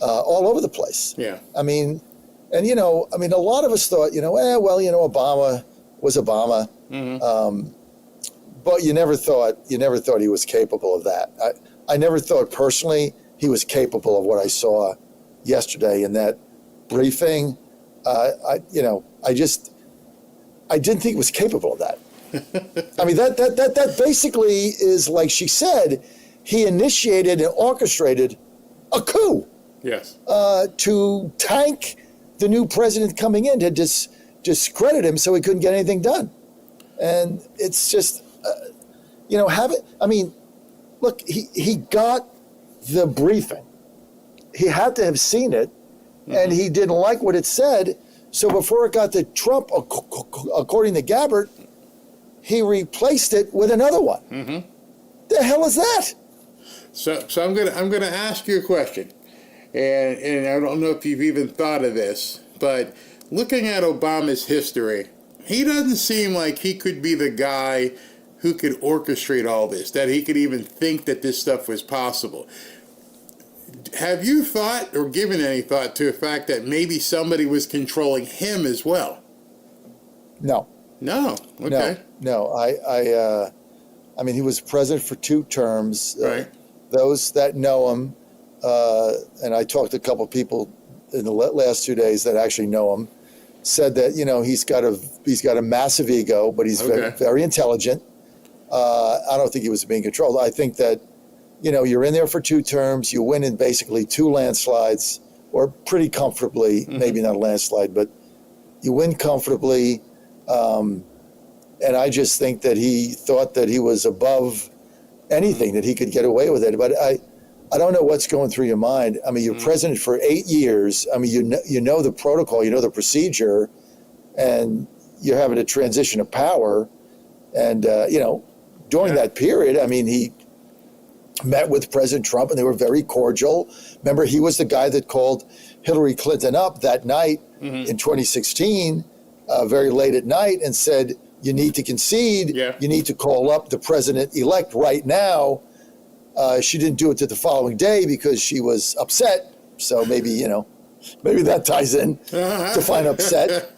all over the place. Yeah. I mean, and a lot of us thought, Obama was Obama, but you never thought he was capable of that. I never thought personally he was capable of what I saw yesterday in that briefing. I didn't think he was capable of that. I mean, that basically is, like she said, he initiated and orchestrated a coup. Yes. To tank the new president coming in, to discredit him so he couldn't get anything done. And it's just, look, he got the briefing. He had to have seen it, and he didn't like what it said. So before it got to Trump, according to Gabbard, he replaced it with another one. The hell is that? So I'm gonna ask you a question, and I don't know if you've even thought of this, but looking at Obama's history, he doesn't seem like he could be the guy who could orchestrate all this, that he could even think that this stuff was possible. Have you thought or given any thought to the fact that maybe somebody was controlling him as well? No. No. Okay. No. I mean, he was president for 2 terms. Right. Those that know him, and I talked to a couple of people in the last 2 days that actually know him, said that he's got a massive ego, but he's very intelligent. I don't think he was being controlled. I think that you're in there for 2 terms, you win in basically 2 landslides, or pretty comfortably, maybe not a landslide, but you win comfortably. And I just think that he thought that he was above anything, that he could get away with it. But I don't know what's going through your mind. I mean, you're president for 8 years. I mean, you know the protocol, you know the procedure, and you're having a transition of power. And, during that period, I mean, he met with President Trump, and they were very cordial. Remember, he was the guy that called Hillary Clinton up that night in 2016, very late at night, and said, you need to concede. You need to call up the president-elect right now. She didn't do it to the following day because she was upset. So maybe that ties in to find upset.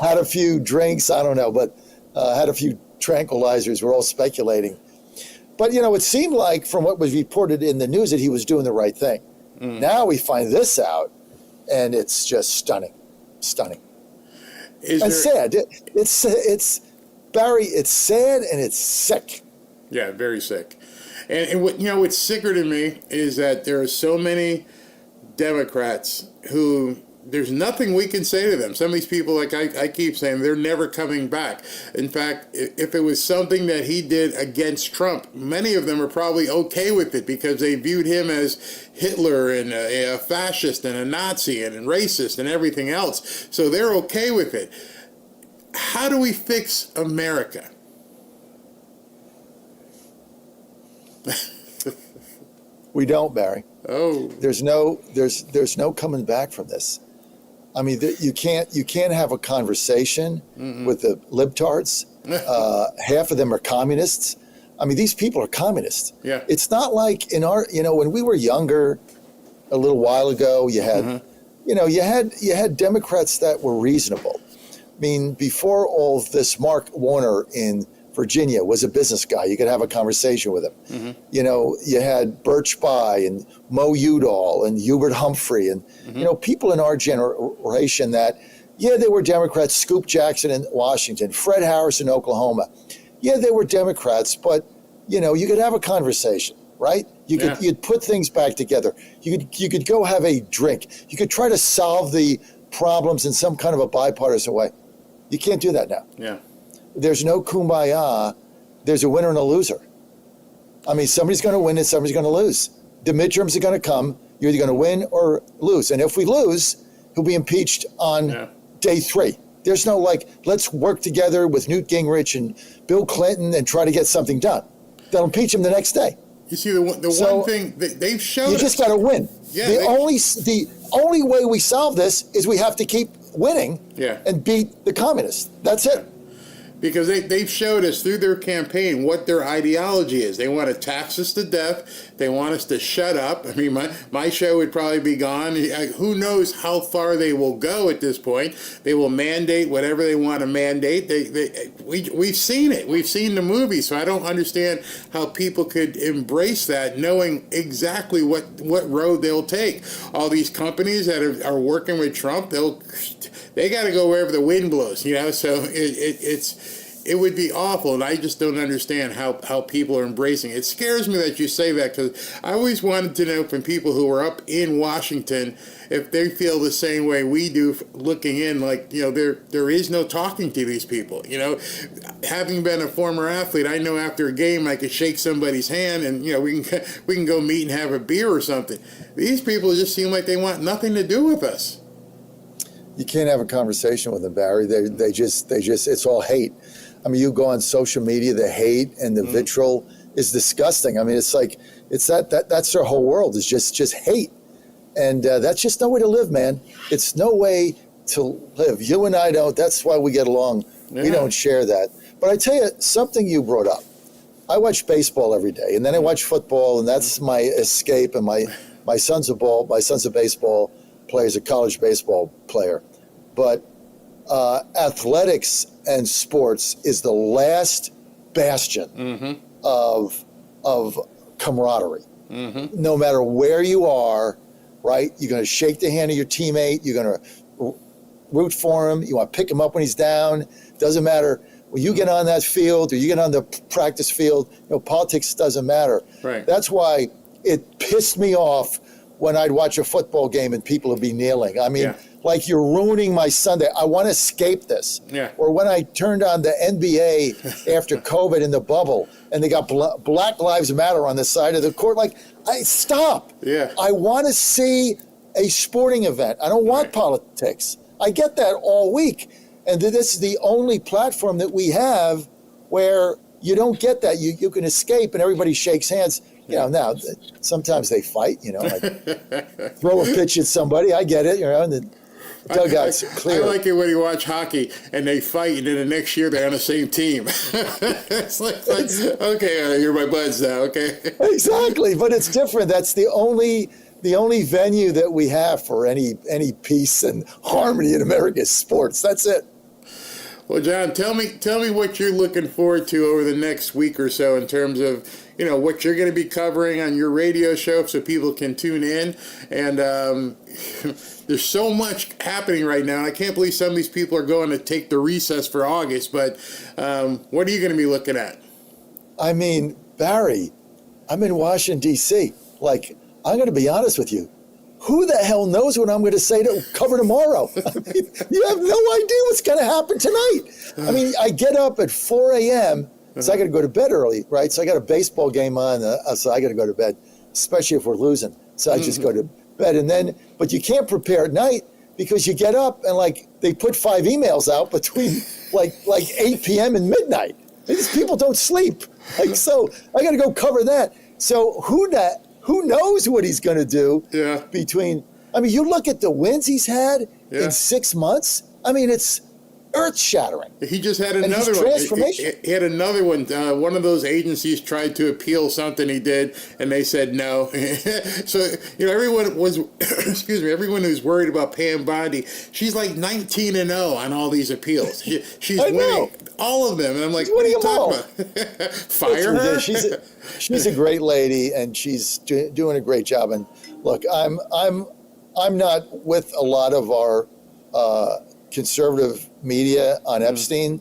Had a few drinks, I don't know, but had a few tranquilizers. We're all speculating. But, it seemed like from what was reported in the news that he was doing the right thing. Now we find this out, and it's just stunning. Stunning. Sad. It's Barry, it's sad and it's sick. Yeah, very sick. And what's sicker to me is that there are so many Democrats who there's nothing we can say to them. Some of these people, like I keep saying, they're never coming back. In fact, if it was something that he did against Trump, many of them are probably okay with it because they viewed him as Hitler and a fascist and a Nazi and a racist and everything else. So they're okay with it. How do we fix America? We don't, Barry. Oh. There's no coming back from this. I mean, you can't have a conversation with the libtards. Half of them are communists. I mean, these people are communists. Yeah. It's not like in our, when we were younger, a little while ago, you had, you had Democrats that were reasonable. I mean, before all of this, Mark Warner in Virginia was a business guy. You could have a conversation with him. You had Birch Bayh and Mo Udall and Hubert Humphrey and, people in our generation that, they were Democrats. Scoop Jackson in Washington, Fred Harris in Oklahoma. They were Democrats, but, you could have a conversation, right? You'd put things back together. You could go have a drink. You could try to solve the problems in some kind of a bipartisan way. You can't do that now. Yeah. There's no kumbaya. There's a winner and a loser. I mean, somebody's going to win and somebody's going to lose. The midterms are going to come. You're either going to win or lose. And if we lose, he'll be impeached on day 3. There's no let's work together with Newt Gingrich and Bill Clinton and try to get something done. They'll impeach him the next day. You see, the one thing they've shown you just got to win. The only way we solve this is we have to keep winning and beat the communists. That's it. Because they've showed us through their campaign what their ideology is. They want to tax us to death. They want us to shut up. I mean, my show would probably be gone. Who knows how far they will go at this point. They will mandate whatever they want to mandate. We've seen it. We've seen the movie. So I don't understand how people could embrace that, knowing exactly what road they'll take. All these companies that are working with Trump, they got to go wherever the wind blows, you know. So it would be awful, and I just don't understand how people are embracing it. It scares me that you say that, because I always wanted to know from people who are up in Washington if they feel the same way we do, looking in, like, you know, there is no talking to these people. You know, having been a former athlete, I know after a game I could shake somebody's hand and, you know, we can go meet and have a beer or something. These people just seem like they want nothing to do with us. You can't have a conversation with them, Barry. They just it's all hate. I mean, you go on social media, the hate and the vitriol is disgusting. I mean, it's like that's their whole world is just hate, and that's just no way to live, man. It's no way to live. You and I don't. That's why we get along. Yeah. We don't share that. But I tell you something you brought up. I watch baseball every day, and then I watch football, and that's my escape. And my son's a baseball player, is a college baseball player, but athletics and sports is the last bastion of camaraderie. No matter where you are, right? You're going to shake the hand of your teammate. You're going to root for him. You want to pick him up when he's down. Doesn't matter. When you get on that field or you get on the practice field, you know, politics doesn't matter. Right. That's why it pissed me off when I'd watch a football game and people would be kneeling. I mean, like, you're ruining my Sunday. I want to escape this. Yeah. Or when I turned on the NBA after COVID in the bubble and they got Black Lives Matter on the side of the court, like, stop. Yeah. I want to see a sporting event. I don't want politics. I get that all week. And this is the only platform that we have where you don't get that. You can escape and everybody shakes hands. You know, now sometimes they fight, you know, like throw a pitch at somebody. I get it, you know, and the dugout's clear. I like it when you watch hockey and they fight, and then the next year they're on the same team. It's like okay, you're my buds now, okay? Exactly, but it's different. That's the only venue that we have for any peace and harmony in America's sports. That's it. Well, John, tell me what you're looking forward to over the next week or so in terms of, you know, what you're going to be covering on your radio show so people can tune in. And there's so much happening right now. And I can't believe some of these people are going to take the recess for August. But what are you going to be looking at? I mean, Barry, I'm in Washington, D.C. Like, I'm going to be honest with you. Who the hell knows what I'm going to say to cover tomorrow? I mean, you have no idea what's going to happen tonight. I mean, I get up at 4 a.m., so I got to go to bed early, right? So I got a baseball game on, so I got to go to bed, especially if we're losing. So I just go to bed. And then, but you can't prepare at night because you get up and, like, they put 5 emails out between like 8 p.m. and midnight. These people don't sleep. Like, so I got to go cover that. So who knows what he's going to do between, I mean, you look at the wins he's had in 6 months. I mean, it's earth-shattering. He just had another one. He had another one. One of those agencies tried to appeal something he did, and they said no. So, you know, everyone was, everyone who's worried about Pam Bondi, she's like 19-0 on all these appeals. She's winning all of them. And I'm like, what are you talking about? Fire her? She's a great lady, and she's doing a great job. And look, I'm not with a lot of our conservative media on Epstein.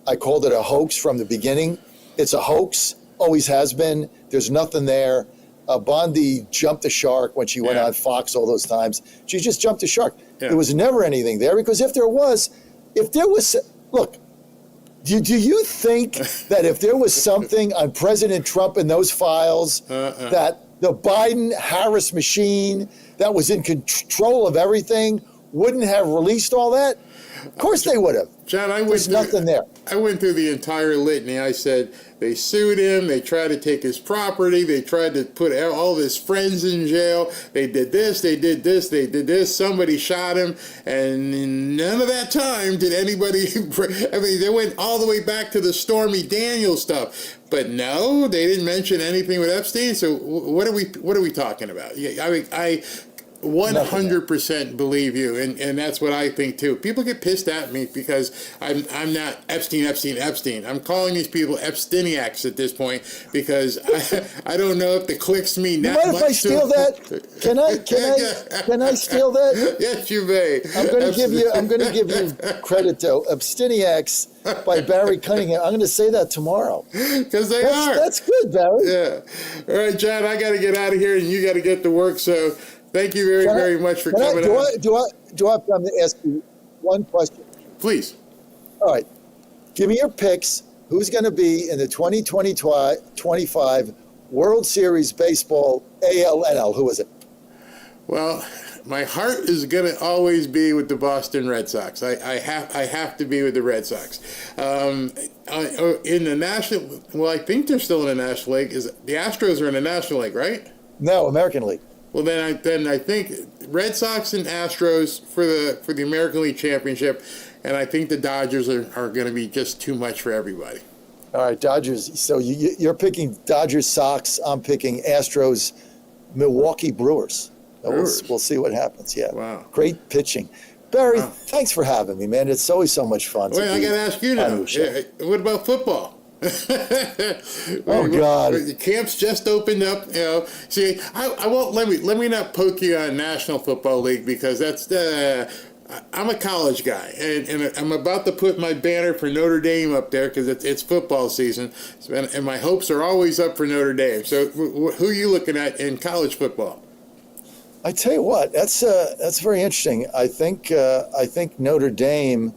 I called it a hoax from the beginning. It's a hoax, always has been. There's nothing there. Bondi jumped the shark when she went on Fox all those times. She just jumped the shark. There was never anything there, because if there was, look, do you think that if there was something on President Trump in those files, that the Biden-Harris machine that was in control of everything wouldn't have released all that? Of course they would have. John, There's nothing there. I went through the entire litany. I said they sued him. They tried to take his property. They tried to put all of his friends in jail. They did this. They did this. They did this. Somebody shot him. And in none of that time did anybody. I mean, they went all the way back to the Stormy Daniels stuff. But no, they didn't mention anything with Epstein. So what are we talking about? I mean, I 100% believe you, and that's what I think too. People get pissed at me because I'm not Epstein. I'm calling these people Epsteiniacs at this point because I don't know if the clicks mean that much. You mind if I steal that? Can I steal that? Yes, you may. I'm going to give you credit though. Epsteiniacs by Barry Cunningham. I'm going to say that tomorrow. Because they are. That's good, Barry. Yeah. All right, John. I got to get out of here, and you got to get to work. So. Thank you very much for coming on. Do I have time to ask you one question? Please. All right. Give me your picks. Who's going to be in the 2025 World Series Baseball AL/NL? Who is it? Well, my heart is going to always be with the Boston Red Sox. I have to be with the Red Sox. In the National, well, I think they're still in the National League. The Astros are in the National League, right? No, American League. Well, then I think Red Sox and Astros for the American League Championship, and I think the Dodgers are going to be just too much for everybody. All right, Dodgers. So you're picking Dodgers, Sox. I'm picking Astros, Milwaukee Brewers. We'll see what happens. Yeah. Wow. Great pitching. Barry, thanks for having me, man. It's always so much fun. Wait, I got to ask you now. What about football? Oh God! The camps just opened up. You know, see, I won't let me not poke you on National Football League because that's I'm a college guy and I'm about to put my banner for Notre Dame up there because it's football season, and my hopes are always up for Notre Dame. So who are you looking at in college football? I tell you what, that's very interesting. I think Notre Dame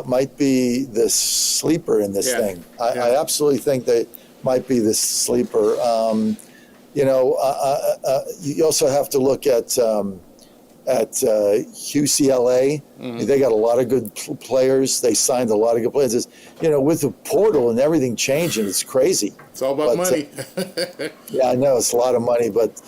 might be the sleeper in this thing. I absolutely think they might be the sleeper. You also have to look at UCLA. Mm-hmm. They got a lot of good players. They signed a lot of good players. With the portal and everything changing, it's crazy. It's all about money. Yeah, I know it's a lot of money, but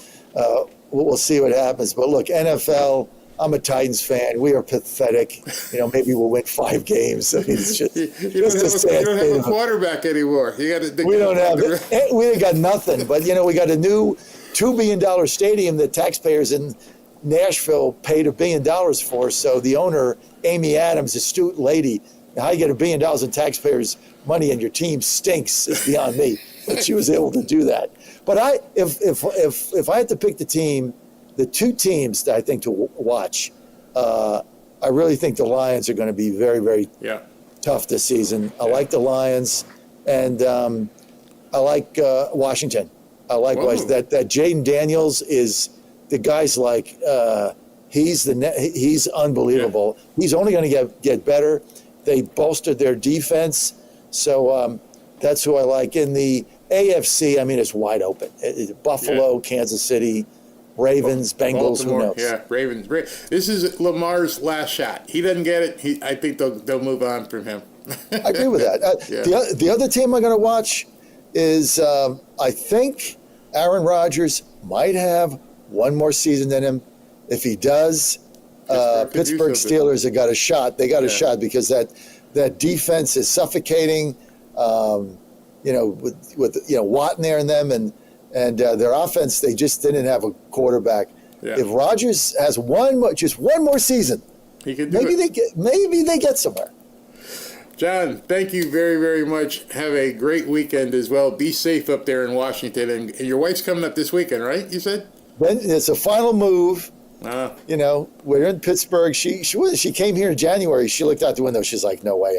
we'll see what happens. But look, NFL. I'm a Titans fan. We are pathetic. Maybe we'll win 5 games. I mean, it's just you don't have a quarterback anymore. We don't have it. We ain't got nothing. But we got a new $2 billion stadium that taxpayers in Nashville paid $1 billion for. So the owner, Amy Adams, astute lady, how you get $1 billion in taxpayers' money and your team stinks is beyond me. But she was able to do that. But if I had to pick the team. The 2 teams that I think to watch, I really think the Lions are going to be very, very tough this season. I like the Lions, and I like Washington. I like Washington. That Jaden Daniels is the guy's like he's unbelievable. Yeah. He's only going to get better. They bolstered their defense, so that's who I like. In the AFC, I mean, it's wide open. Buffalo, Kansas City. Ravens, Bengals, Baltimore, who knows? Yeah, Ravens. This is Lamar's last shot. He doesn't get it. I think they'll move on from him. I agree with that. The other team I'm going to watch is I think Aaron Rodgers might have one more season in him. If he does, Pittsburgh Steelers have got a shot. They got a shot because that defense is suffocating. With Watt in there and them and their offense, they just didn't have a quarterback. Yeah. If Rodgers has just one more season, he could maybe they get somewhere. John, thank you very, very much. Have a great weekend as well. Be safe up there in Washington. And your wife's coming up this weekend, right? You said? Then it's a final move. We're in Pittsburgh. She came here in January. She looked out the window. She's like, "No way,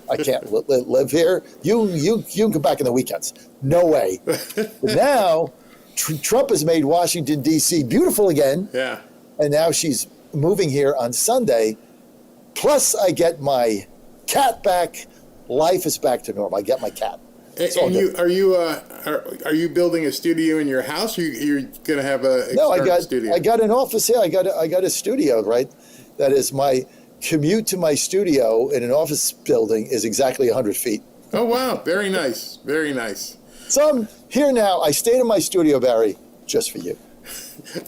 I can't live here. You can come back in the weekends. No way." But now, Trump has made Washington, D.C. beautiful again. Yeah. And now she's moving here on Sunday. Plus, I get my cat back. Life is back to normal. I get my cat. Are you building a studio in your house? Or you're going to have a studio? I got an office here. I got a studio, right? That is, my commute to my studio in an office building is exactly 100 feet. Oh, wow. Very nice. Very nice. So I'm here now. I stayed in my studio, Barry, just for you.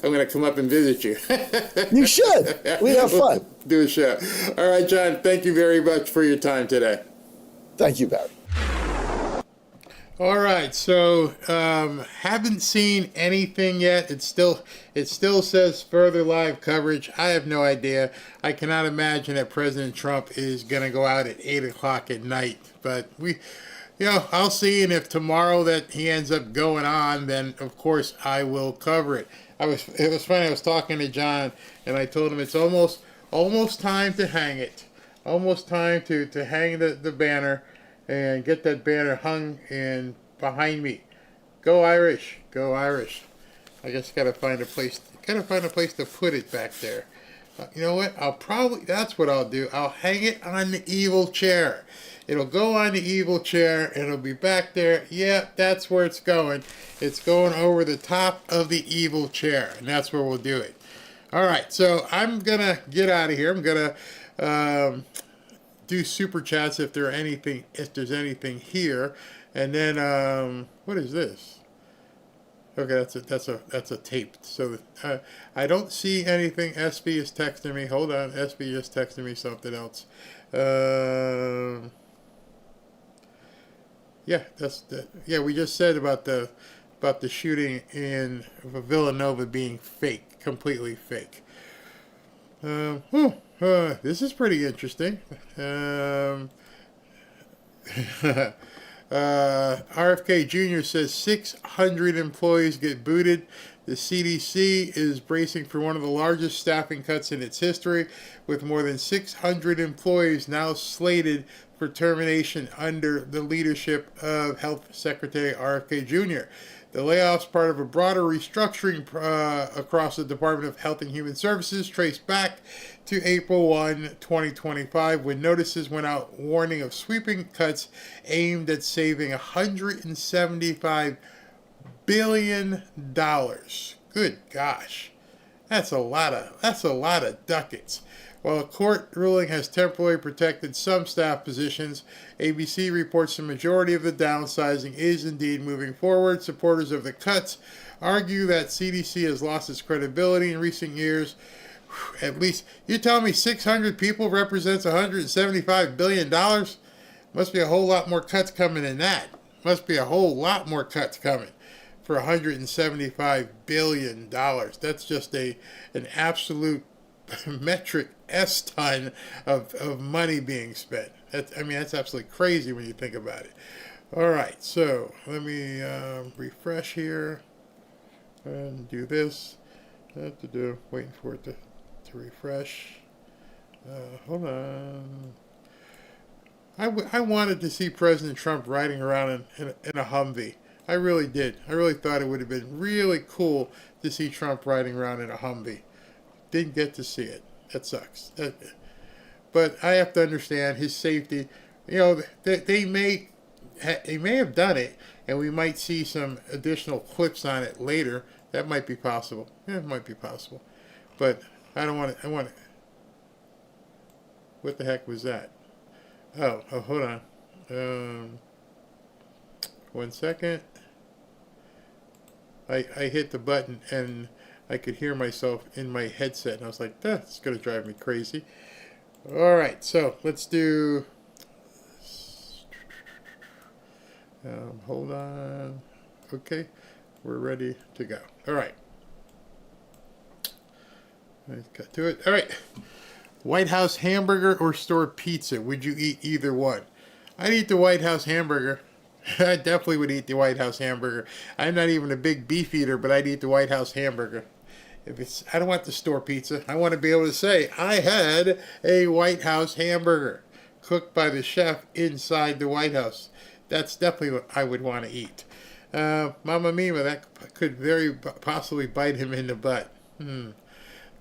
I'm going to come up and visit you. You should. We'd have fun. Do a show. All right, John, thank you very much for your time today. Thank you, Barry. All right, so haven't seen anything yet. It still says further live coverage. I have no idea. I cannot imagine that President Trump is going to go out at 8 o'clock at night. But I'll see. And if tomorrow that he ends up going on, then of course I will cover it. It was funny. I was talking to John, and I told him it's almost time to hang it. Almost time to hang the banner. And get that banner hung in behind me. Go Irish, go Irish. I just gotta find a place to put it back there. You know what? That's what I'll do. I'll hang it on the evil chair. It'll go on the evil chair. It'll be back there. Yeah, that's where it's going. It's going over the top of the evil chair, and that's where we'll do it. All right. So I'm gonna get out of here. I'm gonna do super chats if there's anything here, and then what is this? Okay, that's a tape. So I don't see anything. SB is texting me. Hold on, SB just texted me something else. Yeah, yeah. We just said about the shooting in Villanova being fake, completely fake. This is pretty interesting. RFK Jr. says 600 employees get booted. The CDC is bracing for one of the largest staffing cuts in its history, with more than 600 employees now slated for termination under the leadership of Health Secretary RFK Jr. The layoffs, part of a broader restructuring across the Department of Health and Human Services, traced back to April 1, 2025, when notices went out warning of sweeping cuts aimed at saving $175 billion. Good gosh, that's a lot of ducats. While a court ruling has temporarily protected some staff positions, ABC reports the majority of the downsizing is indeed moving forward. Supporters of the cuts argue that CDC has lost its credibility in recent years. At least, you tell me 600 people represents $175 billion? Must be a whole lot more cuts coming than that. Must be a whole lot more cuts coming for $175 billion. That's just an absolute metric S-ton of money being spent. That's absolutely crazy when you think about it. All right, so let me refresh here and do this. Waiting for it to refresh. Hold on. I wanted to see President Trump riding around in a Humvee. I really did. I really thought it would have been really cool to see Trump riding around in a Humvee. Didn't get to see it. That sucks. But I have to understand his safety. They may have done it, and we might see some additional clips on it later. That might be possible. Yeah, it might be possible. But I don't want to. What the heck was that? Oh, hold on. 1 second. I hit the button and I could hear myself in my headset, and I was like, that's going to drive me crazy. All right, so let's do... hold on. Okay, we're ready to go. All right. Let's cut to it. All right. White House hamburger or store pizza? Would you eat either one? I'd eat the White House hamburger. I definitely would eat the White House hamburger. I'm not even a big beef eater, but I'd eat the White House hamburger. I don't want the store pizza. I want to be able to say, I had a White House hamburger cooked by the chef inside the White House. That's definitely what I would want to eat. Mamma Mia, that could very possibly bite him in the butt.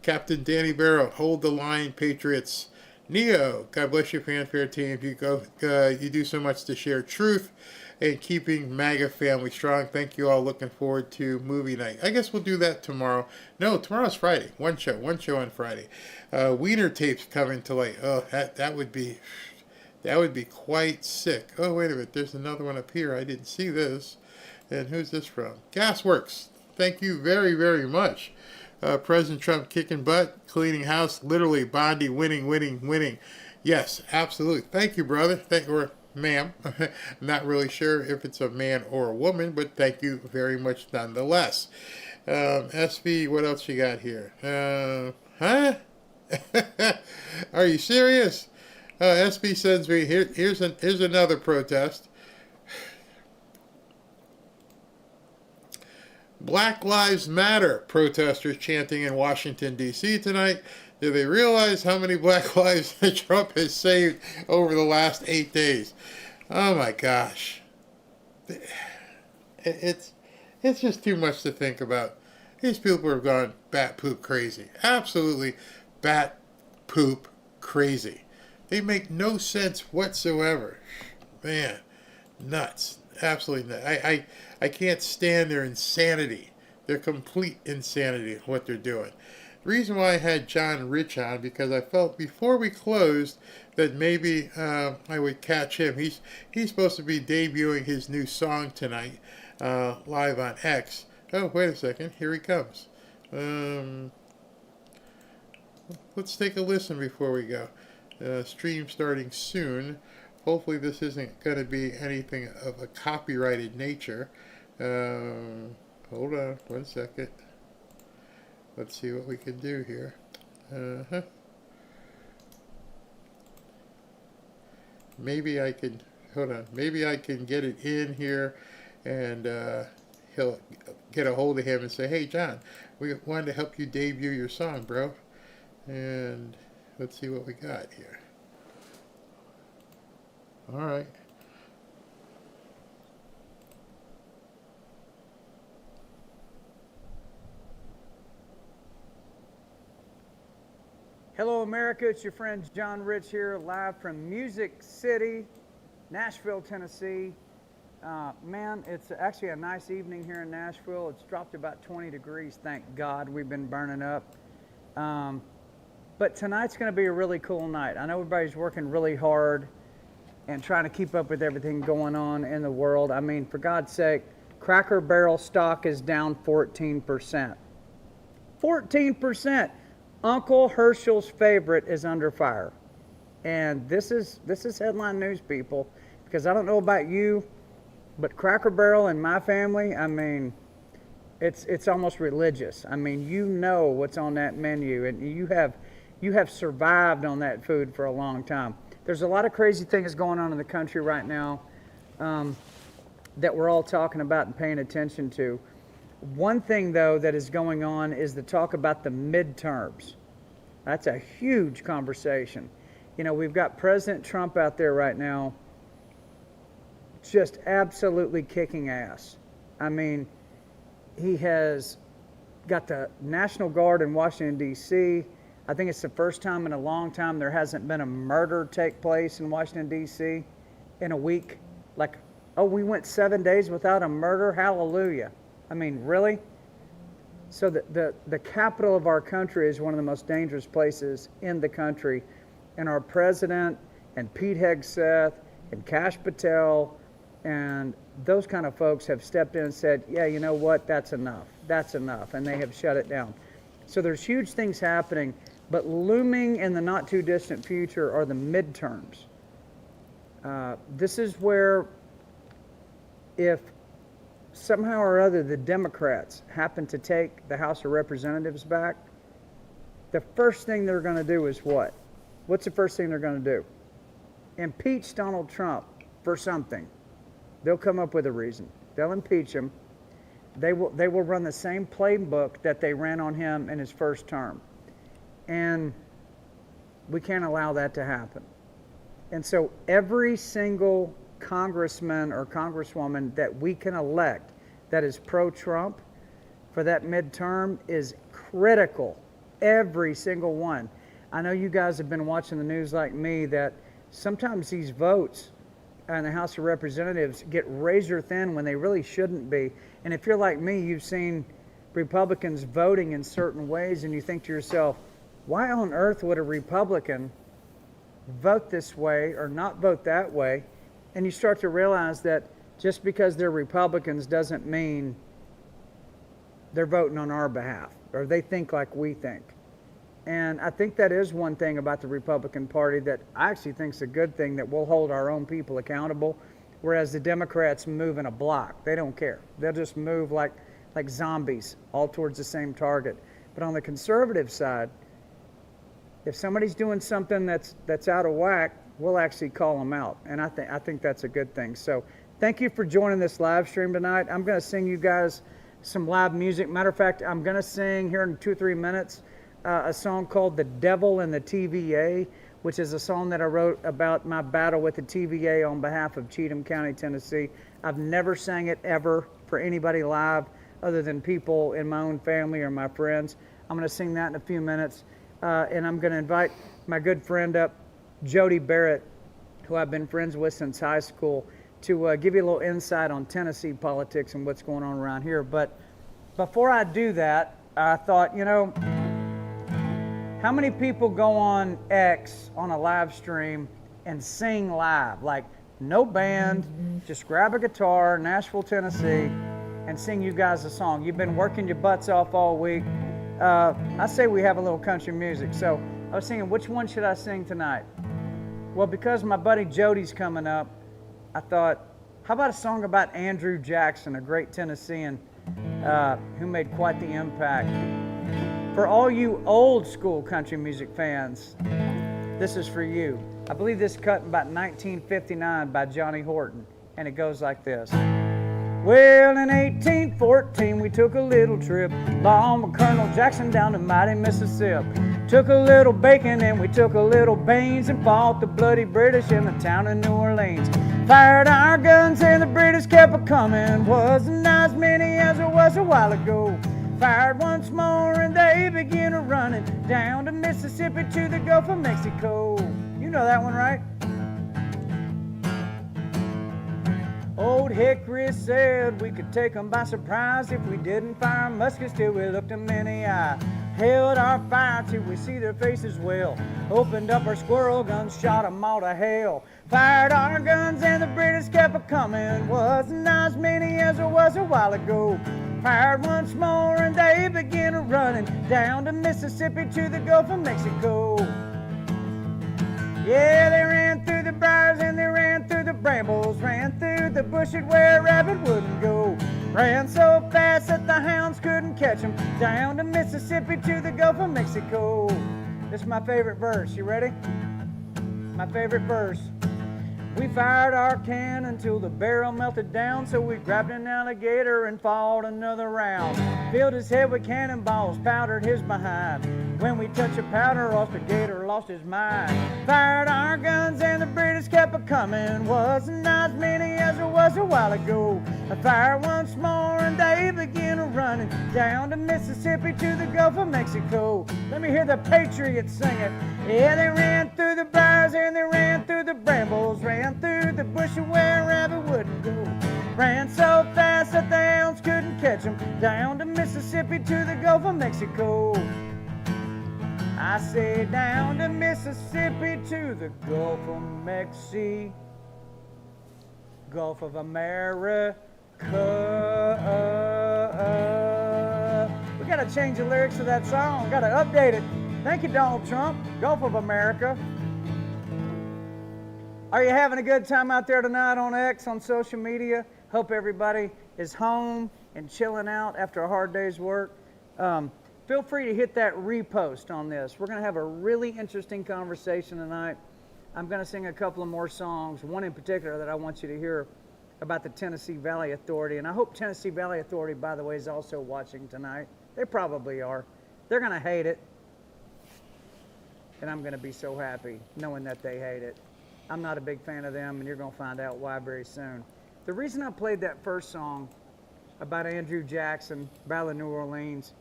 Captain Danny Barrow, hold the line, Patriots. Neo, God bless you, fanfare team. You do so much to share truth. and keeping MAGA family strong. Thank you all. Looking forward to movie night. I guess we'll do that tomorrow. No, tomorrow's Friday. One show on Friday. Wiener tapes coming to light. Oh, that would be quite sick. Oh, wait a minute. There's another one up here. I didn't see this. And who's this from? Gasworks. Thank you very, very much. President Trump kicking butt, cleaning house, literally Bondi winning. Yes, absolutely. Thank you, brother. Or ma'am. I'm not really sure if it's a man or a woman, but thank you very much nonetheless. SB, what else you got here? Huh? Are you serious? SB sends me, here's another protest. Black Lives Matter protesters chanting in Washington, D.C. tonight. Do they realize how many black lives Trump has saved over the last 8 days? Oh my gosh. It's just too much to think about. These people have gone bat poop crazy. Absolutely bat poop crazy. They make no sense whatsoever. Man, nuts. Absolutely nuts. I can't stand their insanity. Their complete insanity, what they're doing. The reason why I had John Rich on, because I felt before we closed that maybe I would catch him. He's supposed to be debuting his new song tonight, live on X. Oh, wait a second. Here he comes. Let's take a listen before we go. Stream starting soon. Hopefully this isn't going to be anything of a copyrighted nature. Hold on 1 second. Let's see what we can do here. Maybe I can, hold on. Maybe I can get it in here and he'll get a hold of him and say, hey, John, we wanted to help you debut your song, bro. And let's see what we got here. All right. Hello, America. It's your friend John Rich here, live from Music City, Nashville, Tennessee. Man, it's actually a nice evening here in Nashville. It's dropped about 20 degrees, thank God. We've been burning up. But tonight's going to be a really cool night. I know everybody's working really hard and trying to keep up with everything going on in the world. I mean, for God's sake, Cracker Barrel stock is down 14%. 14%. Uncle Herschel's favorite is under fire. And this is headline news, people, because I don't know about you, but Cracker Barrel in my family, I mean, it's almost religious. I mean, you know what's on that menu, and you have survived on that food for a long time. There's a lot of crazy things going on in the country right now that we're all talking about and paying attention to. One thing, though, that is going on is the talk about the midterms. That's a huge conversation. You know, we've got President Trump out there right now just absolutely kicking ass. I mean, he has got the National Guard in Washington, D.C. I think it's the first time in a long time there hasn't been a murder take place in Washington, D.C. in a week. Like, oh, we went 7 days without a murder? Hallelujah. I mean, really? So the capital of our country is one of the most dangerous places in the country. And our president and Pete Hegseth and Kash Patel and those kind of folks have stepped in and said, yeah, you know what, that's enough. That's enough. And they have shut it down. So there's huge things happening, but looming in the not too distant future are the midterms. This is where, if somehow or other the Democrats happen to take the House of Representatives back, the first thing they're going to do is what? What's the first thing they're going to do? Impeach Donald Trump for something. They'll come up with a reason. They'll impeach him. They will run the same playbook that they ran on him in his first term. And we can't allow that to happen. And so every single congressman or congresswoman that we can elect that is pro-Trump for that midterm is critical. Every single one. I know you guys have been watching the news like me, that sometimes these votes and the House of Representatives get razor thin when they really shouldn't be. And if you're like me, you've seen Republicans voting in certain ways, and you think to yourself, why on earth would a Republican vote this way or not vote that way? And you start to realize that just because they're Republicans doesn't mean they're voting on our behalf, or they think like we think. And I think that is one thing about the Republican Party that I actually think is a good thing, that we'll hold our own people accountable, whereas the Democrats move in a block. They don't care. They'll just move like zombies, all towards the same target. But on the conservative side, if somebody's doing something that's out of whack, we'll actually call them out. And I think that's a good thing. So thank you for joining this live stream tonight. I'm going to sing you guys some live music. Matter of fact, I'm going to sing here in 2 or 3 minutes a song called The Devil and the TVA, which is a song that I wrote about my battle with the TVA on behalf of Cheatham County, Tennessee. I've never sang it ever for anybody live other than people in my own family or my friends. I'm going to sing that in a few minutes. And I'm going to invite my good friend up, Jody Barrett, who I've been friends with since high school, to give you a little insight on Tennessee politics and what's going on around here. But before I do that, I thought, how many people go on X on a live stream and sing live? Like, no band, just grab a guitar, Nashville, Tennessee, and sing you guys a song. You've been working your butts off all week. I say we have a little country music. So I was thinking, which one should I sing tonight? Well, because my buddy Jody's coming up, I thought, how about a song about Andrew Jackson, a great Tennessean who made quite the impact. For all you old school country music fans, this is for you. I believe this cut in about 1959 by Johnny Horton, and it goes like this. Well, in 1814, we took a little trip along with Colonel Jackson down to mighty Mississippi. Took a little bacon and we took a little beans and fought the bloody British in the town of New Orleans. Fired our guns and the British kept a-coming. Wasn't as many as it was a while ago. Fired once more and they began a-running down to Mississippi to the Gulf of Mexico. You know that one, right? Old Hickory said we could take 'em by surprise if we didn't fire muskets till we looked 'em in the eye. Held our fire till we see their faces well. Opened up our squirrel guns, shot 'em all to hell. Fired our guns and the British kept a-coming. Wasn't as many as it was a while ago. Fired once more and they began a-running down to Mississippi to the Gulf of Mexico. Yeah, they ran through the briars and they ran through the brambles, ran through the bushes where a rabbit wouldn't go. Ran so fast that the hounds couldn't catch them, down to Mississippi to the Gulf of Mexico. This is my favorite verse. You ready? My favorite verse. We fired our cannon until the barrel melted down, so we grabbed an alligator and fought another round. Filled his head with cannonballs, powdered his behind. When we touched a powder, the gator lost his mind. Fired our guns and the British kept a-coming. Wasn't as many as it was a while ago. I fired once more and they began a-running down to Mississippi to the Gulf of Mexico. Let me hear the patriots sing it. Yeah, they ran through the briars and they ran through the brambles, ran through the bush where a rabbit wouldn't go. Ran so fast that the hounds couldn't catch them, down to Mississippi to the Gulf of Mexico. I say down to Mississippi to the Gulf of Mexico, Gulf of America. We gotta change the lyrics of that song, gotta update it. Thank you, Donald Trump, Gulf of America. Are you having a good time out there tonight on X, on social media? Hope everybody is home and chilling out after a hard day's work. Feel free to hit that repost on this. We're going to have a really interesting conversation tonight. I'm going to sing a couple of more songs, one in particular that I want you to hear about the Tennessee Valley Authority. And I hope Tennessee Valley Authority, by the way, is also watching tonight. They probably are. They're going to hate it. And I'm going to be so happy knowing that they hate it. I'm not a big fan of them, and you're going to find out why very soon. The reason I played that first song about Andrew Jackson, Battle of New Orleans,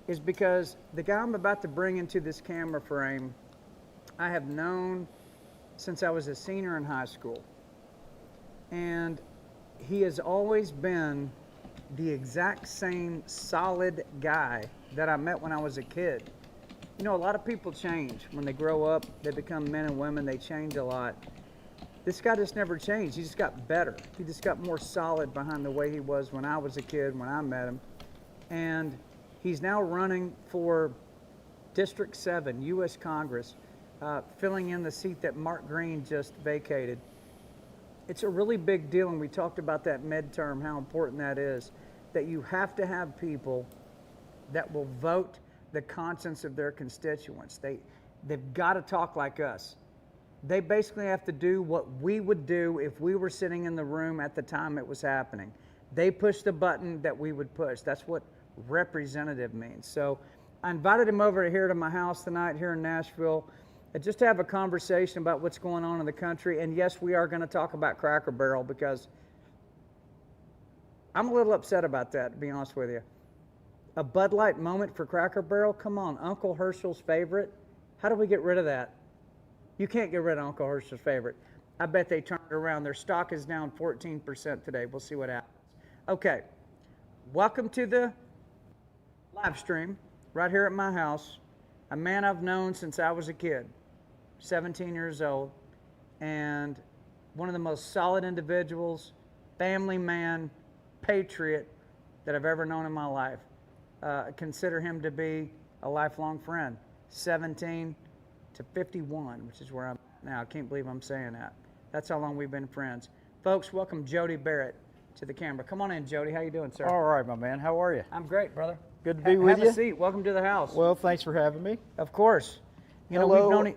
is because the guy I'm about to bring into this camera frame, I have known since I was a senior in high school. And he has always been the exact same solid guy that I met when I was a kid. You know, a lot of people change. When they grow up, they become men and women, they change a lot. This guy just never changed. He just got better. He just got more solid behind the way he was when I was a kid, when I met him. And he's now running for District 7, U.S. Congress, filling in the seat that Mark Green just vacated. It's a really big deal, and we talked about that midterm, how important that is, that you have to have people that will vote the conscience of their constituents. They've got to talk like us. They basically have to do what we would do if we were sitting in the room at the time it was happening. They push the button that we would push. That's what representative means. So I invited him over here to my house tonight here in Nashville, just to have a conversation about what's going on in the country. And yes, we are going to talk about Cracker Barrel, because I'm a little upset about that, to be honest with you. A Bud Light moment for Cracker Barrel? Come on, Uncle Herschel's favorite. How do we get rid of that? You can't get rid of Uncle Herschel's favorite. I bet they turned it around. Their stock is down 14% today. We'll see what happens. Okay, welcome to the live stream right here at my house. A man I've known since I was a kid, 17 years old, and one of the most solid individuals, family man, patriot that I've ever known in my life. Consider him to be a lifelong friend. 17 to 51, which is where I'm at now. I can't believe I'm saying that. That's how long we've been friends. Folks, welcome Jody Barrett to the camera. Come on in, Jody. How you doing, sir? All right, my man. How are you? I'm great, brother. Good to be with you. Have a seat. Welcome to the house. Well, thanks for having me. Of course. You know,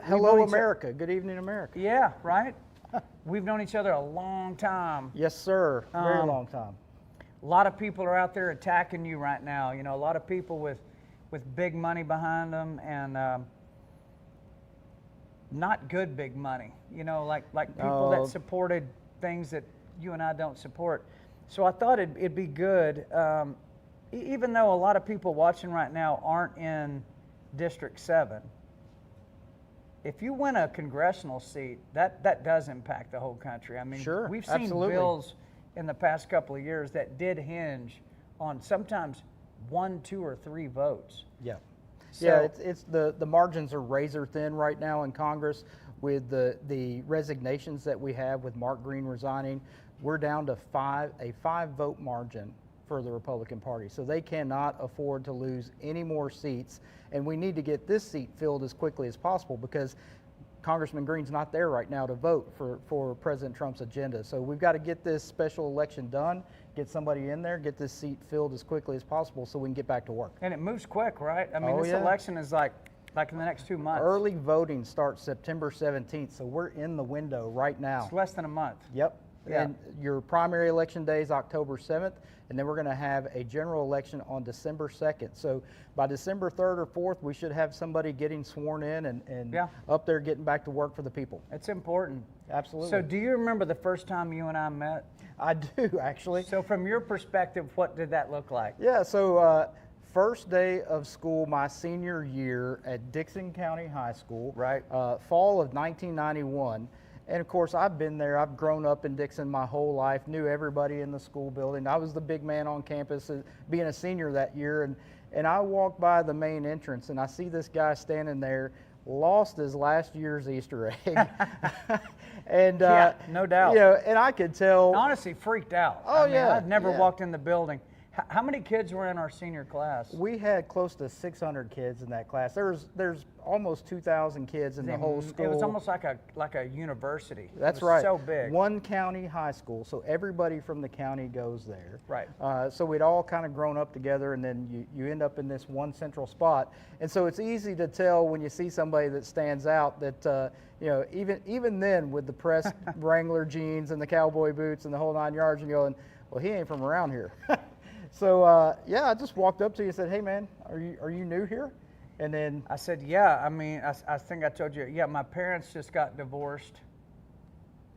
hello, America. Good evening, America. Yeah, right? We've known each other a long time. Yes, sir. Very long time. A lot of people are out there attacking you right now. You know, a lot of people with big money behind them, and not good big money. You know, like people that supported things that you and I don't support. So I thought it'd be good, even though a lot of people watching right now aren't in District 7. If you win a congressional seat, that does impact the whole country. I mean, sure, we've seen bills in the past couple of years that did hinge on sometimes 1, 2, or 3 votes. Yeah. So, yeah, it's the margins are razor thin right now in Congress with the resignations that we have with Mark Green resigning. We're down to a 5-vote margin for the Republican Party. So they cannot afford to lose any more seats, and we need to get this seat filled as quickly as possible, because Congressman Green's not there right now to vote for President Trump's agenda. So we've got to get this special election done, get somebody in there, get this seat filled as quickly as possible so we can get back to work. And it moves quick, right? I mean, this election is like in the next 2 months. Early voting starts September 17th, so we're in the window right now. It's less than a month. Yep. Yeah. And your primary election day is October 7th, and then we're going to have a general election on December 2nd. So by December 3rd or 4th, we should have somebody getting sworn in and up there getting back to work for the people. It's important. Absolutely. So do you remember the first time you and I met? I do, actually. So from your perspective, what did that look like? Yeah, so first day of school, my senior year at Dixon County High School, right? Fall of 1991. And of course, I've been there. I've grown up in Dixon my whole life, knew everybody in the school building. I was the big man on campus, being a senior that year. And I walked by the main entrance, and I see this guy standing there, lost his last year's Easter egg. And yeah, no doubt. You know, and I could tell. Honestly, freaked out. Oh, yeah. I'd never walked in the building. How many kids were in our senior class? We had close to 600 kids in that class. There's almost 2,000 kids in the whole school. It was almost like a university. That's it was right. So big. One county high school, so everybody from the county goes there. Right. So we'd all kind of grown up together, and then you end up in this one central spot. And so it's easy to tell when you see somebody that stands out that you know, even then with the pressed Wrangler jeans and the cowboy boots and the whole 9 yards, and going, well, he ain't from around here. So yeah, I just walked up to you and said, "Hey, man, are you new here?" And then I said, "Yeah." I mean, I think I told you. Yeah, my parents just got divorced,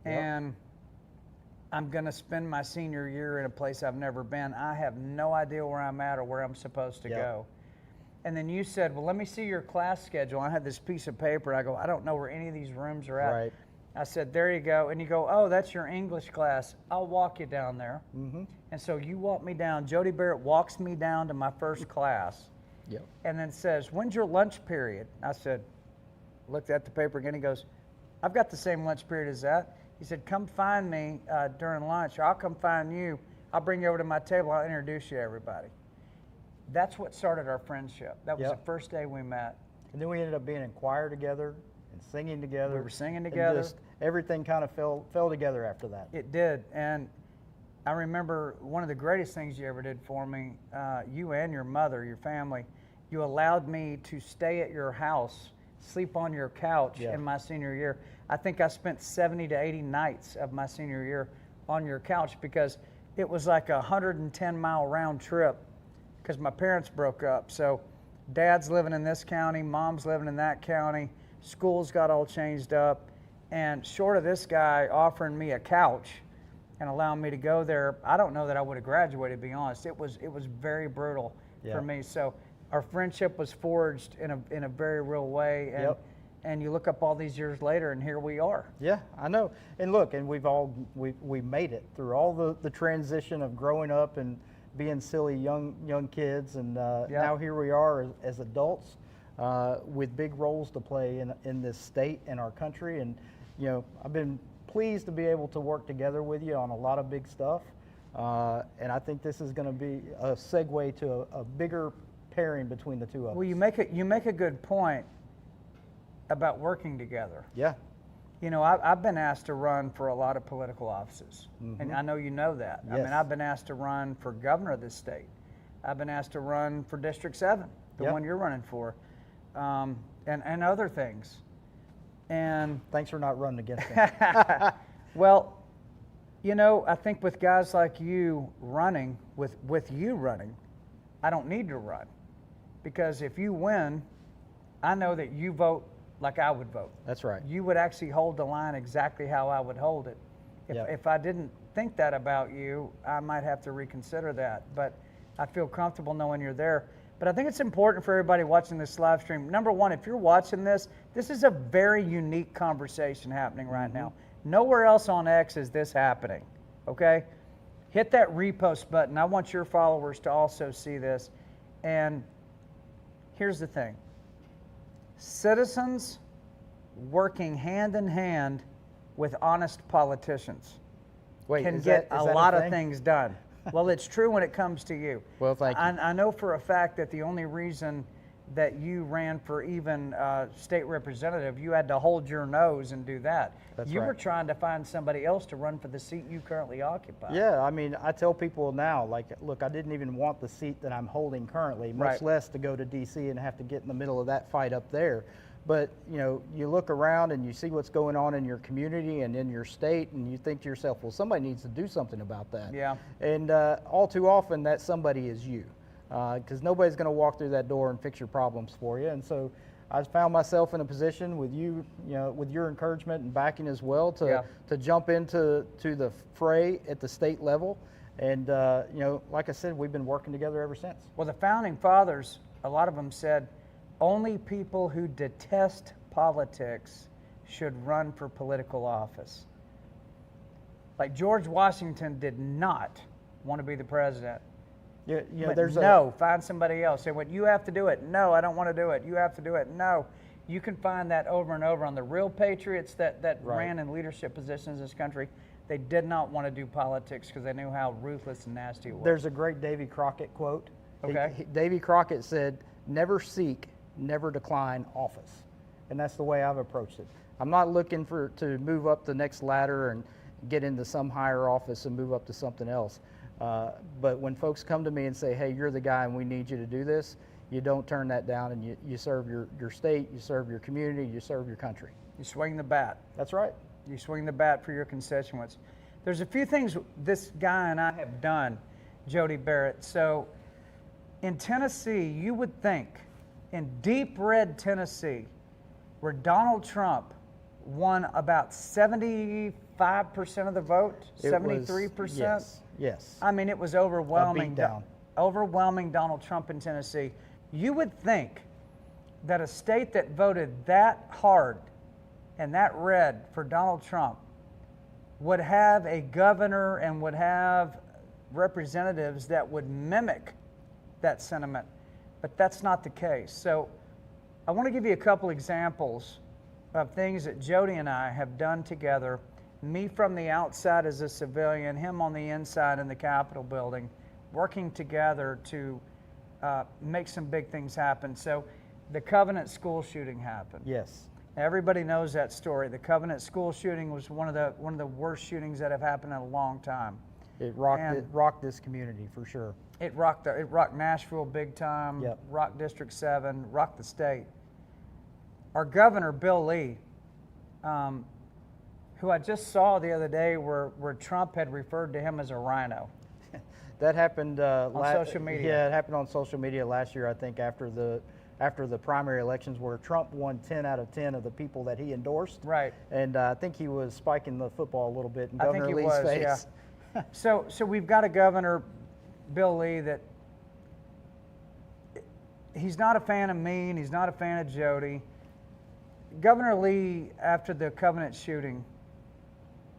and I'm gonna spend my senior year in a place I've never been. I have no idea where I'm at or where I'm supposed to go. And then you said, "Well, let me see your class schedule." I had this piece of paper. I go, "I don't know where any of these rooms are at." Right. I said, there you go. And you go, oh, that's your English class. I'll walk you down there. Mm-hmm. And so you walk me down. Jody Barrett walks me down to my first class. Yep. And then says, when's your lunch period? I said, looked at the paper again. He goes, I've got the same lunch period as that. He said, come find me during lunch, or I'll come find you. I'll bring you over to my table. I'll introduce you to everybody. That's what started our friendship. That was the first day we met. And then we ended up being in choir together and singing together. We were singing together. Just everything kind of fell together after that. It did. And I remember one of the greatest things you ever did for me, you and your mother, your family, you allowed me to stay at your house, sleep on your couch in my senior year. I think I spent 70 to 80 nights of my senior year on your couch because it was like a 110-mile round trip because my parents broke up. So dad's living in this county, mom's living in that county, schools got all changed up. And short of this guy offering me a couch and allowing me to go there, I don't know that I would have graduated, to be honest. It was very brutal for me. So our friendship was forged in a very real way. And, and you look up all these years later, and here we are. Yeah, I know. And look, and we made it through all the transition of growing up and being silly young kids, and now here we are as adults with big roles to play in this state and our country. And you know, I've been pleased to be able to work together with you on a lot of big stuff. And I think this is going to be a segue to a bigger pairing between the two of us. Well, you make a good point about working together. Yeah. You know, I've been asked to run for a lot of political offices, and I know you know that. Yes. I mean, I've been asked to run for governor of this state. I've been asked to run for District 7, the one you're running for, and other things. And thanks for not running against me. Well, you know, I think with guys like you running, with you running, I don't need to run, because if you win, I know that you vote like I would vote. That's right. You would actually hold the line exactly how I would hold it. If I didn't think that about you, I might have to reconsider that. But I feel comfortable knowing you're there. But I think it's important for everybody watching this live stream. Number one, if you're watching this is a very unique conversation happening right now. Nowhere else on X is this happening, okay? Hit that repost button. I want your followers to also see this. And here's the thing. Citizens working hand in hand with honest politicians can get a lot of things done. Well, it's true when it comes to you. Well, thank you. I know for a fact that the only reason that you ran for even state representative, you had to hold your nose and do that. That's you right. were trying to find somebody else to run for the seat you currently occupy. Yeah, I mean, I tell people now, like, look, I didn't even want the seat that I'm holding currently, much less to go to D.C. and have to get in the middle of that fight up there. But, you know, you look around and you see what's going on in your community and in your state, and you think to yourself, well, somebody needs to do something about that. Yeah. And all too often, that somebody is you, because nobody's going to walk through that door and fix your problems for you. And so I found myself in a position with you, with your encouragement and backing as well, to jump into the fray at the state level. And, like I said, we've been working together ever since. Well, the founding fathers, a lot of them said, only people who detest politics should run for political office. Like George Washington did not want to be the president. Find somebody else. Say, what, you have to do it. No, I don't want to do it. You have to do it. No. You can find that over and over on the real patriots that ran in leadership positions in this country. They did not want to do politics because they knew how ruthless and nasty it was. There's a great Davy Crockett quote. Okay. Davy Crockett said, never seek, never decline office. And that's the way I've approached it. I'm not looking to move up the next ladder and get into some higher office and move up to something else. But when folks come to me and say, hey, you're the guy and we need you to do this, you don't turn that down, and you serve your state, you serve your community, you serve your country. You swing the bat. That's right. You swing the bat for your constituents. There's a few things this guy and I have done, Jody Barrett. So in Tennessee, you would think, in deep red Tennessee, where Donald Trump won about 75% of the vote, 73%. Yes. I mean, it was overwhelming. A beat down. Overwhelming Donald Trump in Tennessee. You would think that a state that voted that hard and that red for Donald Trump would have a governor and would have representatives that would mimic that sentiment, but that's not the case. So I want to give you a couple examples of things that Jody and I have done together, me from the outside as a civilian, him on the inside in the Capitol building, working together to make some big things happen. So the Covenant school shooting happened. Yes. Everybody knows that story. The Covenant school shooting was one of the worst shootings that have happened in a long time. It rocked this community for sure. It rocked Nashville big time. Yep. Rocked District 7. Rocked the state. Our governor Bill Lee, who I just saw the other day, where Trump had referred to him as a rhino. That happened on social media. Yeah, it happened on social media last year. I think after the primary elections, where Trump won 10 out of 10 of the people that he endorsed. Right. And I think he was spiking the football a little bit in I Governor think he Lee's was, face. yeah. So we've got a governor, Bill Lee, that he's not a fan of me and he's not a fan of Jody. Governor Lee, after the Covenant shooting,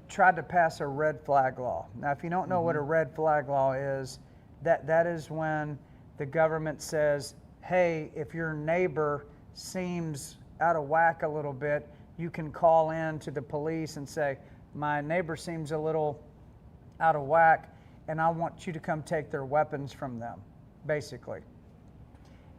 tried to pass a red flag law. Now, if you don't know what a red flag law is, that is when the government says, hey, if your neighbor seems out of whack a little bit, you can call in to the police and say, my neighbor seems a little out of whack, and I want you to come take their weapons from them, basically.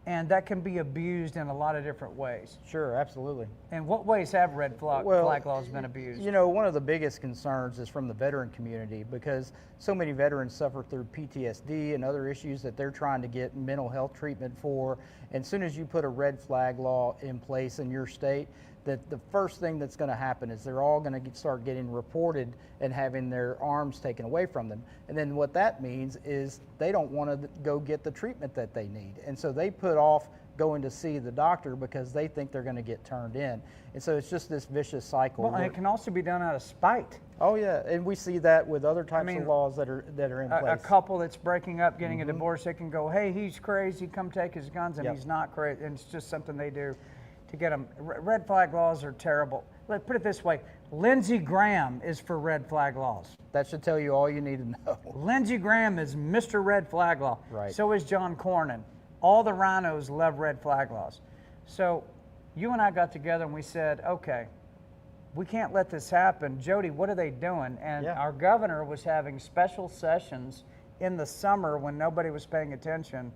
And that can be abused in a lot of different ways. Sure, absolutely. In what ways have red flag laws been abused? You know, one of the biggest concerns is from the veteran community, because so many veterans suffer through PTSD and other issues that they're trying to get mental health treatment for. And as soon as you put a red flag law in place in your state, that the first thing that's going to happen is they're all going to start getting reported and having their arms taken away from them. And then what that means is they don't want to go get the treatment that they need. And so they put off going to see the doctor because they think they're going to get turned in. And so it's just this vicious cycle. Well, and it can also be done out of spite. Oh yeah, and we see that with other types of laws that are in place. A couple that's breaking up, getting a divorce, they can go, hey, he's crazy, come take his guns, and he's not crazy, and it's just something they do to get them. Red flag laws are terrible. Let's put it this way. Lindsey Graham is for red flag laws. That should tell you all you need to know. Lindsey Graham is Mr. Red Flag Law. Right. So is John Cornyn. All the rhinos love red flag laws. So you and I got together and we said, okay, we can't let this happen. Jody, what are they doing? And our governor was having special sessions in the summer when nobody was paying attention,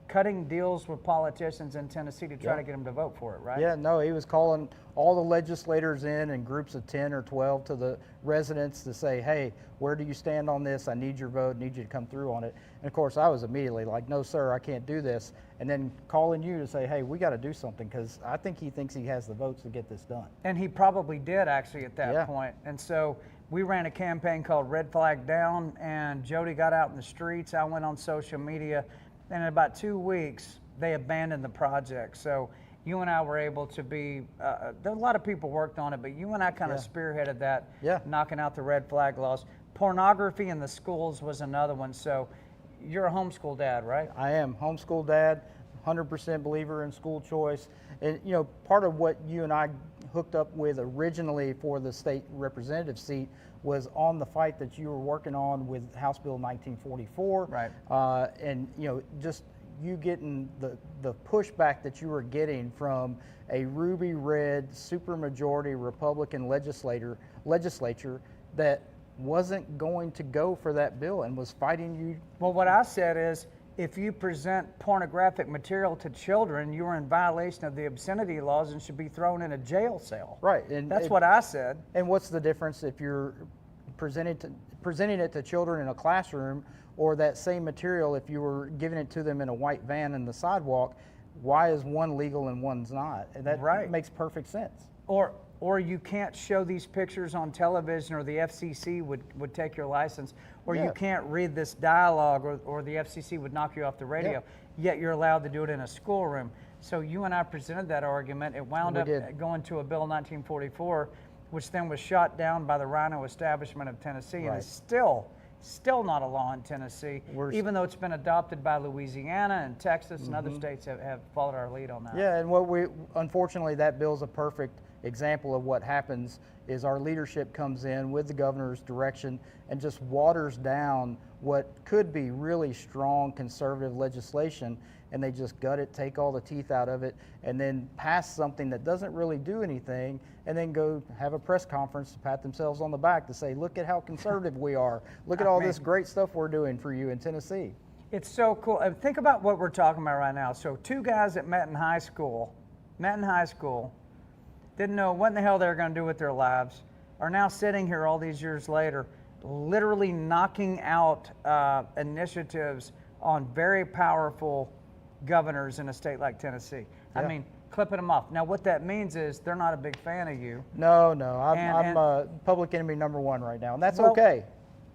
cutting deals with politicians in Tennessee to try to get them to vote for it, right? Yeah, no, he was calling all the legislators in groups of 10 or 12 to the residents to say, hey, where do you stand on this? I need your vote, need you to come through on it. And of course, I was immediately like, no, sir, I can't do this. And then calling you to say, hey, we got to do something, because I think he thinks he has the votes to get this done. And he probably did, actually, at that point. And so we ran a campaign called Red Flag Down, and Jody got out in the streets. I went on social media. And in about 2 weeks, they abandoned the project. So you and I were able to be, a lot of people worked on it, but you and I kind of spearheaded that, knocking out the red flag laws. Pornography in the schools was another one. So you're a homeschool dad, right? I am. Homeschool dad, 100% believer in school choice. And, you know, part of what you and I hooked up with originally for the state representative seat was on the fight that you were working on with House Bill 1944. Right. And, you know, just you getting the pushback that you were getting from a ruby red supermajority Republican legislature that wasn't going to go for that bill and was fighting you. Well, what I said is, if you present pornographic material to children, you are in violation of the obscenity laws and should be thrown in a jail cell. Right. And that's what I said. And what's the difference if you're presenting it to children in a classroom, or that same material if you were giving it to them in a white van in the sidewalk? Why is one legal and one's not? And that makes perfect sense. Or you can't show these pictures on television, or the FCC would take your license, or you can't read this dialogue, or the FCC would knock you off the radio, yet you're allowed to do it in a schoolroom. So you and I presented that argument. It wound up going to a bill 1944, which then was shot down by the rhino establishment of Tennessee, and is still Still not a law in Tennessee, even though it's been adopted by Louisiana and Texas and other states have followed our lead on that. Yeah, and unfortunately, that bill's a perfect example of what happens is our leadership comes in with the governor's direction and just waters down what could be really strong conservative legislation, and they just gut it, take all the teeth out of it, and then pass something that doesn't really do anything, and then go have a press conference to pat themselves on the back to say, look at how conservative we are. Look at all this great stuff we're doing for you in Tennessee. It's so cool. And think about what we're talking about right now. So two guys that met in high school, didn't know what in the hell they were going to do with their lives, are now sitting here all these years later, literally knocking out initiatives on very powerful governors in a state like Tennessee. Yeah. I mean, clipping them off. Now, what that means is they're not a big fan of you. No, I'm public enemy number one right now, and that's okay.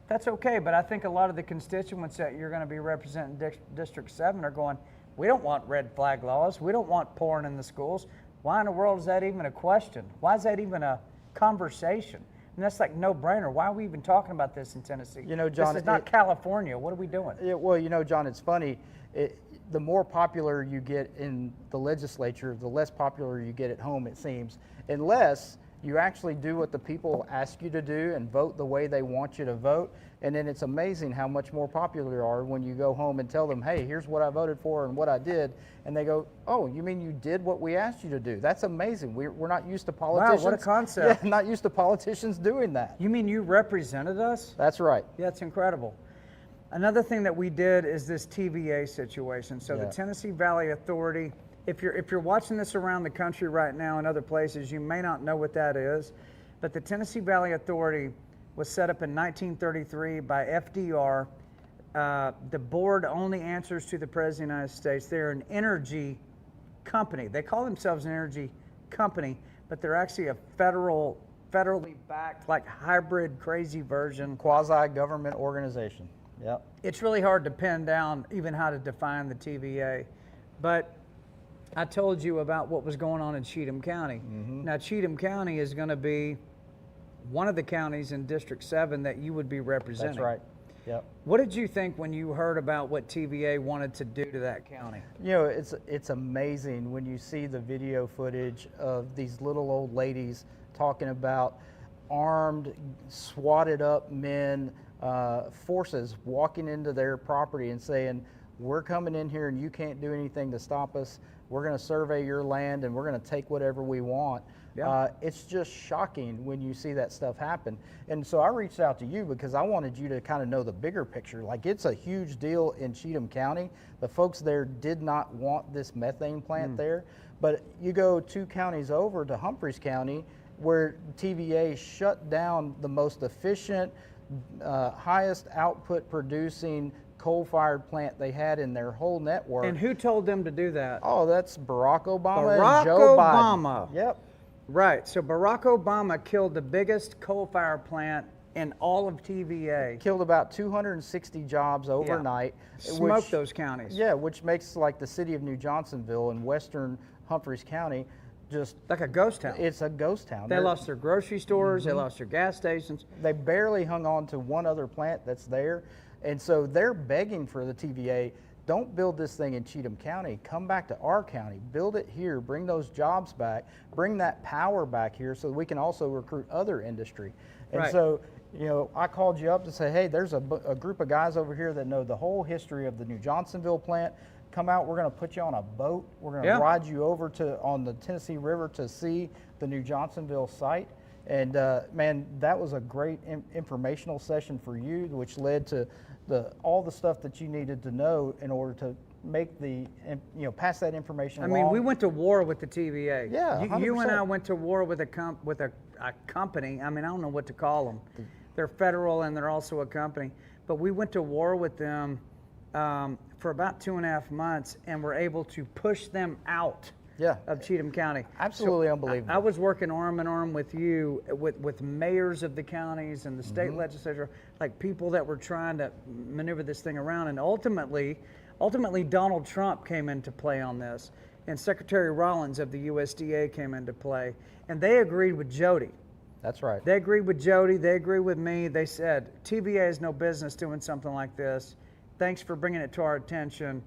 That's okay, but I think a lot of the constituents that you're going to be representing District 7 are going, we don't want red flag laws. We don't want porn in the schools. Why in the world is that even a question? Why is that even a conversation? And that's like no-brainer. Why are we even talking about this in Tennessee? You know, John, this is not California. What are we doing? Well, you know, John, it's funny. The more popular you get in the legislature, the less popular you get at home, it seems, unless you actually do what the people ask you to do and vote the way they want you to vote. And then it's amazing how much more popular you are when you go home and tell them, hey, here's what I voted for and what I did. And they go, oh, you mean you did what we asked you to do? That's amazing. We're not used to politicians. Wow, what a concept. Yeah, not used to politicians doing that. You mean you represented us? That's right. Yeah, it's incredible. Another thing that we did is this TVA situation. So the Tennessee Valley Authority, if you're watching this around the country right now and other places, you may not know what that is, but the Tennessee Valley Authority was set up in 1933 by FDR. The board only answers to the President of the United States. They're an energy company. They call themselves an energy company, but they're actually a federally backed, like hybrid, crazy version. Quasi-government organization. Yep. It's really hard to pin down even how to define the TVA, but I told you about what was going on in Cheatham County. Now, Cheatham County is going to be one of the counties in District 7 that you would be representing. That's right. Yep. What did you think when you heard about what TVA wanted to do to that county? You know, it's amazing when you see the video footage of these little old ladies talking about armed, swatted up men, forces walking into their property and saying, we're coming in here and you can't do anything to stop us. We're going to survey your land and we're going to take whatever we want. Yeah. It's just shocking when you see that stuff happen. And so I reached out to you because I wanted you to kind of know the bigger picture. Like, it's a huge deal in Cheatham County. The folks there did not want this methane plant there. But you go 2 counties over to Humphreys County where TVA shut down the most efficient, highest output producing coal-fired plant they had in their whole network. And who told them to do that? Oh, that's Barack Obama and Joe Biden. Yep. Right. So Barack Obama killed the biggest coal-fired plant in all of TVA. Killed about 260 jobs overnight. Yeah. Smoked those counties. Yeah, which makes like the city of New Johnsonville in western Humphreys County just like a ghost town. It's a ghost town. They lost their grocery stores. They lost their gas stations. They barely hung on to one other plant that's there. And so they're begging for the TVA, don't build this thing in Cheatham County. Come back to our county. Build it here. Bring those jobs back. Bring that power back here so that we can also recruit other industry. And so, you know, I called you up to say, hey, there's a group of guys over here that know the whole history of the New Johnsonville plant. Come out. We're going to put you on a boat. We're going to ride you over on the Tennessee River to see the New Johnsonville site. And man, that was a great informational session for you, which led to all the stuff that you needed to know in order to make pass that information along. I mean, we went to war with the TVA. Yeah, you and I went to war with a company. I mean, I don't know what to call them. They're federal and they're also a company. But we went to war with them for about 2.5 months and were able to push them out of Cheatham County. Absolutely unbelievable. I was working arm in arm with you, with mayors of the counties and the state legislature, like people that were trying to maneuver this thing around. And ultimately Donald Trump came into play on this, and Secretary Rollins of the USDA came into play, and they agreed with Jody. That's right. They agree with Jody. They agree with me. They said, TVA has no business doing something like this. Thanks for bringing it to our attention.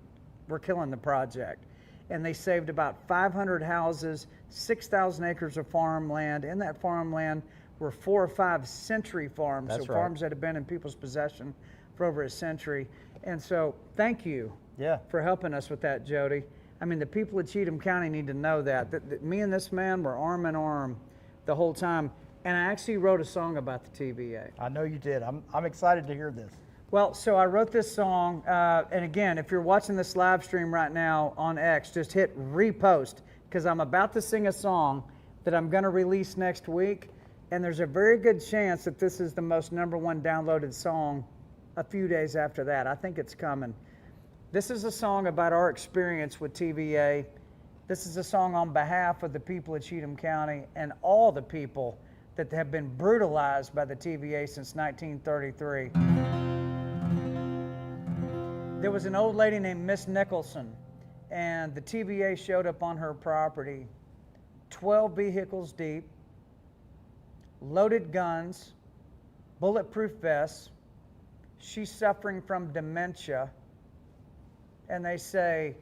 We're killing the project. And they saved about 500 houses, 6,000 acres of farmland. In that farmland were 4 or 5 century farms, That's so right. farms that have been in people's possession for over a century. And so thank you for helping us with that, Jody. I mean, the people of Cheatham County need to know that me and this man were arm in arm the whole time. And I actually wrote a song about the TVA. I know you did. I'm excited to hear this. Well, so I wrote this song, and again, if you're watching this live stream right now on X, just hit repost, because I'm about to sing a song that I'm going to release next week, and there's a very good chance that this is the most #1 downloaded song a few days after that. I think it's coming. This is a song about our experience with TVA. This is a song on behalf of the people of Cheatham County and all the people that have been brutalized by the TVA since 1933. There was an old lady named Miss Nicholson, and the TVA showed up on her property, 12 vehicles deep, loaded guns, bulletproof vests. She's suffering from dementia, and they say,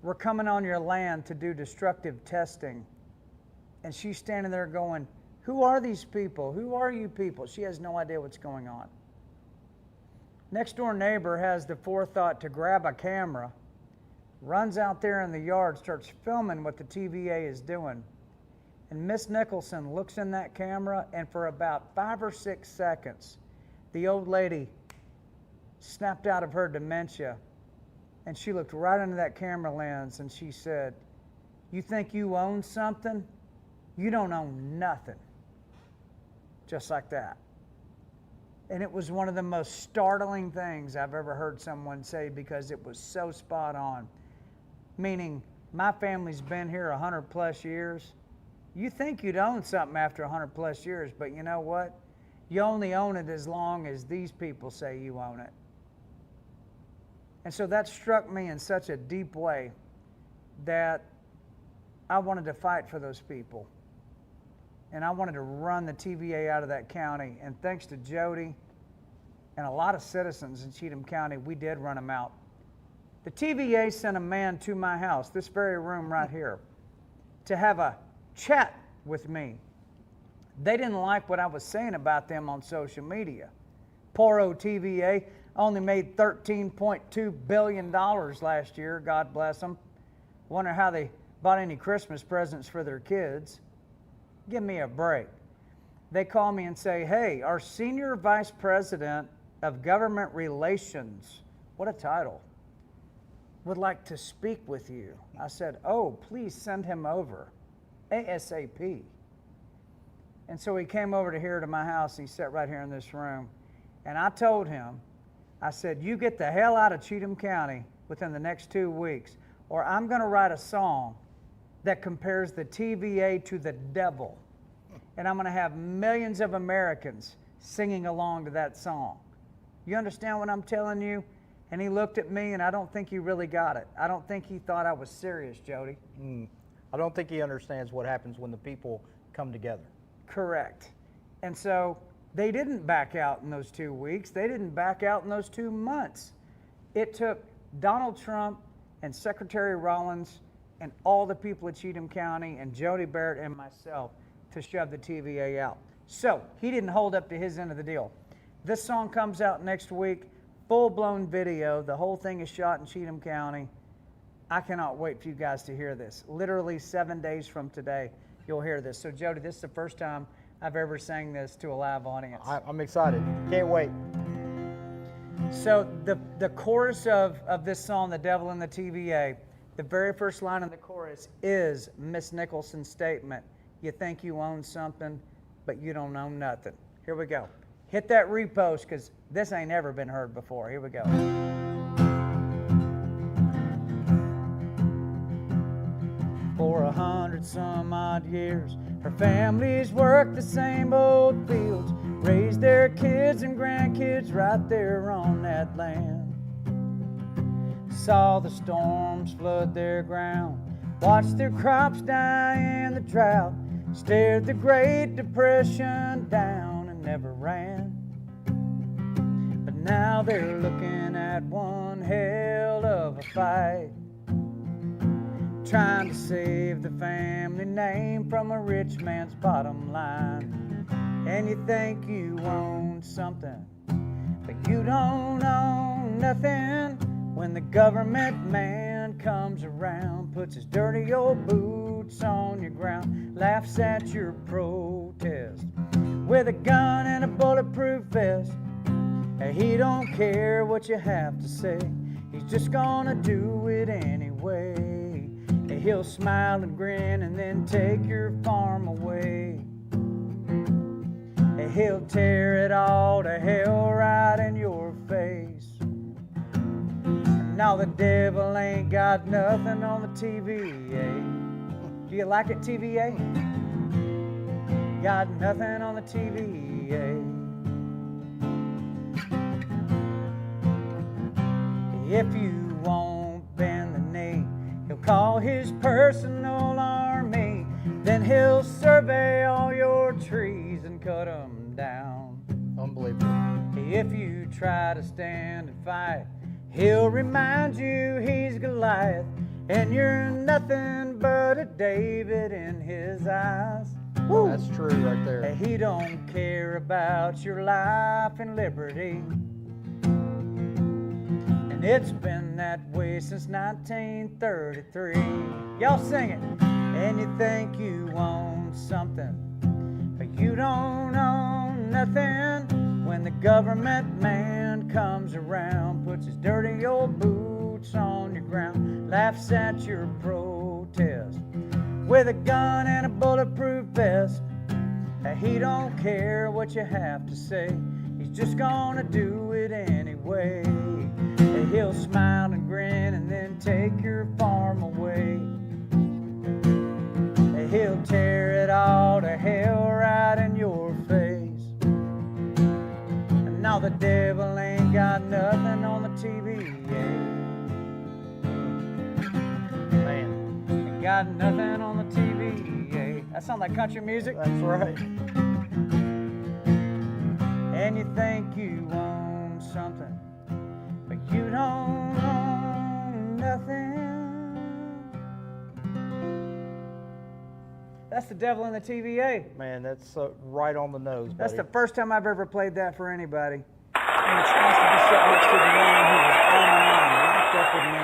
"We're coming on your land to do destructive testing." And she's standing there going, "Who are these people? Who are you people?" She has no idea what's going on. Next door neighbor has the forethought to grab a camera, runs out there in the yard, starts filming what the TVA is doing. And Miss Nicholson looks in that camera, and for about 5 or 6 seconds, the old lady snapped out of her dementia, and she looked right into that camera lens, and she said, "You think you own something? You don't own nothing." Just like that. And it was one of the most startling things I've ever heard someone say, because it was so spot on. Meaning, my family's been here 100 plus years. You think you'd own something after 100 plus years, but you know what? You only own it as long as these people say you own it. And so that struck me in such a deep way that I wanted to fight for those people. And I wanted to run the TVA out of that county. And thanks to Jody and a lot of citizens in Cheatham County, we did run them out. The TVA sent a man to my house, this very room right here, to have a chat with me. They didn't like what I was saying about them on social media. Poor old TVA only made $13.2 billion last year, God bless them. Wonder how they bought any Christmas presents for their kids. Give me a break. They call me and say, "Hey, our Senior Vice President of Government Relations," what a title, "would like to speak with you." I said, "Oh, please send him over, ASAP." And so he came over to my house, and he sat right here in this room. And I told him, I said, "You get the hell out of Cheatham County within the next 2 weeks, or I'm going to write a song that compares the TVA to the devil. And I'm going to have millions of Americans singing along to that song. You understand what I'm telling you?" And he looked at me, and I don't think he really got it. I don't think he thought I was serious, Jody. I don't think he understands what happens when the people come together. Correct. And so they didn't back out in those 2 weeks. They didn't back out in those 2 months. It took Donald Trump and Secretary Rollins and all the people of Cheatham County and Jody Barrett and myself to shove the TVA out. So he didn't hold up to his end of the deal. This song comes out next week, full-blown video. The whole thing is shot in Cheatham County. I cannot wait for you guys to hear this. Literally 7 days from today, you'll hear this. So Jody, this is the first time I've ever sang this to a live audience. I'm excited. Can't wait. So the chorus of this song, "The Devil in the TVA," the very first line in the chorus is Miss Nicholson's statement, "You think you own something, but you don't own nothing." Here we go. Hit that repost, because this ain't ever been heard before. Here we go. For 100 some odd years, her family's worked the same old fields, raised their kids and grandkids right there on that land. Saw the storms flood their ground, watched their crops die in the drought, Stared the Great Depression down and never ran. But now they're looking at one hell of a fight, trying to save the family name from a rich man's bottom line. And you think you own something, but you don't own nothing. When the government man comes around, puts his dirty old boots on your ground, laughs at your protest with a gun and a bulletproof vest. And he don't care what you have to say, he's just gonna do it anyway. And he'll smile and grin and then take your farm away. And he'll tear it all to hell right in your face. Now the devil ain't got nothing on the TVA. Do you like it, TVA? Got nothing on the TVA. If you won't bend the knee, he'll call his personal army. Then he'll survey all your trees and cut them down. Unbelievable. If you try to stand and fight, he'll remind you he's Goliath, and you're nothing but a David in his eyes. Woo. That's true right there. And he don't care about your life and liberty. And it's been that way since 1933. Y'all sing it. And you think you own something, but you don't own nothing. When the government man comes around, puts his dirty old boots on your ground, laughs at your protest with a gun and a bulletproof vest. And he don't care what you have to say, he's just gonna do it anyway. And he'll smile and grin and then take your farm away. And he'll tear it all to hell right in your face. Now the devil ain't got nothing on the TVA. Man, ain't got nothing on the TVA. That sounds like country music. That's right. And you think you own something, but you don't own nothing. That's the devil in the TVA. Man, that's right on the nose, buddy. That's the first time I've ever played that for anybody. And it's nice to be sitting next to the man who was on the line, locked up with me,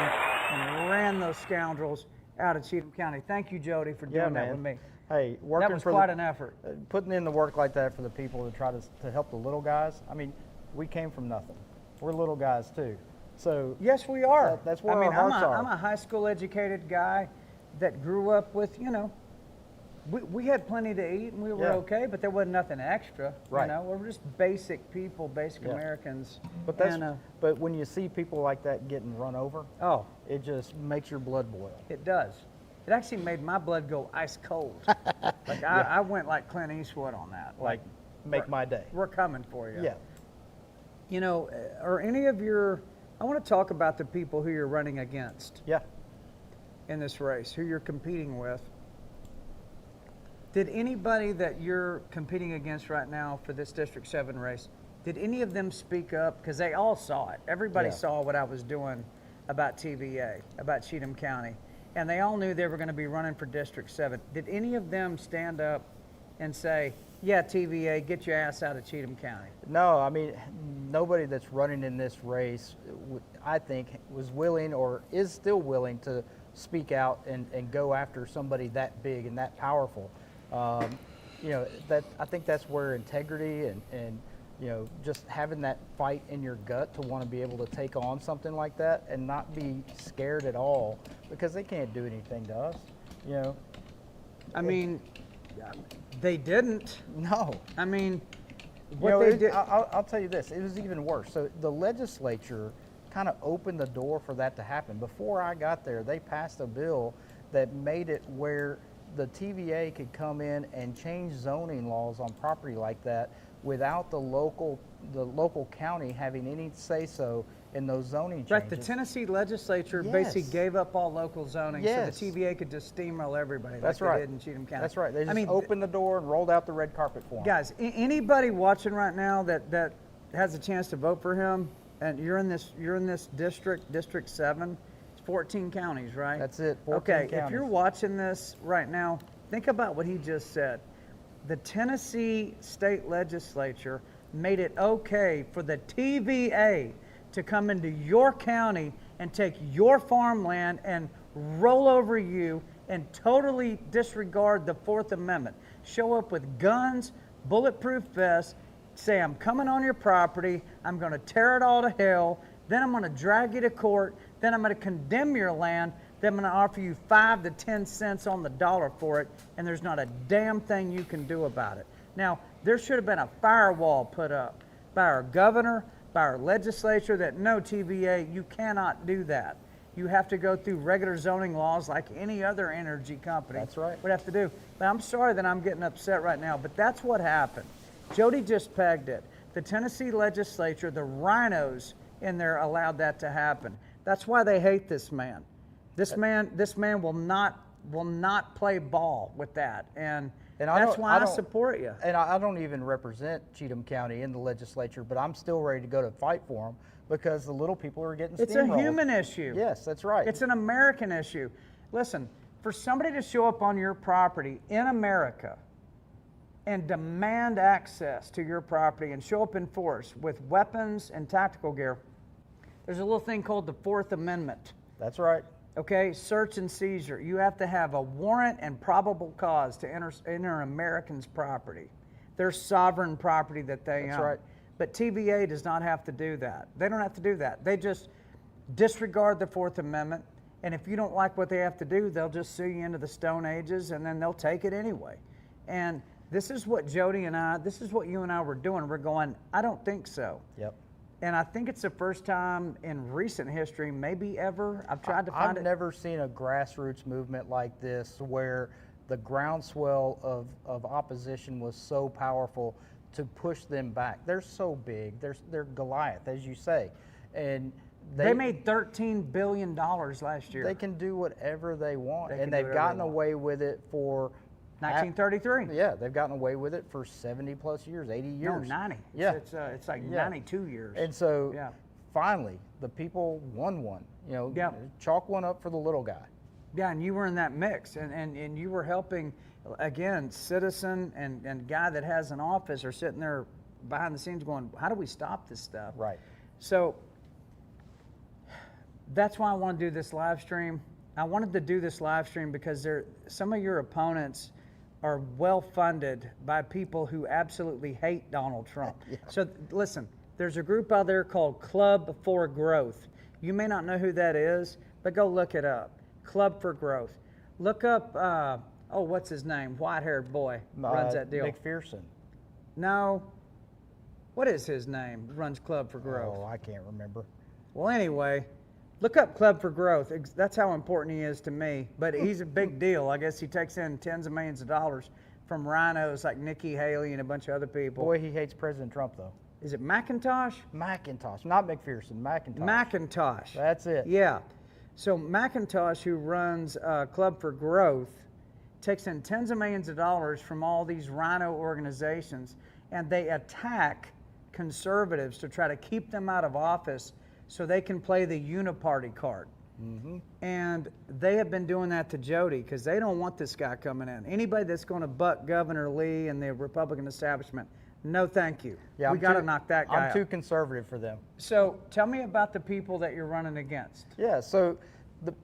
and ran those scoundrels out of Cheatham County. Thank you, Jody, for doing that with me. Hey, working that was quite an effort. Putting in the work like that for the people to try to help the little guys. I mean, we came from nothing. We're little guys too. So yes, we are. That's where our hearts are. I'm a high school educated guy that grew up with, we had plenty to eat and we were okay, but there wasn't nothing extra. Right. We're just basic people, basic Americans. But but when you see people like that getting run over, it just makes your blood boil. It does. It actually made my blood go ice cold. Like I went like Clint Eastwood on that. Like make my day. We're coming for you. Yeah. Are any of I want to talk about the people who you're running against. Yeah. In this race, who you're competing with. Did anybody that you're competing against right now for this District 7 race, did any of them speak up? Because they all saw it. Everybody saw what I was doing about TVA, about Cheatham County. And they all knew they were going to be running for District 7. Did any of them stand up and say, yeah, TVA, get your ass out of Cheatham County? No, I mean, nobody that's running in this race, I think, was willing or is still willing to speak out and go after somebody that big and that powerful. That I think that's where integrity and just having that fight in your gut to want to be able to take on something like that and not be scared at all, because they can't do anything to us. I mean, they didn't. No. I mean, I'll tell you this. It was even worse. So the legislature kind of opened the door for that to happen. Before I got there, they passed a bill that made it where the TVA could come in and change zoning laws on property like that without the local county having any say-so in those zoning changes. Right, the Tennessee legislature basically gave up all local zoning so the TVA could just steamroll everybody That's like right. they did in Cheatham County. That's right. They just opened the door and rolled out the red carpet for him. Guys, anybody watching right now that has a chance to vote for him, and you're in this district, District 7, it's 14 counties, right? That's it, 14 okay, counties. if you're watching this right now, think about what he just said. The Tennessee state legislature made it okay for the TVA to come into your county and take your farmland and roll over you and totally disregard the Fourth Amendment. Show up with guns, bulletproof vests, say, I'm coming on your property, I'm going to tear it all to hell, then I'm going to drag you to court, then I'm going to condemn your land, then I'm going to offer you 5 to 10 cents on the dollar for it, and there's not a damn thing you can do about it. Now, there should have been a firewall put up by our governor, by our legislature, that no, TVA, you cannot do that. You have to go through regular zoning laws like any other energy company. That's right. Would have to do. But I'm sorry that I'm getting upset right now, but that's what happened. Jody just pegged it. The Tennessee legislature, the rhinos in there allowed that to happen. That's why they hate this man. This man will not play ball with that, and that's why I support you. And I don't even represent Cheatham County in the legislature, but I'm still ready to go to fight for them because the little people are getting steamrolled. It's a human issue. Yes, that's right. It's an American issue. Listen, for somebody to show up on your property in America and demand access to your property and show up in force with weapons and tactical gear, there's a little thing called the Fourth Amendment. That's right. Okay, search and seizure. You have to have a warrant and probable cause to enter Americans' property. Their sovereign property that they own. That's right. But TVA does not have to do that. They don't have to do that. They just disregard the Fourth Amendment, and if you don't like what they have to do, they'll just sue you into the Stone Ages, and then they'll take it anyway. And this is what Jody and I, this is what you and I were doing. We're going, I don't think so. Yep. And I think it's the first time in recent history, maybe ever, I've tried to find it. I've never seen a grassroots movement like this where the groundswell of opposition was so powerful to push them back. They're so big. They're Goliath, as you say. And they made $13 billion last year. They can do whatever they want. They and can do they've whatever gotten they want. away with it for 1933. Yeah, they've gotten away with it for 70 plus years, 80 years. No, 90. Yeah. It's like 92 years. And so finally, the people won one. You know, chalk one up for the little guy. Yeah, and you were in that mix, and you were helping, again, citizen and guy that has an office are sitting there behind the scenes going, how do we stop this stuff? Right. So that's why I want to do this live stream. I wanted to do this live stream because some of your opponents are well funded by people who absolutely hate Donald Trump. So listen, there's a group out there called Club for Growth. You may not know who that is, but go look it up. Club for Growth. Look up, what's his name? White-haired boy runs that deal. McPherson. No. What is his name? Runs Club for Growth. Oh, I can't remember. Well, anyway, look up Club for Growth. That's how important he is to me. But he's a big deal. I guess he takes in tens of millions of dollars from rhinos like Nikki Haley and a bunch of other people. Boy, he hates President Trump, though. Is it McIntosh? McIntosh, not McPherson, McIntosh. McIntosh. That's it. Yeah. So McIntosh, who runs Club for Growth, takes in tens of millions of dollars from all these rhino organizations, and they attack conservatives to try to keep them out of office so they can play the uniparty card. Mm-hmm. And they have been doing that to Jody because they don't want this guy coming in. Anybody that's going to buck Governor Lee and the Republican establishment, no thank you. Yeah, we got to knock that guy out. I'm too conservative for them. So tell me about the people that you're running against. Yeah, so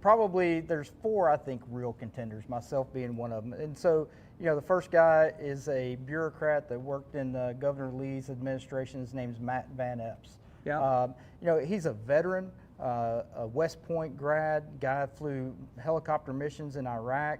probably there's 4, I think, real contenders, myself being one of them. And so, the first guy is a bureaucrat that worked in Governor Lee's administration. His name's Matt Van Epps. Yeah. He's a veteran, a West Point grad, guy flew helicopter missions in Iraq.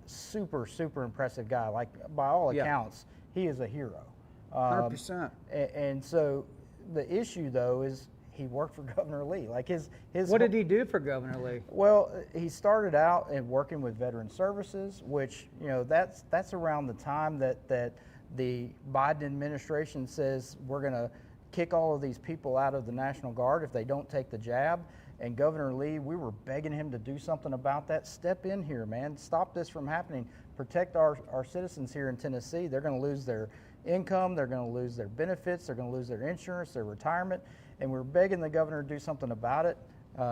Super, super impressive guy. Like, by all accounts, he is a hero. 100%. And so the issue, though, is he worked for Governor Lee. Like his what did he do for Governor Lee? Well, he started out in working with Veteran Services, which that's around the time that the Biden administration says we're going to kick all of these people out of the National Guard if they don't take the jab. And Governor Lee, we were begging him to do something about that. Step in here, man. Stop this from happening. Protect our citizens here in Tennessee. They're going to lose their income. They're going to lose their benefits. They're going to lose their insurance, their retirement. And we're begging the governor to do something about it.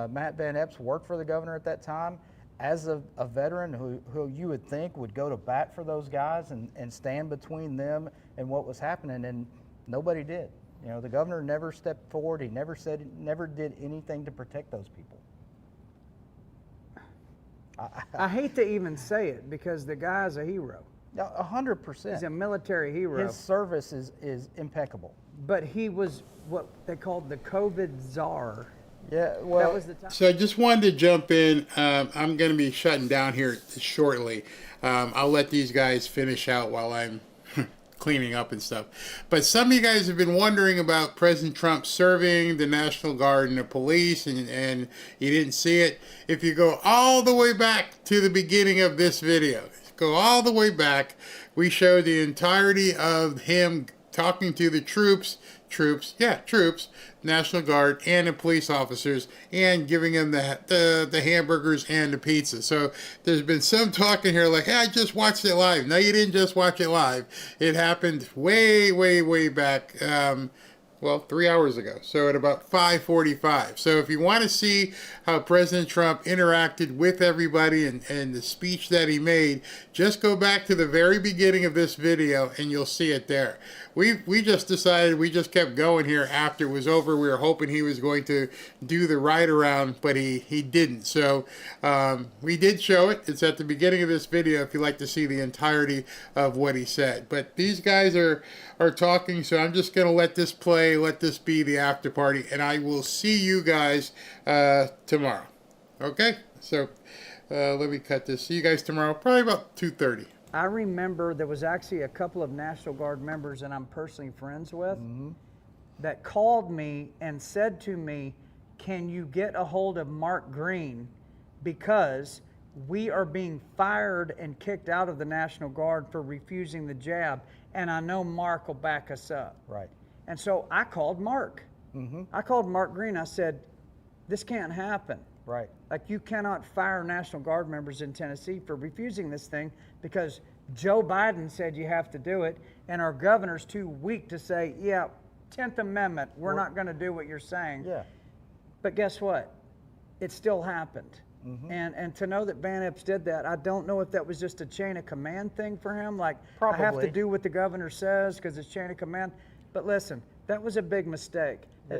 Matt Van Epps worked for the governor at that time. As a veteran who you would think would go to bat for those guys and stand between them and what was happening, and nobody did. You know, the governor never stepped forward. He never did anything to protect those people. I hate to even say it because the guy's a hero. 100%. He's a military hero. His service is impeccable. But he was what they called the COVID czar. Yeah, well, that was the time. So I just wanted to jump in. I'm going to be shutting down here shortly. I'll let these guys finish out while I'm cleaning up and stuff. But some of you guys have been wondering about President Trump serving the National Guard and the police, and you didn't see it. If you go all the way back to the beginning of this video, go all the way back, we show the entirety of him talking to the troops, National Guard, and the police officers, and giving them the hamburgers and the pizza. So there's been some talk in here like, hey, I just watched it live. No, you didn't just watch it live. It happened way, way, way back, 3 hours ago. So at about 5:45. So if you want to see how President Trump interacted with everybody and the speech that he made, just go back to the very beginning of this video and you'll see it there. We just decided, we just kept going here after it was over. We were hoping he was going to do the ride around, but he didn't. So we did show it. It's at the beginning of this video if you'd like to see the entirety of what he said. But these guys are talking, so I'm just going to let this play, let this be the after party, and I will see you guys tomorrow. Okay? So let me cut this. See you guys tomorrow, probably about 2:30. I remember there was actually a couple of National Guard members that I'm personally friends with that called me and said to me, can you get a hold of Mark Green because we are being fired and kicked out of the National Guard for refusing the jab, and I know Mark will back us up. Right. And so I called Mark. I called Mark Green. I said, this can't happen. Right. Like, you cannot fire National Guard members in Tennessee for refusing this thing because Joe Biden said you have to do it, and our governor's too weak to say, yeah, 10th Amendment, we're not going to do what you're saying. Yeah. But guess what? It still happened. And to know that Van Epps did that, I don't know if that was just a chain of command thing for him, like, I have to do what the governor says because it's chain of command. But listen, that was a big mistake.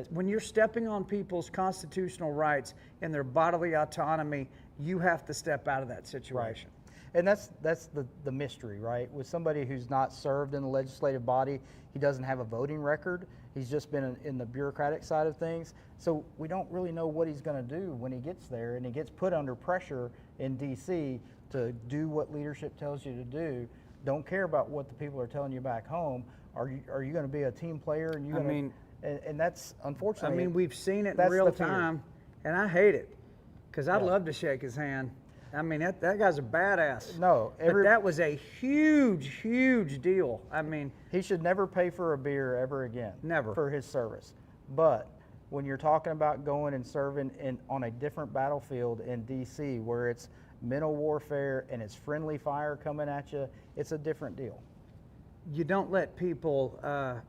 When you're stepping on people's constitutional rights and their bodily autonomy, you have to step out of that situation. Right. And that's the mystery, right? With somebody who's not served in the legislative body, he doesn't have a voting record. He's just been in the bureaucratic side of things. So we don't really know what he's going to do when he gets there, and he gets put under pressure in D.C. to do what leadership tells you to do. Don't care about what the people are telling you back home. Are you going to be a team player? And you and that's unfortunately. I mean, we've seen it in real time, and I hate it because I'd love to shake his hand. I mean, that guy's a badass. No, but that was a huge, huge deal. I mean, he should never pay for a beer ever again. Never. For his service. But when you're talking about going and serving on a different battlefield in D.C. where it's mental warfare and it's friendly fire coming at you, it's a different deal. You don't let people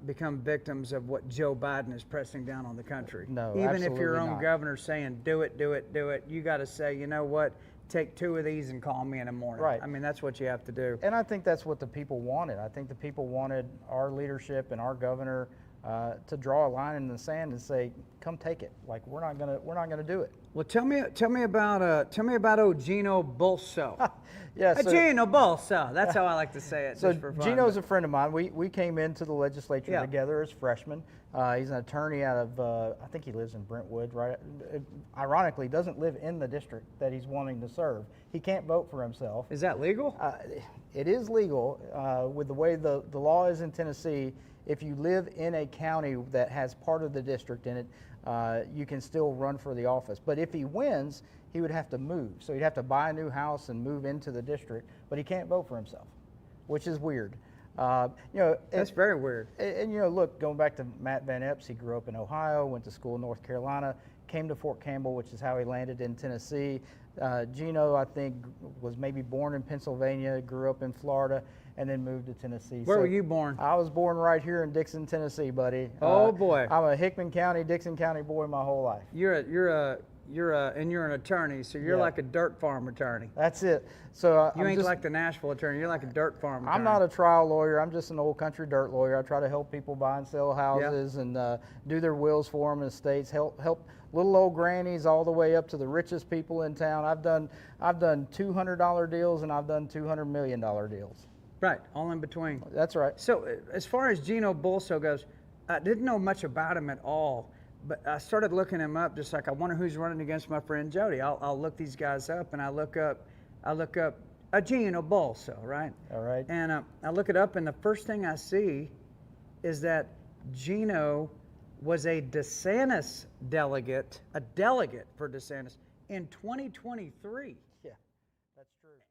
become victims of what Joe Biden is pressing down on the country. No, even if your own not. governor's saying, do it, do it, do it, you got to say, you know what? Take 2 of these and call me in the morning. Right. I mean, that's what you have to do. And I think that's what the people wanted. I think the people wanted our leadership and our governor to draw a line in the sand and say, "Come take it." Like we're not gonna do it. Well, tell me about Gino Bolso. Yeah, so, Gino Bolso. That's how I like to say it. So just for fun, Gino's a friend of mine. We came into the legislature together as freshmen. He's an attorney out of I think he lives in Brentwood. Right. Ironically, doesn't live in the district that he's wanting to serve. He can't vote for himself. Is that legal? It is legal with the way the law is in Tennessee. If you live in a county that has part of the district in it, you can still run for the office. But if he wins, he would have to move. So he'd have to buy a new house and move into the district, but he can't vote for himself, which is weird. That's very weird. And look, going back to Matt Van Epps, he grew up in Ohio, went to school in North Carolina, came to Fort Campbell, which is how he landed in Tennessee. Gino, I think, was maybe born in Pennsylvania, grew up in Florida, and then moved to Tennessee. Where were you born? I was born right here in Dixon, Tennessee, buddy. Oh boy, I'm a Hickman County, Dixon County boy my whole life. You're an attorney, so you're like a dirt farm attorney. That's it. So you ain't like the Nashville attorney. You're like a dirt farm attorney. I'm not a trial lawyer. I'm just an old country dirt lawyer. I try to help people buy and sell houses and do their wills for them and estates. Help little old grannies all the way up to the richest people in town. I've done $200 deals and I've done $200 million deals. Right, all in between. That's right. So as far as Gino Bolso goes, I didn't know much about him at all. But I started looking him up, just like I wonder who's running against my friend Jody. I'll look these guys up, and I look up a Gino Bolso, right? All right. And I look it up, and the first thing I see is that Gino was a DeSantis delegate, a delegate for DeSantis in 2023.